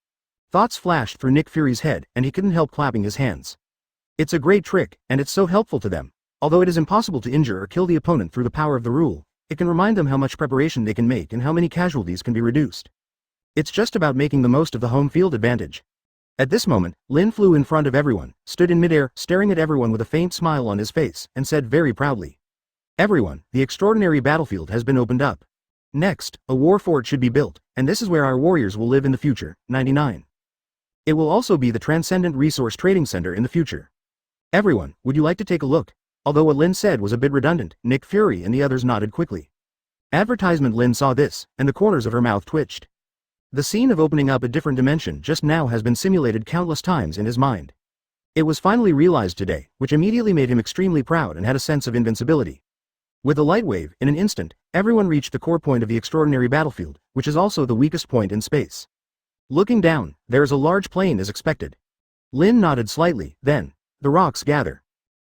Thoughts flashed through Nick Fury's head, and he couldn't help clapping his hands. It's a great trick, and it's so helpful to them. Although it is impossible to injure or kill the opponent through the power of the rule, it can remind them how much preparation they can make and how many casualties can be reduced. It's just about making the most of the home field advantage. At this moment, Lin flew in front of everyone, stood in midair, staring at everyone with a faint smile on his face, and said very proudly, everyone, the extraordinary battlefield has been opened up. Next, a war fort should be built, and this is where our warriors will live in the future. 99. It will also be the Transcendent Resource Trading Center in the future. Everyone, would you like to take a look? Although what Lin said was a bit redundant, Nick Fury and the others nodded quickly. Advertisement Lin saw this, and the corners of her mouth twitched. The scene of opening up a different dimension just now has been simulated countless times in his mind. It was finally realized today, which immediately made him extremely proud and had a sense of invincibility. With a light wave, in an instant, everyone reached the core point of the extraordinary battlefield, which is also the weakest point in space. Looking down, there is a large plain as expected. Lin nodded slightly, then, the rocks gather.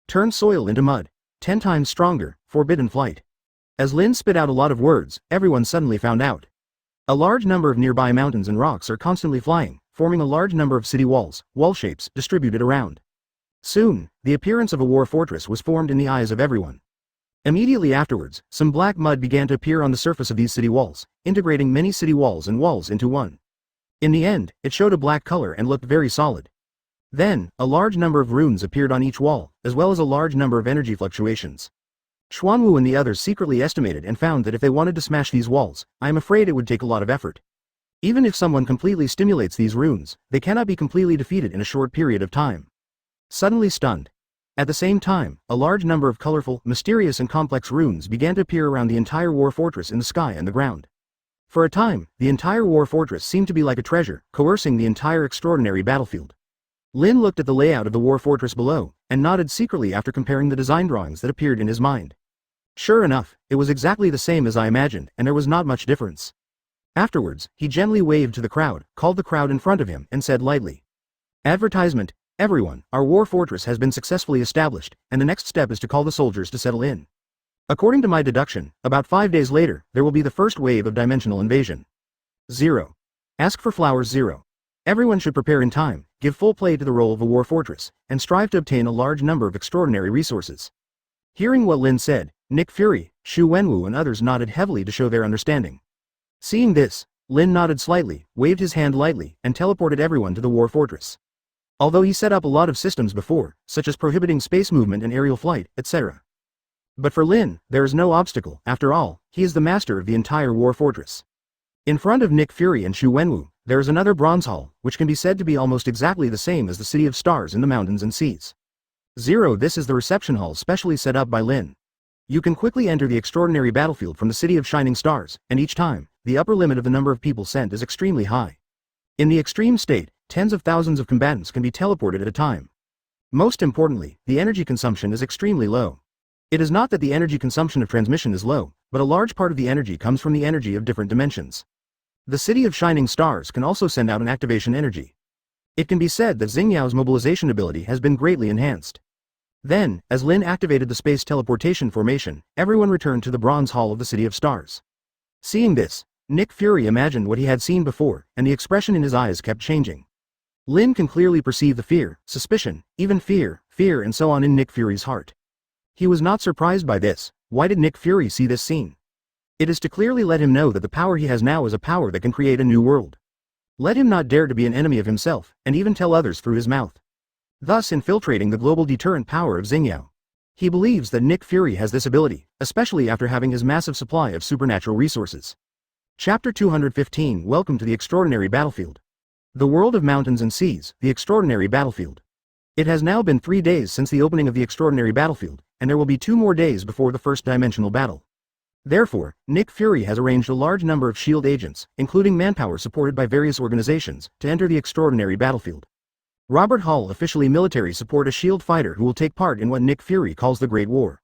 Turn soil into mud. 10 times stronger, forbidden flight. As Lin spit out a lot of words, everyone suddenly found out. A large number of nearby mountains and rocks are constantly flying, forming a large number of city walls, wall shapes, distributed around. Soon, the appearance of a war fortress was formed in the eyes of everyone. Immediately afterwards, some black mud began to appear on the surface of these city walls, integrating many city walls and walls into one. In the end, it showed a black color and looked very solid. Then, a large number of runes appeared on each wall, as well as a large number of energy fluctuations. Xuanwu and the others secretly estimated and found that if they wanted to smash these walls, I am afraid it would take a lot of effort. Even if someone completely stimulates these runes, they cannot be completely defeated in a short period of time. Suddenly stunned. At the same time, a large number of colorful, mysterious and complex runes began to appear around the entire war fortress in the sky and the ground. For a time, the entire war fortress seemed to be like a treasure, coercing the entire extraordinary battlefield. Lin looked at the layout of the war fortress below, and nodded secretly after comparing the design drawings that appeared in his mind. Sure enough, it was exactly the same as I imagined, and there was not much difference. Afterwards, he gently waved to the crowd, called the crowd in front of him, and said lightly, "Advertisement, everyone, our war fortress has been successfully established, and the next step is to call the soldiers to settle in. According to my deduction, about 5 days later, there will be the first wave of dimensional invasion. 0. Ask for flowers 0. Everyone should prepare in time, give full play to the role of a war fortress, and strive to obtain a large number of extraordinary resources." Hearing what Lin said, Nick Fury, Xu Wenwu and others nodded heavily to show their understanding. Seeing this, Lin nodded slightly, waved his hand lightly, and teleported everyone to the war fortress. Although he set up a lot of systems before, such as prohibiting space movement and aerial flight, etc. But for Lin, there is no obstacle. After all, he is the master of the entire war fortress. In front of Nick Fury and Xu Wenwu, there is another bronze hall, which can be said to be almost exactly the same as the City of Stars in the mountains and seas. 0. This is the reception hall specially set up by Lin. You can quickly enter the extraordinary battlefield from the City of Shining Stars, and each time, the upper limit of the number of people sent is extremely high. In the extreme state, tens of thousands of combatants can be teleported at a time. Most importantly, the energy consumption is extremely low. It is not that the energy consumption of transmission is low, but a large part of the energy comes from the energy of different dimensions. The City of Shining Stars can also send out an activation energy. It can be said that Xingyao's mobilization ability has been greatly enhanced. Then, as Lin activated the space teleportation formation, everyone returned to the bronze hall of the City of Stars. Seeing this, Nick Fury imagined what he had seen before, and the expression in his eyes kept changing. Lin can clearly perceive the fear, suspicion, even fear and so on in Nick Fury's heart. He was not surprised by this. Why did Nick Fury see this scene? It is to clearly let him know that the power he has now is a power that can create a new world. Let him not dare to be an enemy of himself, and even tell others through his mouth, thus infiltrating the global deterrent power of Xingyao. He believes that Nick Fury has this ability, especially after having his massive supply of supernatural resources. Chapter 215 Welcome to the Extraordinary Battlefield. The World of Mountains and Seas, the Extraordinary Battlefield. It has now been 3 days since the opening of the Extraordinary Battlefield, and there will be 2 more days before the first dimensional battle. Therefore, Nick Fury has arranged a large number of SHIELD agents, including manpower supported by various organizations, to enter the Extraordinary Battlefield. Robert Hull officially military support a SHIELD fighter who will take part in what Nick Fury calls the Great War.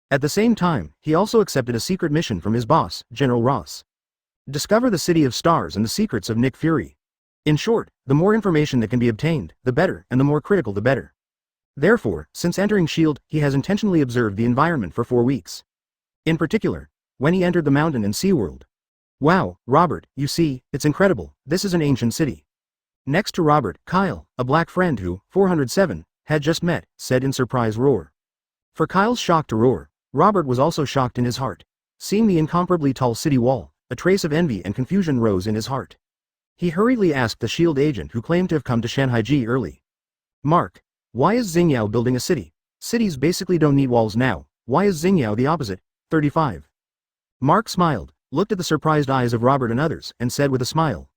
At the same time, he also accepted a secret mission from his boss, General Ross. Discover the City of Stars and the secrets of Nick Fury. In short, the more information that can be obtained, the better, and the more critical the better. Therefore, since entering SHIELD, he has intentionally observed the environment for 4 weeks. In particular, when he entered the mountain and sea world. Wow, Robert, you see, it's incredible, this is an ancient city. Next to Robert, Kyle, a black friend who, 407, had just met, said in surprise roar. For Kyle's shock to roar, Robert was also shocked in his heart. Seeing the incomparably tall city wall, a trace of envy and confusion rose in his heart. He hurriedly asked the SHIELD agent who claimed to have come to Shanhaiji early. Mark, why is Xingyao building a city? Cities basically don't need walls now. Why is Xingyao the opposite? 35. Mark smiled, looked at the surprised eyes of Robert and others, and said with a smile.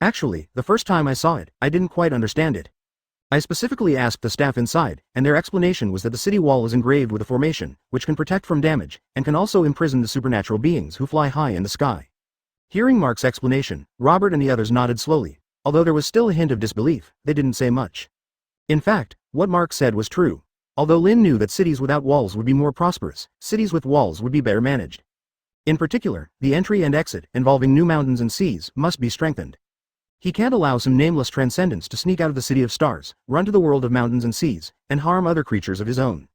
Actually, the first time I saw it, I didn't quite understand it. I specifically asked the staff inside, and their explanation was that the city wall is engraved with a formation, which can protect from damage, and can also imprison the supernatural beings who fly high in the sky. Hearing Mark's explanation, Robert and the others nodded slowly. Although there was still a hint of disbelief, they didn't say much. In fact, what Mark said was true. Although Lin knew that cities without walls would be more prosperous, cities with walls would be better managed. In particular, the entry and exit, involving new mountains and seas, must be strengthened. He can't allow some nameless transcendents to sneak out of the City of Stars, run to the world of mountains and seas, and harm other creatures of his own.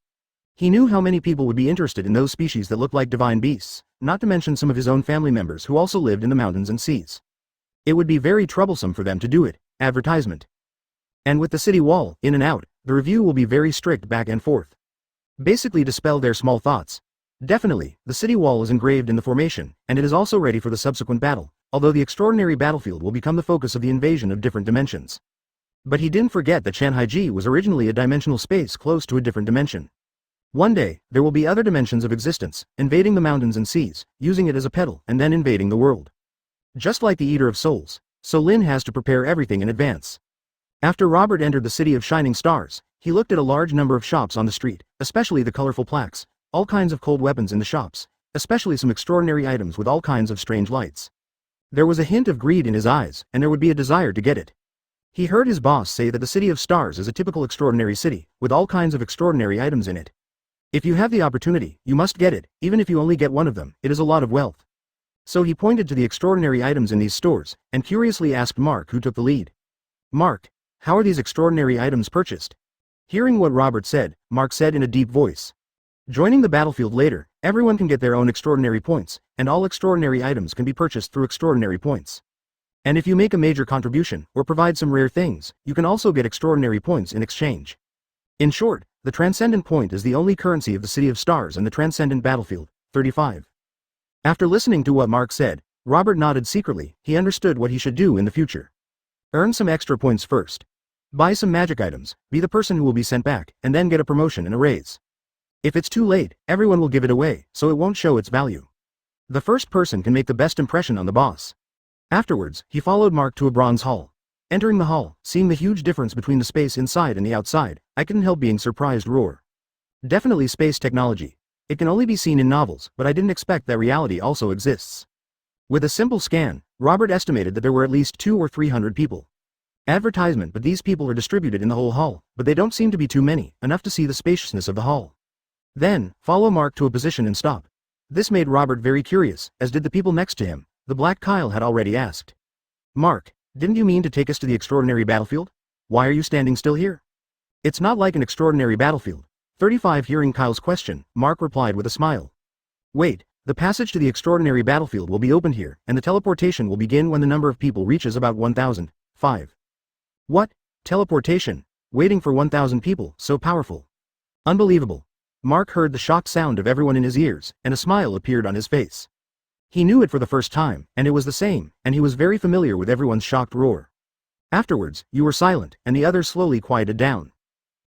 He knew how many people would be interested in those species that looked like divine beasts, not to mention some of his own family members who also lived in the mountains and seas. It would be very troublesome for them to do it. Advertisement. And with the city wall, in and out, the review will be very strict back and forth. Basically dispel their small thoughts. Definitely, the city wall is engraved in the formation, and it is also ready for the subsequent battle, although the extraordinary battlefield will become the focus of the invasion of different dimensions. But he didn't forget that Shanhaiji was originally a dimensional space close to a different dimension. One day, there will be other dimensions of existence, invading the mountains and seas, using it as a pedal, and then invading the world. Just like the Eater of Souls, so Lin has to prepare everything in advance. After Robert entered the City of Shining Stars, he looked at a large number of shops on the street, especially the colorful plaques, all kinds of cold weapons in the shops, especially some extraordinary items with all kinds of strange lights. There was a hint of greed in his eyes, and there would be a desire to get it. He heard his boss say that the City of Stars is a typical extraordinary city, with all kinds of extraordinary items in it. If you have the opportunity, you must get it, even if you only get one of them, it is a lot of wealth. So he pointed to the extraordinary items in these stores, and curiously asked Mark who took the lead. Mark, how are these extraordinary items purchased? Hearing what Robert said, Mark said in a deep voice. Joining the battlefield later, everyone can get their own extraordinary points, and all extraordinary items can be purchased through extraordinary points. And if you make a major contribution, or provide some rare things, you can also get extraordinary points in exchange. In short, the Transcendent Point is the only currency of the City of Stars and the Transcendent Battlefield. 35. After listening to what Mark said, Robert nodded secretly. He understood what he should do in the future. Earn some extra points first. Buy some magic items, be the person who will be sent back, and then get a promotion and a raise. If it's too late, everyone will give it away, so it won't show its value. The first person can make the best impression on the boss. Afterwards, he followed Mark to a bronze hall. Entering the hall, seeing the huge difference between the space inside and the outside, I couldn't help being surprised. Roar. Definitely space technology. It can only be seen in novels, but I didn't expect that reality also exists. With a simple scan, Robert estimated that there were at least 200 or 300 people. Advertisement, but these people are distributed in the whole hall, but they don't seem to be too many, enough to see the spaciousness of the hall. Then, follow Mark to a position and stop. This made Robert very curious, as did the people next to him. The Black Kyle had already asked. Mark, didn't you mean to take us to the extraordinary battlefield? Why are you standing still here? It's not like an extraordinary battlefield. 35. Hearing Kyle's question, Mark replied with a smile. Wait, the passage to the extraordinary battlefield will be opened here, and the teleportation will begin when the number of people reaches about 1,000. 5. What? Teleportation? Waiting for 1,000 people, so powerful. Unbelievable. Mark heard the shocked sound of everyone in his ears, and a smile appeared on his face. He knew it for the first time, and it was the same, and he was very familiar with everyone's shocked roar. Afterwards, you were silent, and the others slowly quieted down.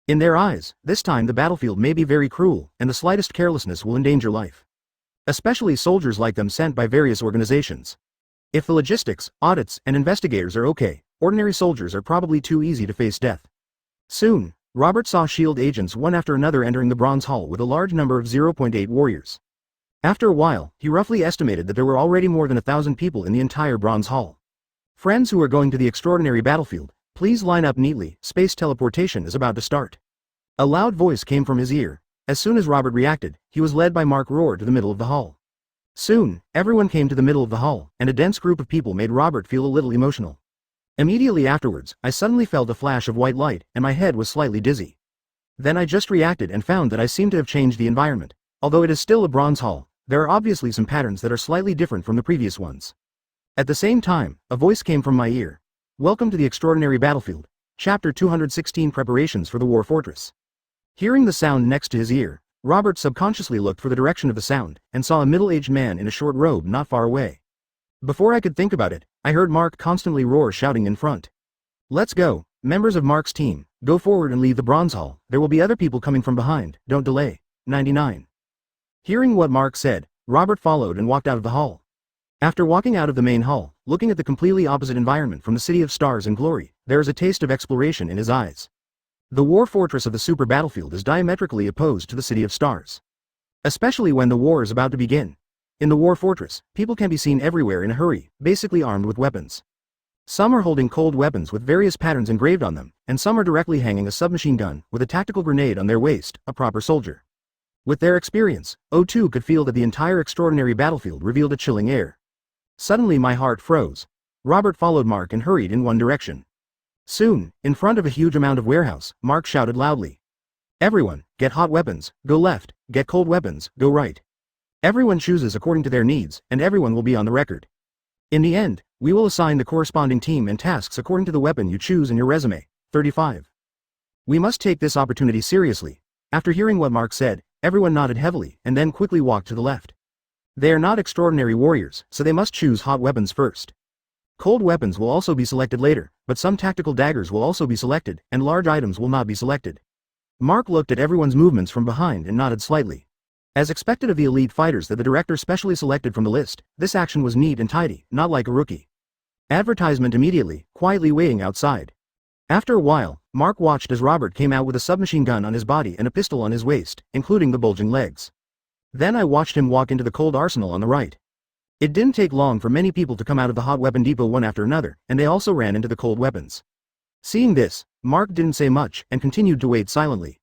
In their eyes, this time the battlefield may be very cruel, and the slightest carelessness will endanger life. Especially soldiers like them sent by various organizations. If the logistics, audits, and investigators are okay, ordinary soldiers are probably too easy to face death. Soon, Robert saw SHIELD agents one after another entering the bronze hall with a large number of 0.8 warriors. After a while, he roughly estimated that there were already more than 1,000 people in the entire bronze hall. Friends who are going to the extraordinary battlefield, please line up neatly, space teleportation is about to start. A loud voice came from his ear. As soon as Robert reacted, he was led by Mark Roar to the middle of the hall. Soon, everyone came to the middle of the hall, and a dense group of people made Robert feel a little emotional. Immediately afterwards, I suddenly felt a flash of white light, and my head was slightly dizzy. Then I just reacted and found that I seemed to have changed the environment. Although it is still a bronze hall, there are obviously some patterns that are slightly different from the previous ones. At the same time, a voice came from my ear. Welcome to the extraordinary battlefield. Chapter 216 Preparations for the War Fortress. Hearing the sound next to his ear, Robert subconsciously looked for the direction of the sound, and saw a middle-aged man in a short robe not far away. Before I could think about it, I heard Mark constantly roar shouting in front. Let's go, members of Mark's team, go forward and leave the bronze hall, there will be other people coming from behind, don't delay. 99. Hearing what Mark said, Robert followed and walked out of the hall. After walking out of the main hall, looking at the completely opposite environment from the City of Stars and Glory, there is a taste of exploration in his eyes. The war fortress of the super battlefield is diametrically opposed to the City of Stars. Especially when the war is about to begin. In the war fortress, people can be seen everywhere in a hurry, basically armed with weapons. Some are holding cold weapons with various patterns engraved on them, and some are directly hanging a submachine gun with a tactical grenade on their waist, a proper soldier. With their experience, O2 could feel that the entire extraordinary battlefield revealed a chilling air. Suddenly my heart froze. Robert followed Mark and hurried in one direction. Soon, in front of a huge amount of warehouse, Mark shouted loudly. Everyone, get hot weapons, go left, get cold weapons, go right. Everyone chooses according to their needs, and everyone will be on the record. In the end, we will assign the corresponding team and tasks according to the weapon you choose in your resume. 35. We must take this opportunity seriously. After hearing what Mark said, Everyone nodded heavily and then quickly walked to the left. They are not extraordinary warriors, so they must choose hot weapons first. Cold weapons will also be selected later, but some tactical daggers will also be selected, and large items will not be selected. Mark looked at everyone's movements from behind and nodded slightly. As expected of the elite fighters that the director specially selected from the list, this action was neat and tidy, not like a rookie. Advertisement immediately, quietly waiting outside. After a while, Mark watched as Robert came out with a submachine gun on his body and a pistol on his waist, including the bulging legs. Then I watched him walk into the cold arsenal on the right. It didn't take long for many people to come out of the hot weapon depot one after another, and they also ran into the cold weapons. Seeing this, Mark didn't say much and continued to wait silently.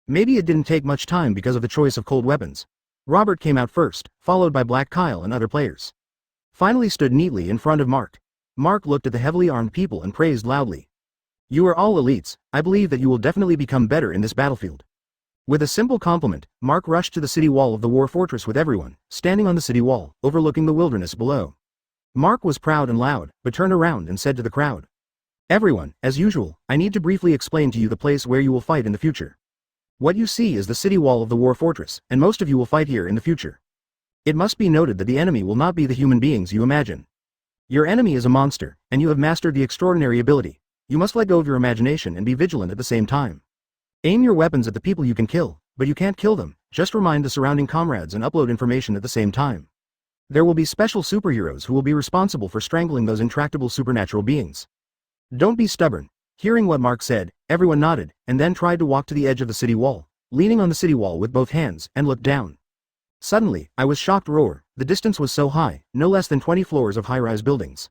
Maybe it didn't take much time because of the choice of cold weapons. Robert came out first, followed by Black Kyle and other players. Finally stood neatly in front of Mark. Mark looked at the heavily armed people and praised loudly. "You are all elites, I believe that you will definitely become better in this battlefield." With a simple compliment, Mark rushed to the city wall of the war fortress with everyone, standing on the city wall, overlooking the wilderness below. Mark was proud and loud, but turned around and said to the crowd, "Everyone, as usual, I need to briefly explain to you the place where you will fight in the future. What you see is the city wall of the war fortress, and most of you will fight here in the future. It must be noted that the enemy will not be the human beings you imagine. Your enemy is a monster, and you have mastered the extraordinary ability. You must let go of your imagination and be vigilant at the same time. Aim your weapons at the people you can kill, but you can't kill them, just remind the surrounding comrades and upload information at the same time. There will be special superheroes who will be responsible for strangling those intractable supernatural beings. Don't be stubborn." Hearing what Mark said, everyone nodded, and then tried to walk to the edge of the city wall, leaning on the city wall with both hands, and looked down. Suddenly, I was shocked. The distance was so high, no less than 20 floors of high-rise buildings.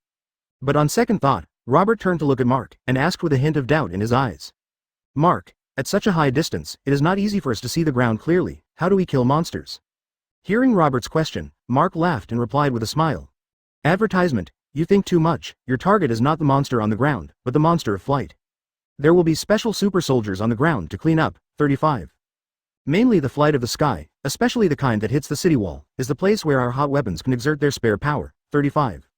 But on second thought, Robert turned to look at Mark, and asked with a hint of doubt in his eyes. "Mark, at such a high distance, it is not easy for us to see the ground clearly. How do we kill monsters?" Hearing Robert's question, Mark laughed and replied with a smile. "Advertisement, you think too much. Your target is not the monster on the ground, but the monster of flight. There will be special super soldiers on the ground to clean up." 35. Mainly the flight of the sky, especially the kind that hits the city wall, is the place where our hot weapons can exert their spare power. 35.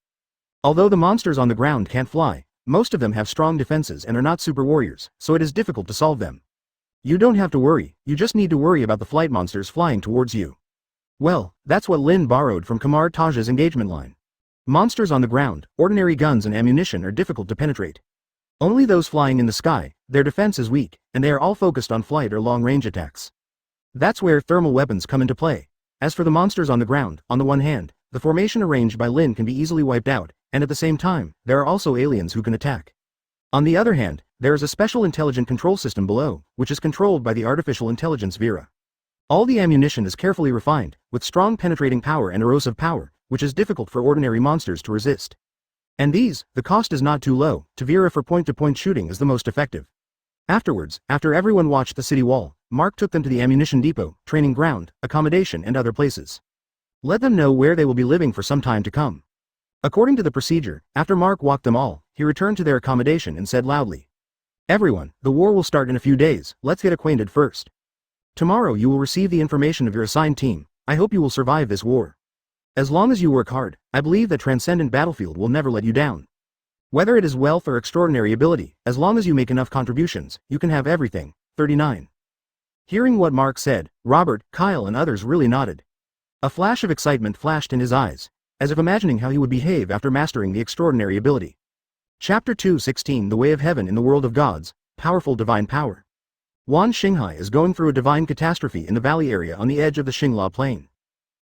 Although the monsters on the ground can't fly, most of them have strong defenses and are not super warriors, so it is difficult to solve them. You don't have to worry, you just need to worry about the flight monsters flying towards you. Well, that's what Lin borrowed from Kamar Taj's engagement line. Monsters on the ground, ordinary guns and ammunition are difficult to penetrate. Only those flying in the sky, their defense is weak, and they are all focused on flight or long-range attacks. That's where thermal weapons come into play. As for the monsters on the ground, on the one hand, the formation arranged by Lin can be easily wiped out, and at the same time, there are also aliens who can attack. On the other hand, there is a special intelligent control system below, which is controlled by the artificial intelligence Vera. All the ammunition is carefully refined, with strong penetrating power and erosive power, which is difficult for ordinary monsters to resist. And the cost is not too low. Vera for point-to-point shooting is the most effective. Afterwards, after everyone watched the city wall, Mark took them to the ammunition depot, training ground, accommodation and other places. Let them know where they will be living for some time to come. According to the procedure, after Mark walked them all, he returned to their accommodation and said loudly, "Everyone, the war will start in a few days, let's get acquainted first. Tomorrow you will receive the information of your assigned team. I hope you will survive this war. As long as you work hard, I believe that Transcendent Battlefield will never let you down. Whether it is wealth or extraordinary ability, as long as you make enough contributions, you can have everything." 39. Hearing what Mark said, Robert, Kyle and others really nodded. A flash of excitement flashed in his eyes, as if imagining how he would behave after mastering the extraordinary ability. Chapter 2:16 The Way of Heaven in the World of Gods, Powerful Divine Power. Wan Xinghai is going through a divine catastrophe in the valley area on the edge of the Xingla Plain.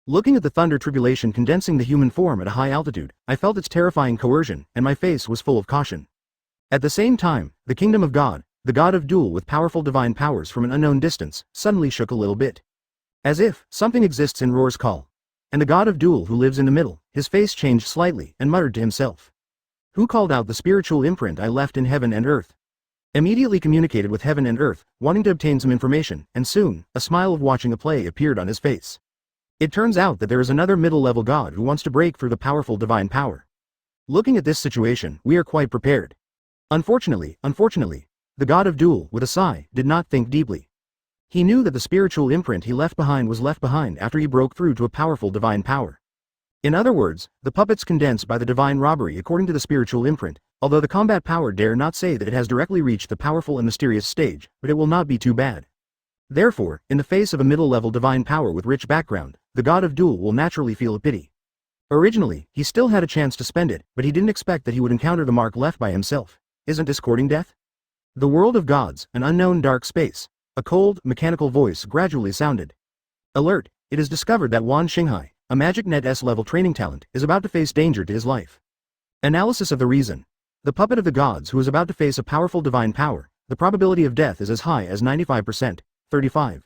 Looking at the thunder tribulation condensing the human form at a high altitude, I felt its terrifying coercion, and my face was full of caution. At the same time, the kingdom of God, the god of Duel with powerful divine powers from an unknown distance, suddenly shook a little bit. As if something exists in Roar's call. And the god of Duel who lives in the middle, his face changed slightly and muttered to himself. Who called out the spiritual imprint I left in heaven and earth? Immediately communicated with heaven and earth, wanting to obtain some information, and soon, a smile of watching a play appeared on his face. It turns out that there is another middle-level god who wants to break through the powerful divine power. Looking at this situation, we are quite prepared. Unfortunately, the god of Duel, with a sigh, did not think deeply. He knew that the spiritual imprint he left behind was left behind after he broke through to a powerful divine power. In other words, the puppets condensed by the divine robbery according to the spiritual imprint, although the combat power dare not say that it has directly reached the powerful and mysterious stage, but it will not be too bad. Therefore, in the face of a middle-level divine power with rich background, the god of duel will naturally feel a pity. Originally, he still had a chance to spend it, but he didn't expect that he would encounter the mark left by himself. Isn't this courting death? The world of gods, an unknown dark space. A cold, mechanical voice gradually sounded. Alert, it is discovered that Wan Xinghai, a Magic Net S-level training talent, is about to face danger to his life. Analysis of the reason. The puppet of the gods who is about to face a powerful divine power, the probability of death is as high as 95%, 35.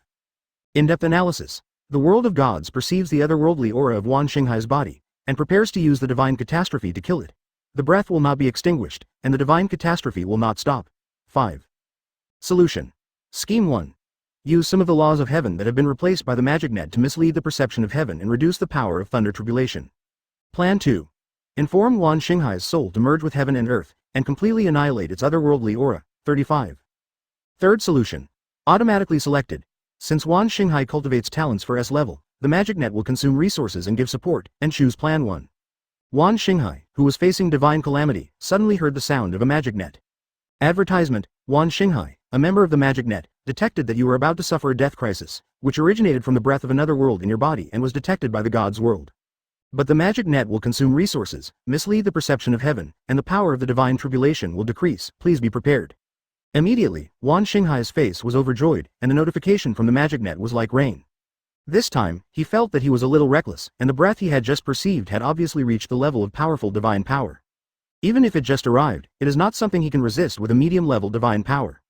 In-depth analysis. The world of gods perceives the otherworldly aura of Wan Xinghai's body, and prepares to use the divine catastrophe to kill it. The breath will not be extinguished, and the divine catastrophe will not stop. 5. Solution. Scheme 1. Use some of the laws of heaven that have been replaced by the magic net to mislead the perception of heaven and reduce the power of thunder tribulation. Plan 2. Inform Wan Xinghai's soul to merge with heaven and earth, and completely annihilate its otherworldly aura. 35. Third solution. Automatically selected. Since Wan Xinghai cultivates talents for S-level, the magic net will consume resources and give support, and choose Plan 1. Wan Xinghai, who was facing divine calamity, suddenly heard the sound of a magic net. Advertisement. Wan Xinghai, a member of the magic net, detected that you were about to suffer a death crisis, which originated from the breath of another world in your body and was detected by the god's world. But the magic net will consume resources, mislead the perception of heaven, and the power of the divine tribulation will decrease. Please be prepared. Immediately, Wan Xinghai's face was overjoyed, and the notification from the magic net was like rain. This time, he felt that he was a little reckless, and the breath he had just perceived had obviously reached the level of powerful divine power. Even if it just arrived, it is not something he can resist with a medium-level divine power.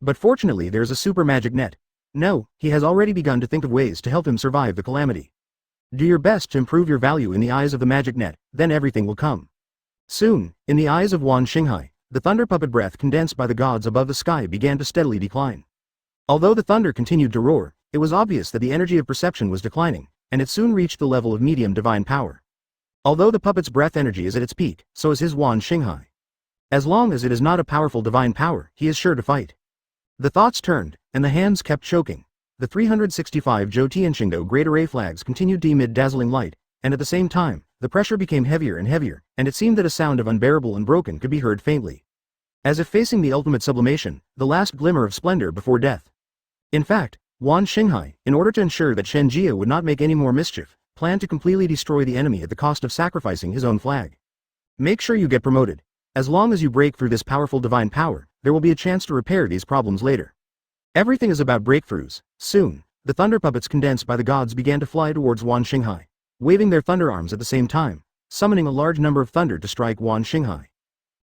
But fortunately there is a super magic net. No, he has already begun to think of ways to help him survive the calamity. Do your best to improve your value in the eyes of the magic net, then everything will come. Soon, in the eyes of Wan Xinghai, the thunder puppet breath condensed by the gods above the sky began to steadily decline. Although the thunder continued to roar, it was obvious that the energy of perception was declining, and it soon reached the level of medium divine power. Although the puppet's breath energy is at its peak, so is his Wan Xinghai. As long as it is not a powerful divine power, he is sure to fight. The thoughts turned, and the hands kept choking. The 365 Zhou Tianxingdou great array flags continued to emit dazzling light, and at the same time, the pressure became heavier and heavier, and it seemed that a sound of unbearable and broken could be heard faintly. As if facing the ultimate sublimation, the last glimmer of splendor before death. In fact, Wan Xinghai, in order to ensure that Shen Jie would not make any more mischief, planned to completely destroy the enemy at the cost of sacrificing his own flag. Make sure you get promoted. As long as you break through this powerful divine power, there will be a chance to repair these problems later. Everything is about breakthroughs. Soon, the thunder puppets condensed by the gods began to fly towards Wan Xinghai, waving their thunder arms at the same time, summoning a large number of thunder to strike Wan Xinghai.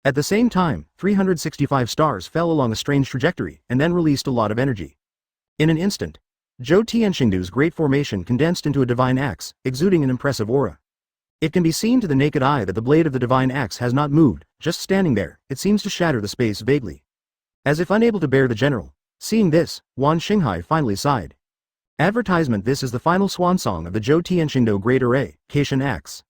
At the same time, 365 stars fell along a strange trajectory and then released a lot of energy. In an instant, Zhou Tianxingdou's great formation condensed into a divine axe, exuding an impressive aura. It can be seen to the naked eye that the blade of the divine axe has not moved, just standing there, it seems to shatter the space vaguely. As if unable to bear the general. Seeing this, Wan Xinghai finally sighed. Advertisement. This is the final swan song of the Zhou Tianxingdou Great Array, Caitian Axe.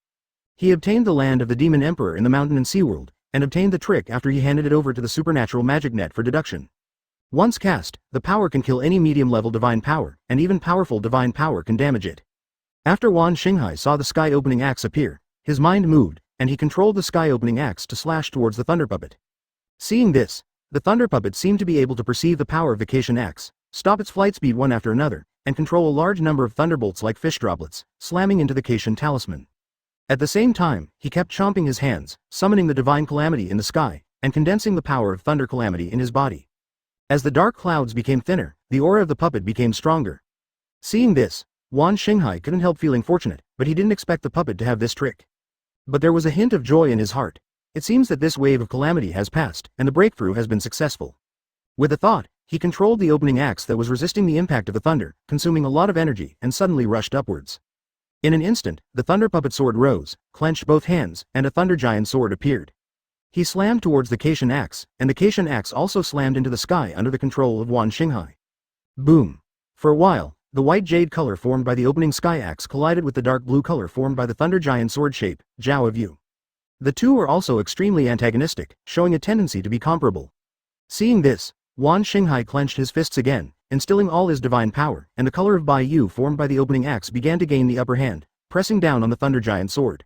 He obtained the land of the Demon Emperor in the mountain and sea world, and obtained the trick after he handed it over to the supernatural magic net for deduction. Once cast, the power can kill any medium-level divine power, and even powerful divine power can damage it. After Wan Xinghai saw the sky-opening axe appear, his mind moved, and he controlled the sky-opening axe to slash towards the thunder puppet. Seeing this, the thunder puppet seemed to be able to perceive the power of the Caitian axe, stop its flight speed one after another, and control a large number of thunderbolts like fish droplets, slamming into the Caitian talisman. At the same time, he kept chomping his hands, summoning the divine calamity in the sky, and condensing the power of thunder calamity in his body. As the dark clouds became thinner, the aura of the puppet became stronger. Seeing this, Wan Xinghai couldn't help feeling fortunate, but he didn't expect the puppet to have this trick. But there was a hint of joy in his heart. It seems that this wave of calamity has passed, and the breakthrough has been successful. With a thought, he controlled the opening axe that was resisting the impact of the thunder, consuming a lot of energy, and suddenly rushed upwards. In an instant, the thunder puppet sword rose, clenched both hands, and a thunder giant sword appeared. He slammed towards the Caitian axe, and the Caitian axe also slammed into the sky under the control of Wan Xinghai. Boom! For a while, the white jade color formed by the opening sky axe collided with the dark blue color formed by the thunder giant sword shape, Zhao of Yu. The two were also extremely antagonistic, showing a tendency to be comparable. Seeing this, Wan Xinghai clenched his fists again, instilling all his divine power, and the color of Bai Yu formed by the opening axe began to gain the upper hand, pressing down on the thunder giant sword.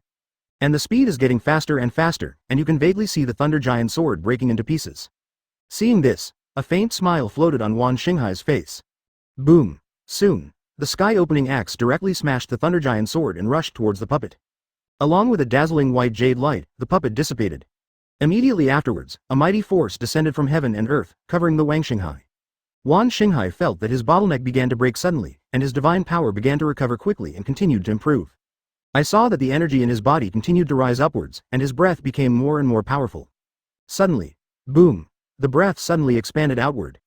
And the speed is getting faster and faster, and you can vaguely see the thunder giant sword breaking into pieces. Seeing this, a faint smile floated on Wan Xinghai's face. Boom. Soon, the sky-opening axe directly smashed the Thunder Giant's sword and rushed towards the puppet. Along with a dazzling white jade light, the puppet dissipated. Immediately afterwards, a mighty force descended from heaven and earth, covering the Wang Xinghai. Wan Xinghai felt that his bottleneck began to break suddenly, and his divine power began to recover quickly and continued to improve. I saw that the energy in his body continued to rise upwards, and his breath became more and more powerful. Suddenly, boom, the breath suddenly expanded outward.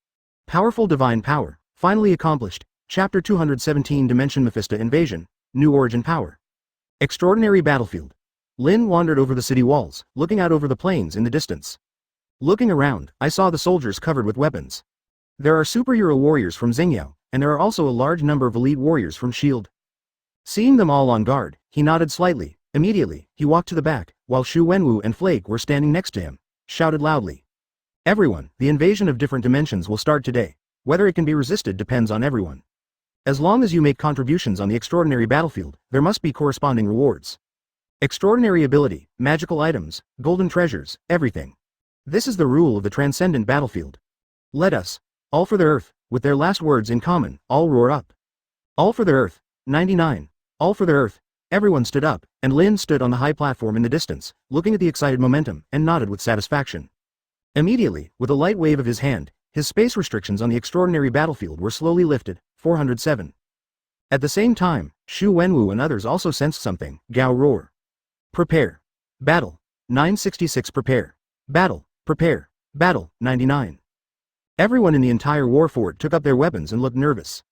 Powerful divine power, finally accomplished. Chapter 217 Dimension Mephisto Invasion, New Origin Power. Extraordinary Battlefield. Lin wandered over the city walls, looking out over the plains in the distance. Looking around, I saw the soldiers covered with weapons. There are superhero warriors from Xingyao, and there are also a large number of elite warriors from S.H.I.E.L.D. Seeing them all on guard, he nodded slightly. Immediately, he walked to the back, while Xu Wenwu and Flake were standing next to him, shouted loudly. Everyone, the invasion of different dimensions will start today. Whether it can be resisted depends on everyone. As long as you make contributions on the extraordinary battlefield, there must be corresponding rewards. Extraordinary ability, magical items, golden treasures, everything. This is the rule of the transcendent battlefield. Let us, all for the earth, with their last words in common, all roar up. All for the earth, 99. All for the earth. Everyone stood up, and Lin stood on the high platform in the distance, looking at the excited momentum, and nodded with satisfaction. Immediately, with a light wave of his hand, his space restrictions on the extraordinary battlefield were slowly lifted. 407. At the same time, Xu Wenwu and others also sensed something. Gao roar. Prepare. Battle. 966 Prepare. Battle. Prepare. Battle. 99. Everyone in the entire war fort took up their weapons and looked nervous.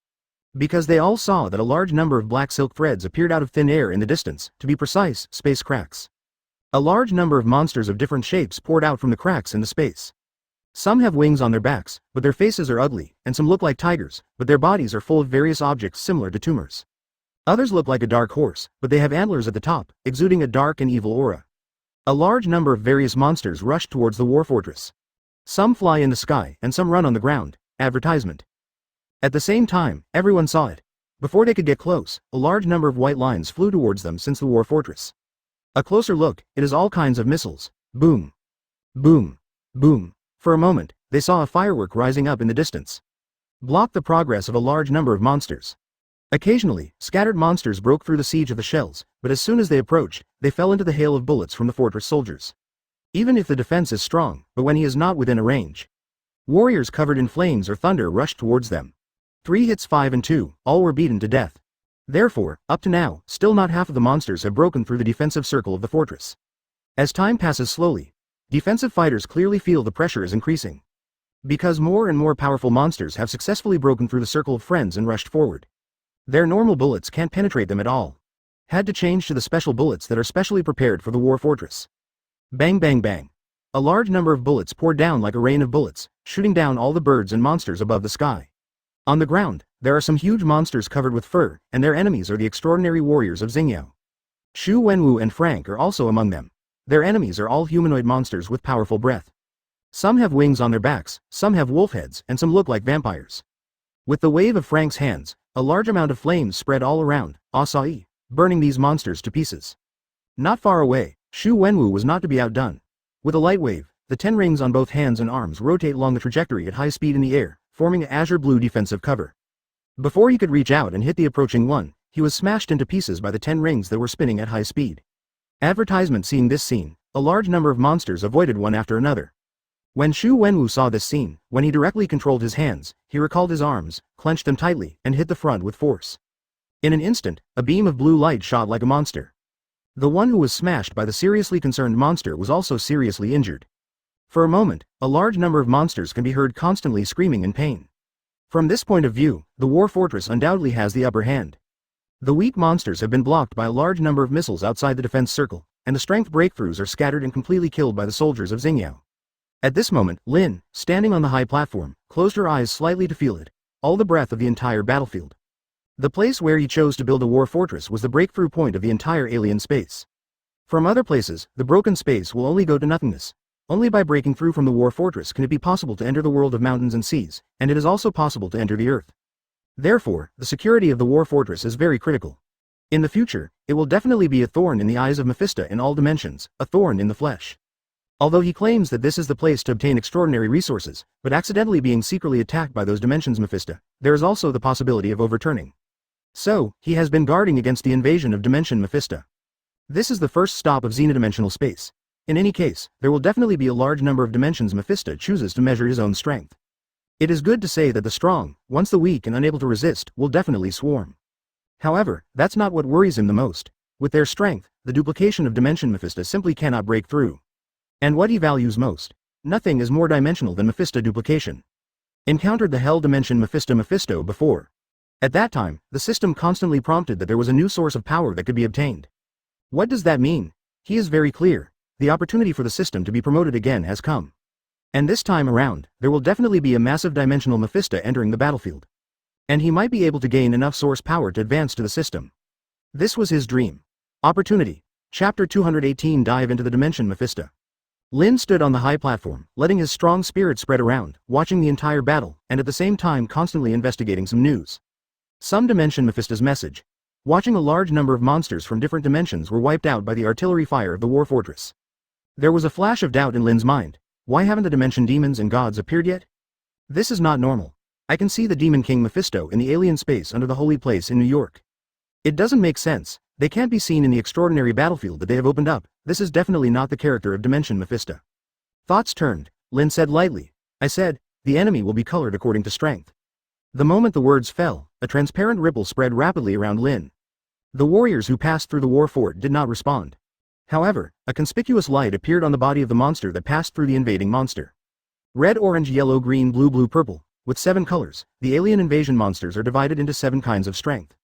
Because they all saw that a large number of black silk threads appeared out of thin air in the distance, to be precise, space cracks. A large number of monsters of different shapes poured out from the cracks in the space. Some have wings on their backs, but their faces are ugly, and some look like tigers, but their bodies are full of various objects similar to tumors. Others look like a dark horse, but they have antlers at the top, exuding a dark and evil aura. A large number of various monsters rushed towards the war fortress. Some fly in the sky, and some run on the ground. Advertisement. At the same time, everyone saw it. Before they could get close, a large number of white lines flew towards them since the war fortress. A closer look, it is all kinds of missiles. Boom. Boom. Boom. For a moment, they saw a firework rising up in the distance. Blocked the progress of a large number of monsters. Occasionally, scattered monsters broke through the siege of the shells, but as soon as they approached, they fell into the hail of bullets from the fortress soldiers. Even if the defense is strong, but when he is not within a range. Warriors covered in flames or thunder rushed towards them. 3 hits 5 and 2, all were beaten to death. Therefore, up to now, still not half of the monsters have broken through the defensive circle of the fortress. As time passes slowly, defensive fighters clearly feel the pressure is increasing. Because more and more powerful monsters have successfully broken through the circle of friends and rushed forward. Their normal bullets can't penetrate them at all. Had to change to the special bullets that are specially prepared for the war fortress. Bang bang bang. A large number of bullets poured down like a rain of bullets, shooting down all the birds and monsters above the sky. On the ground, there are some huge monsters covered with fur, and their enemies are the extraordinary warriors of Xingyao. Xu Wenwu and Frank are also among them. Their enemies are all humanoid monsters with powerful breath. Some have wings on their backs, some have wolf heads, and some look like vampires. With the wave of Frank's hands, a large amount of flames spread all around, acai, burning these monsters to pieces. Not far away, Xu Wenwu was not to be outdone. With a light wave, the 10 rings on both hands and arms rotate along the trajectory at high speed in the air, forming an azure blue defensive cover. Before he could reach out and hit the approaching one, he was smashed into pieces by the 10 rings that were spinning at high speed. Advertisement. Seeing this scene, a large number of monsters avoided one after another. When Xu Wenwu saw this scene, when he directly controlled his hands, he recalled his arms, clenched them tightly, and hit the front with force. In an instant, a beam of blue light shot like a monster. The one who was smashed by the seriously concerned monster was also seriously injured. For a moment, a large number of monsters can be heard constantly screaming in pain. From this point of view, the war fortress undoubtedly has the upper hand. The weak monsters have been blocked by a large number of missiles outside the defense circle, and the strength breakthroughs are scattered and completely killed by the soldiers of Xingyao. At this moment, Lin, standing on the high platform, closed her eyes slightly to feel it, all the breath of the entire battlefield. The place where he chose to build a war fortress was the breakthrough point of the entire alien space. From other places, the broken space will only go to nothingness. Only by breaking through from the war fortress can it be possible to enter the world of mountains and seas, and it is also possible to enter the earth. Therefore, the security of the war fortress is very critical. In the future, it will definitely be a thorn in the eyes of Mephisto in all dimensions, a thorn in the flesh. Although he claims that this is the place to obtain extraordinary resources, but accidentally being secretly attacked by those dimensions Mephisto, there is also the possibility of overturning. So, he has been guarding against the invasion of Dimension Mephisto. This is the first stop of xenodimensional space. In any case, there will definitely be a large number of dimensions Mephisto chooses to measure his own strength. It is good to say that the strong, once the weak and unable to resist, will definitely swarm. However, that's not what worries him the most. With their strength, the duplication of Dimension Mephisto simply cannot break through. And what he values most? Nothing is more dimensional than Mephisto duplication. Encountered the Hell Dimension Mephisto before. At that time, the system constantly prompted that there was a new source of power that could be obtained. What does that mean? He is very clear. The opportunity for the system to be promoted again has come. And this time around, there will definitely be a massive dimensional Mephisto entering the battlefield. And he might be able to gain enough source power to advance to the system. This was his dream. Opportunity. Chapter 218 Dive into the Dimension Mephisto. Lin stood on the high platform, letting his strong spirit spread around, watching the entire battle, and at the same time constantly investigating some news. Some Dimension Mephisto's message. Watching a large number of monsters from different dimensions were wiped out by the artillery fire of the War Fortress. There was a flash of doubt in Lin's mind. Why haven't the Dimension demons and gods appeared yet? This is not normal. I can see the Demon King Mephisto in the alien space under the Holy Place in New York. It doesn't make sense. They can't be seen in the extraordinary battlefield that they have opened up. This is definitely not the character of Dimension Mephisto. Thoughts turned. Lin said lightly. I said, the enemy will be colored according to strength. The moment the words fell, a transparent ripple spread rapidly around Lin. The warriors who passed through the war fort did not respond. However, a conspicuous light appeared on the body of the monster that passed through the invading monster. Red, orange, yellow, green, blue, blue, purple. With 7 colors, the alien invasion monsters are divided into 7 kinds of strength.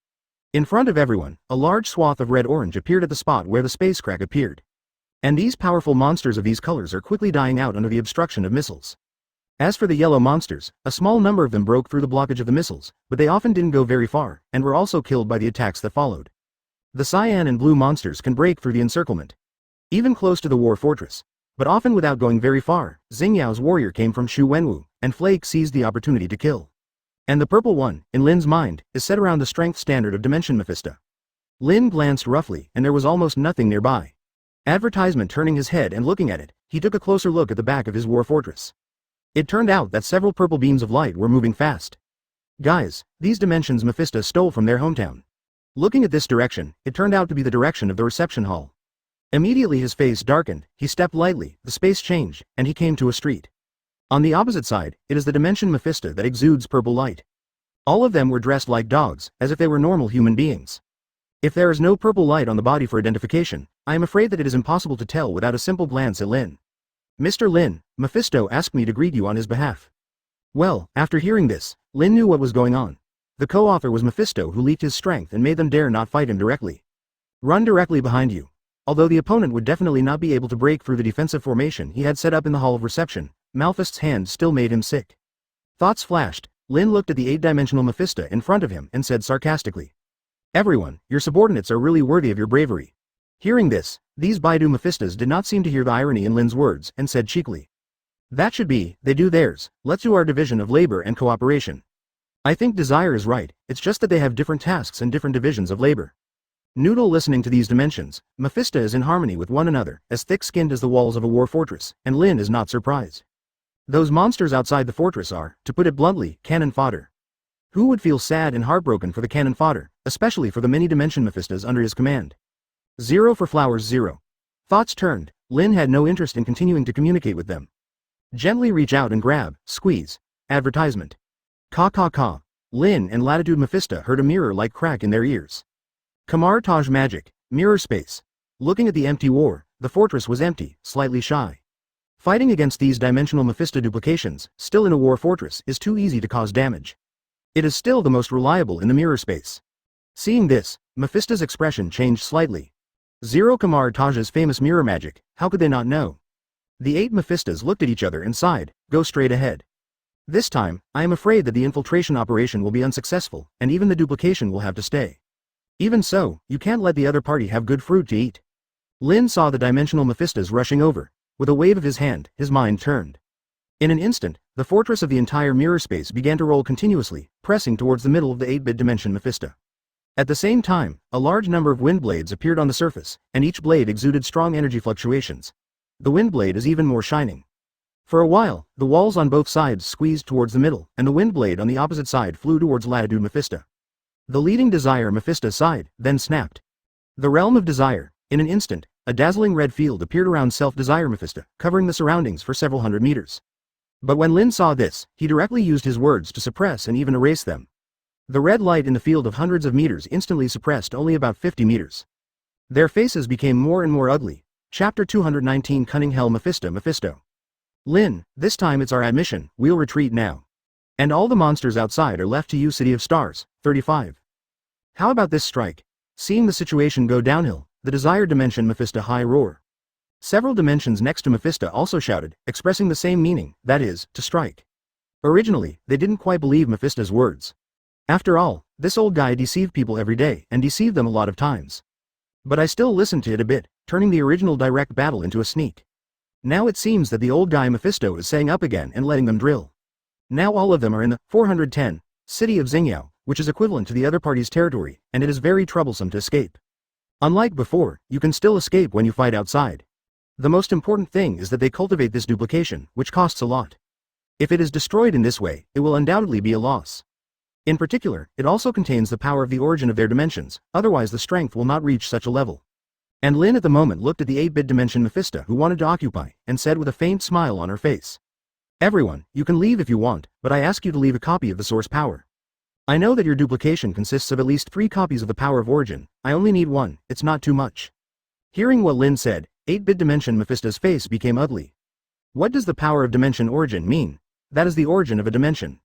In front of everyone, a large swath of red-orange appeared at the spot where the space crack appeared. And these powerful monsters of these colors are quickly dying out under the obstruction of missiles. As for the yellow monsters, a small number of them broke through the blockage of the missiles, but they often didn't go very far, and were also killed by the attacks that followed. The cyan and blue monsters can break through the encirclement, even close to the war fortress. But often without going very far. Xingyao's warrior came from Shu Wenwu, and Flake seized the opportunity to kill. And the purple one, in Lin's mind, is set around the strength standard of Dimension Mephisto. Lin glanced roughly, and there was almost nothing nearby. Advertisement. Turning his head and looking at it, he took a closer look at the back of his war fortress. It turned out that several purple beams of light were moving fast. Guys, these dimensions Mephisto stole from their hometown. Looking at this direction, it turned out to be the direction of the reception hall. Immediately his face darkened, he stepped lightly, the space changed, and he came to a street. On the opposite side, it is the Dimension Mephisto that exudes purple light. All of them were dressed like dogs, as if they were normal human beings. If there is no purple light on the body for identification, I am afraid that it is impossible to tell without a simple glance at Lin. Mr. Lin, Mephisto asked me to greet you on his behalf. Well, after hearing this, Lin knew what was going on. The co-author was Mephisto, who leaked his strength and made them dare not fight him directly. Run directly behind you. Although the opponent would definitely not be able to break through the defensive formation he had set up in the Hall of Reception, Malphist's hand still made him sick. Thoughts flashed. Lin looked at the 8-dimensional Mephisto in front of him and said sarcastically, "Everyone, your subordinates are really worthy of your bravery." Hearing this, these Baidu Mephistos did not seem to hear the irony in Lin's words and said cheekily, "That should be, they do theirs, let's do our division of labor and cooperation." I think Desire is right, it's just that they have different tasks and different divisions of labor. Noodle listening to these dimensions, Mephisto is in harmony with one another, as thick-skinned as the walls of a war fortress, and Lin is not surprised. Those monsters outside the fortress are, to put it bluntly, cannon fodder. Who would feel sad and heartbroken for the cannon fodder, especially for the many dimension Mephistos under his command? 0 for flowers 0. Thoughts turned, Lin had no interest in continuing to communicate with them. Gently reach out and grab, squeeze. Advertisement. Ka ka ka. Lin and Latitude Mephisto heard a mirror-like crack in their ears. Kamar Taj Magic, mirror space. Looking at the empty war, the fortress was empty, slightly shy. Fighting against these dimensional Mephisto duplications, still in a war fortress, is too easy to cause damage. It is still the most reliable in the mirror space. Seeing this, Mephisto's expression changed slightly. 0 Kamar Taj's famous mirror magic, how could they not know? The 8 Mephistos looked at each other and sighed, go straight ahead. This time, I am afraid that the infiltration operation will be unsuccessful, and even the duplication will have to stay. Even so, you can't let the other party have good fruit to eat. Lin saw the dimensional Mephistos rushing over. With a wave of his hand, his mind turned. In an instant, the fortress of the entire mirror space began to roll continuously, pressing towards the middle of the 8-bit dimension Mephisto. At the same time, a large number of wind blades appeared on the surface, and each blade exuded strong energy fluctuations. The wind blade is even more shining. For a while, the walls on both sides squeezed towards the middle, and the wind blade on the opposite side flew towards Latitude Mephisto. The leading desire Mephisto sighed, then snapped. The realm of desire. In an instant, a dazzling red field appeared around self-desire Mephisto, covering the surroundings for several hundred meters. But when Lin saw this, he directly used his words to suppress and even erase them. The red light in the field of hundreds of meters instantly suppressed only about 50 meters. Their faces became more and more ugly. Chapter 219 Cunning Hell Mephisto. Lin, this time it's our admission, we'll retreat now. And all the monsters outside are left to you City of Stars, 35. How about this strike? Seeing the situation go downhill, the desired dimension Mephisto high roar. Several dimensions next to Mephisto also shouted, expressing the same meaning, that is, to strike. Originally, they didn't quite believe Mephisto's words. After all, this old guy deceived people every day and deceived them a lot of times. But I still listened to it a bit, turning the original direct battle into a sneak. Now it seems that the old guy Mephisto is saying up again and letting them drill. Now all of them are in the 410 city of Xingyao, which is equivalent to the other party's territory, and it is very troublesome to escape. Unlike before, you can still escape when you fight outside. The most important thing is that they cultivate this duplication, which costs a lot. If it is destroyed in this way, it will undoubtedly be a loss. In particular, it also contains the power of the origin of their dimensions, otherwise the strength will not reach such a level. And Lin at the moment looked at the 8-bit dimension Mephisto who wanted to occupy, and said with a faint smile on her face. Everyone, you can leave if you want, but I ask you to leave a copy of the source power. I know that your duplication consists of at least 3 copies of the power of origin, I only need 1, it's not too much. Hearing what Lin said, 8-bit dimension Mephisto's face became ugly. What does the power of dimension origin mean? That is the origin of a dimension.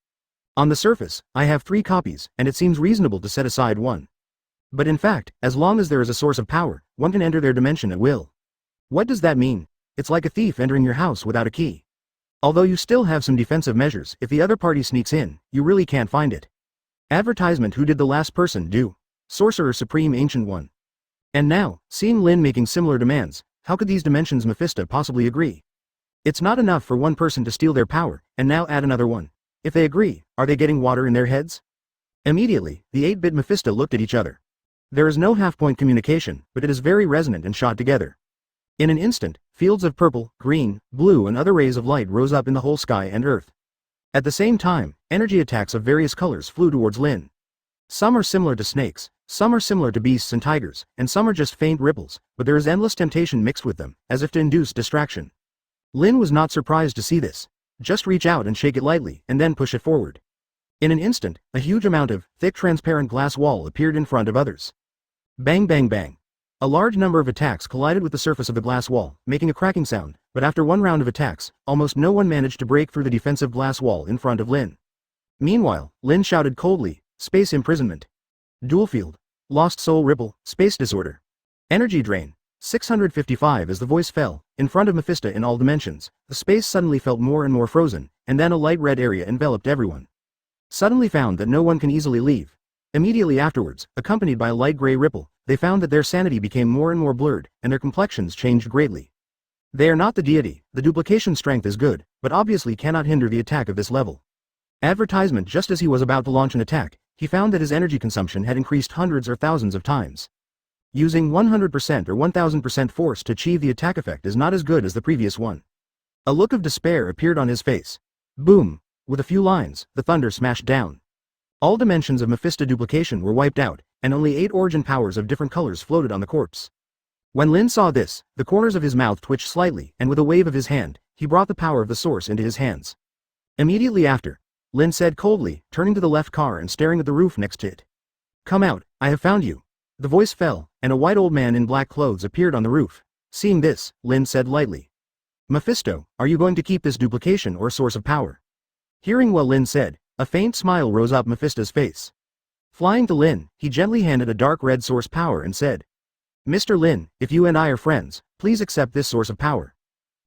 On the surface, I have 3 copies, and it seems reasonable to set aside 1. But in fact, as long as there is a source of power, one can enter their dimension at will. What does that mean? It's like a thief entering your house without a key. Although you still have some defensive measures, if the other party sneaks in, you really can't find it. Advertisement. Who did the last person do? Sorcerer Supreme Ancient One. And now, seeing Lin making similar demands, how could these dimensions Mephisto possibly agree? It's not enough for one person to steal their power, and now add another one. If they agree, are they getting water in their heads? Immediately, the 8-bit Mephisto looked at each other. There is no half-point communication, but it is very resonant and shot together. In an instant, fields of purple, green, blue and other rays of light rose up in the whole sky and earth. At the same time, energy attacks of various colors flew towards Lin. Some are similar to snakes, some are similar to beasts and tigers, and some are just faint ripples, but there is endless temptation mixed with them, as if to induce distraction. Lin was not surprised to see this. Just reach out and shake it lightly, and then push it forward. In an instant, a huge amount of thick transparent glass wall appeared in front of others. Bang bang bang. A large number of attacks collided with the surface of the glass wall, making a cracking sound, but after one round of attacks, almost no one managed to break through the defensive glass wall in front of Lin. Meanwhile, Lin shouted coldly, Space Imprisonment. Dual Field. Lost Soul Ripple, Space Disorder. Energy Drain. 655. As the voice fell, in front of Mephisto in all dimensions, the space suddenly felt more and more frozen, and then a light red area enveloped everyone. Suddenly found that no one can easily leave. Immediately afterwards, accompanied by a light gray ripple, they found that their sanity became more and more blurred, and their complexions changed greatly. They are not the deity, the duplication strength is good, but obviously cannot hinder the attack of this level. Advertisement. Just as he was about to launch an attack, he found that his energy consumption had increased hundreds or thousands of times. Using 100% or 1000% force to achieve the attack effect is not as good as the previous one. A look of despair appeared on his face. Boom! With a few lines, the thunder smashed down. All dimensions of Mephisto duplication were wiped out, and only 8 origin powers of different colors floated on the corpse. When Lin saw this, the corners of his mouth twitched slightly, and with a wave of his hand, he brought the power of the source into his hands. Immediately after, Lin said coldly, turning to the left car and staring at the roof next to it. Come out, I have found you. The voice fell, and a white old man in black clothes appeared on the roof. Seeing this, Lin said lightly. Mephisto, are you going to keep this duplication or source of power? Hearing what Lin said, a faint smile rose up Mephisto's face. Flying to Lin, he gently handed a dark red source power and said, Mr. Lin, if you and I are friends, please accept this source of power.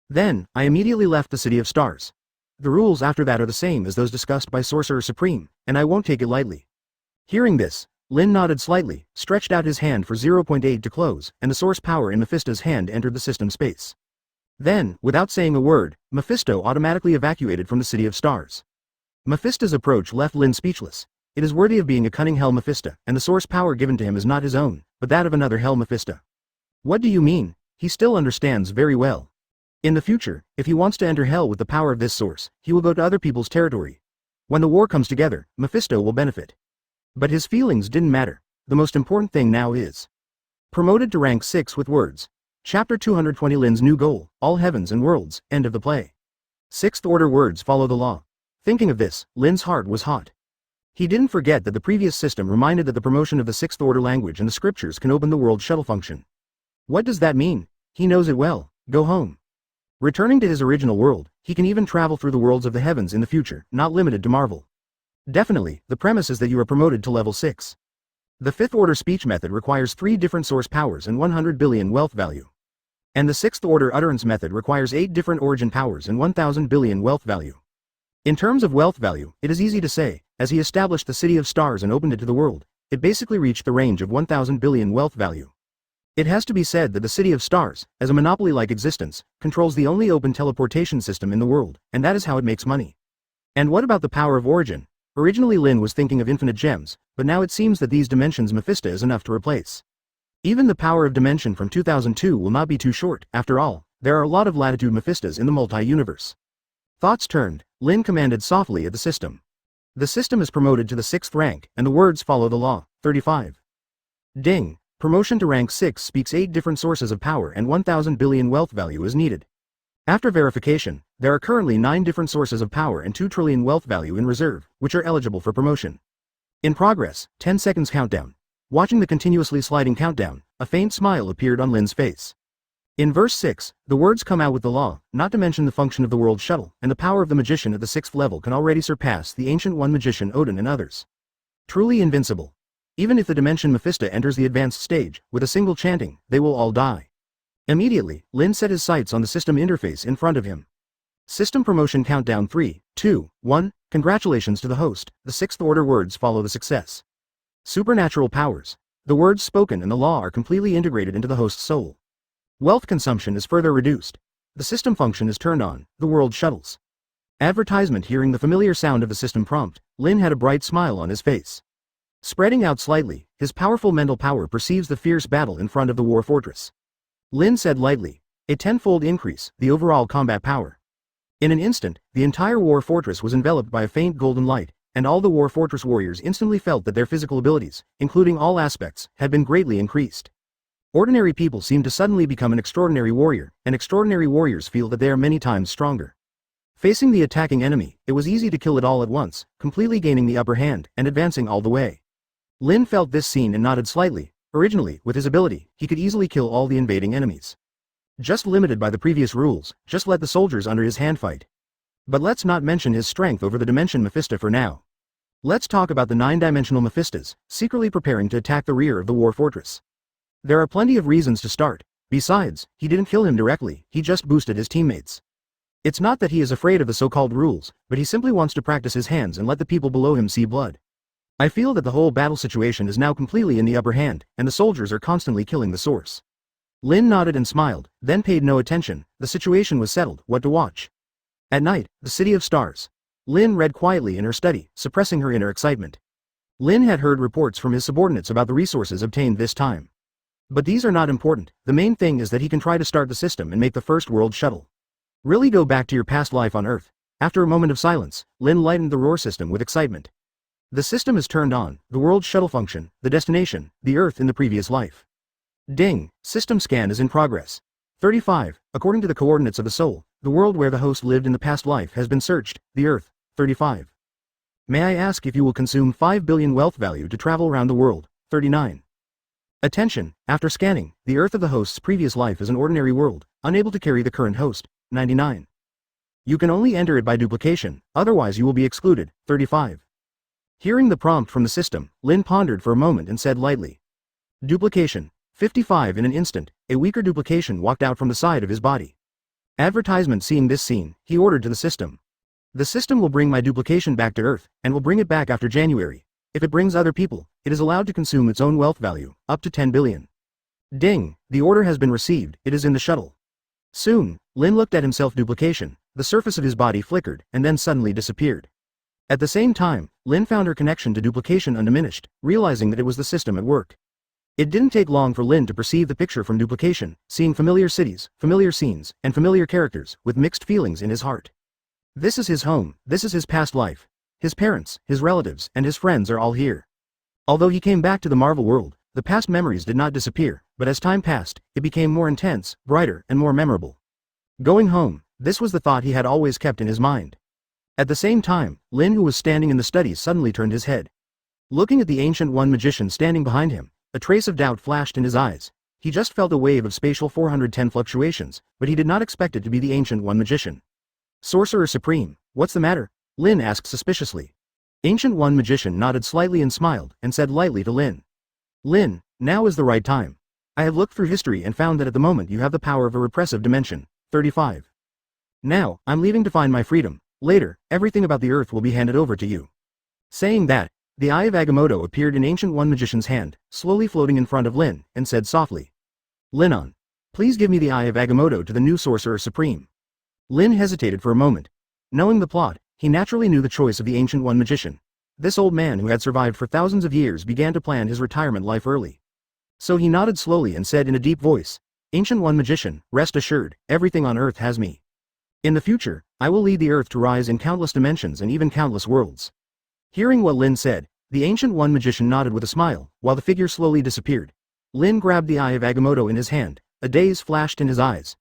Then, I immediately left the City of Stars. The rules after that are the same as those discussed by Sorcerer Supreme, and I won't take it lightly. Hearing this, Lin nodded slightly, stretched out his hand for 0.8 to close, and the source power in Mephisto's hand entered the system space. Then, without saying a word, Mephisto automatically evacuated from the City of Stars. Mephisto's approach left Lin speechless. It is worthy of being a cunning Hell Mephisto, and the source power given to him is not his own, but that of another Hell Mephisto. What do you mean? He still understands very well. In the future, if he wants to enter hell with the power of this source, he will go to other people's territory. When the war comes together, Mephisto will benefit. But his feelings didn't matter. The most important thing now is promoted to rank 6 with words. Chapter 220 Lin's new goal, all heavens and worlds, end of the play. Sixth order words follow the law. Thinking of this, Lin's heart was hot. He didn't forget that the previous system reminded that the promotion of the sixth order language and the scriptures can open the world shuttle function. What does that mean? He knows it well. Go home. Returning to his original world, he can even travel through the worlds of the heavens in the future, not limited to Marvel. Definitely, the premise is that you are promoted to level 6. The fifth order speech method requires 3 different source powers and 100 billion wealth value. And the sixth order utterance method requires 8 different origin powers and 1000 billion wealth value. In terms of wealth value, it is easy to say, as he established the City of Stars and opened it to the world, it basically reached the range of 1000 billion wealth value. It has to be said that the City of Stars, as a monopoly-like existence, controls the only open teleportation system in the world, and that is how it makes money. And what about the power of origin? Originally Lin was thinking of infinite gems, but now it seems that these dimensions Mephisto is enough to replace. Even the power of dimension from 2002 will not be too short. After all, there are a lot of latitude Mephistos in the multi-universe. Thoughts turned, Lin commanded softly at the system. The system is promoted to the 6th rank, and the words follow the law. 35. Ding. Promotion to rank 6 speaks 8 different sources of power and 1000 billion wealth value is needed. After verification, there are currently 9 different sources of power and 2 trillion wealth value in reserve, which are eligible for promotion. In progress, 10 seconds countdown. Watching the continuously sliding countdown, a faint smile appeared on Lin's face. In verse 6, the words come out with the law, not to mention the function of the world shuttle, and the power of the magician at the 6th level can already surpass the ancient one magician Odin and others. Truly invincible. Even if the dimension Mephisto enters the advanced stage, with a single chanting, they will all die. Immediately, Lin set his sights on the system interface in front of him. System promotion countdown 3, 2, 1, congratulations to the host, the 6th order words follow the success. Supernatural powers. The words spoken and the law are completely integrated into the host's soul. Wealth consumption is further reduced. The system function is turned on, the world shuttles. Advertisement. Hearing the familiar sound of the system prompt, Lin had a bright smile on his face. Spreading out slightly, his powerful mental power perceives the fierce battle in front of the war fortress. Lin said lightly, a 10-fold increase, the overall combat power. In an instant, the entire war fortress was enveloped by a faint golden light, and all the war fortress warriors instantly felt that their physical abilities, including all aspects, had been greatly increased. Ordinary people seem to suddenly become an extraordinary warrior, and extraordinary warriors feel that they are many times stronger. Facing the attacking enemy, it was easy to kill it all at once, completely gaining the upper hand, and advancing all the way. Lin felt this scene and nodded slightly. Originally, with his ability, he could easily kill all the invading enemies. Just limited by the previous rules, just let the soldiers under his hand fight. But let's not mention his strength over the dimension Mephisto for now. Let's talk about the 9-dimensional Mephistos, secretly preparing to attack the rear of the war fortress. There are plenty of reasons to start. Besides, he didn't kill him directly, he just boosted his teammates. It's not that he is afraid of the so-called rules, but he simply wants to practice his hands and let the people below him see blood. I feel that the whole battle situation is now completely in the upper hand, and the soldiers are constantly killing the source. Lin nodded and smiled, then paid no attention. The situation was settled. What to watch? At night, the City of Stars. Lin read quietly in her study, suppressing her inner excitement. Lin had heard reports from his subordinates about the resources obtained this time. But these are not important. The main thing is that he can try to start the system and make the first world shuttle. Really go back to your past life on Earth. After a moment of silence, Lin lightened the roar system with excitement. The system is turned on, the world shuttle function, the destination, the Earth in the previous life. Ding, system scan is in progress. 35, according to the coordinates of the soul, the world where the host lived in the past life has been searched, the Earth. 35. May I ask if you will consume 5 billion wealth value to travel around the world? 39. Attention, after scanning, the Earth of the host's previous life is an ordinary world, unable to carry the current host. 99. You can only enter it by duplication, otherwise you will be excluded. 35. Hearing the prompt from the system, Lin pondered for a moment and said lightly. Duplication. 55. In an instant, a weaker duplication walked out from the side of his body. Advertisement. Seeing this scene, he ordered to the system. The system will bring my duplication back to Earth, and will bring it back after January. If it brings other people, it is allowed to consume its own wealth value, up to 10 billion. Ding, the order has been received, it is in the shuttle. Soon, Lin looked at himself. Duplication, the surface of his body flickered, and then suddenly disappeared. At the same time, Lin found her connection to duplication undiminished, realizing that it was the system at work. It didn't take long for Lin to perceive the picture from duplication, seeing familiar cities, familiar scenes, and familiar characters, with mixed feelings in his heart. This is his home, this is his past life. His parents, his relatives, and his friends are all here. Although he came back to the Marvel world, the past memories did not disappear, but as time passed, it became more intense, brighter, and more memorable. Going home, this was the thought he had always kept in his mind. At the same time, Lin, who was standing in the study, suddenly turned his head. Looking at the Ancient One magician standing behind him, a trace of doubt flashed in his eyes. He just felt a wave of spatial 410 fluctuations, but he did not expect it to be the Ancient One magician. Sorcerer Supreme, what's the matter? Lin asked suspiciously. Ancient One magician nodded slightly and smiled, and said lightly to Lin. Lin, now is the right time. I have looked through history and found that at the moment you have the power of a repressive dimension. 35. Now, I'm leaving to find my freedom. Later, everything about the earth will be handed over to you. Saying that, the Eye of Agamotto appeared in Ancient One magician's hand, slowly floating in front of Lin, and said softly. Linon. Please give me the Eye of Agamotto to the new Sorcerer Supreme. Lin hesitated for a moment. Knowing the plot, he naturally knew the choice of the Ancient One magician. This old man who had survived for thousands of years began to plan his retirement life early. So he nodded slowly and said in a deep voice, Ancient One magician, rest assured, everything on earth has me. In the future, I will lead the earth to rise in countless dimensions and even countless worlds. Hearing what Lin said, the Ancient One magician nodded with a smile, while the figure slowly disappeared. Lin grabbed the Eye of Agamotto in his hand, a daze flashed in his eyes.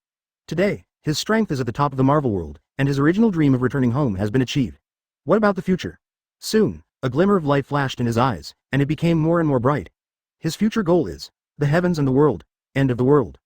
Today, his strength is at the top of the Marvel world, and his original dream of returning home has been achieved. What about the future? Soon, a glimmer of light flashed in his eyes, and it became more and more bright. His future goal is the heavens and the world, end of the world.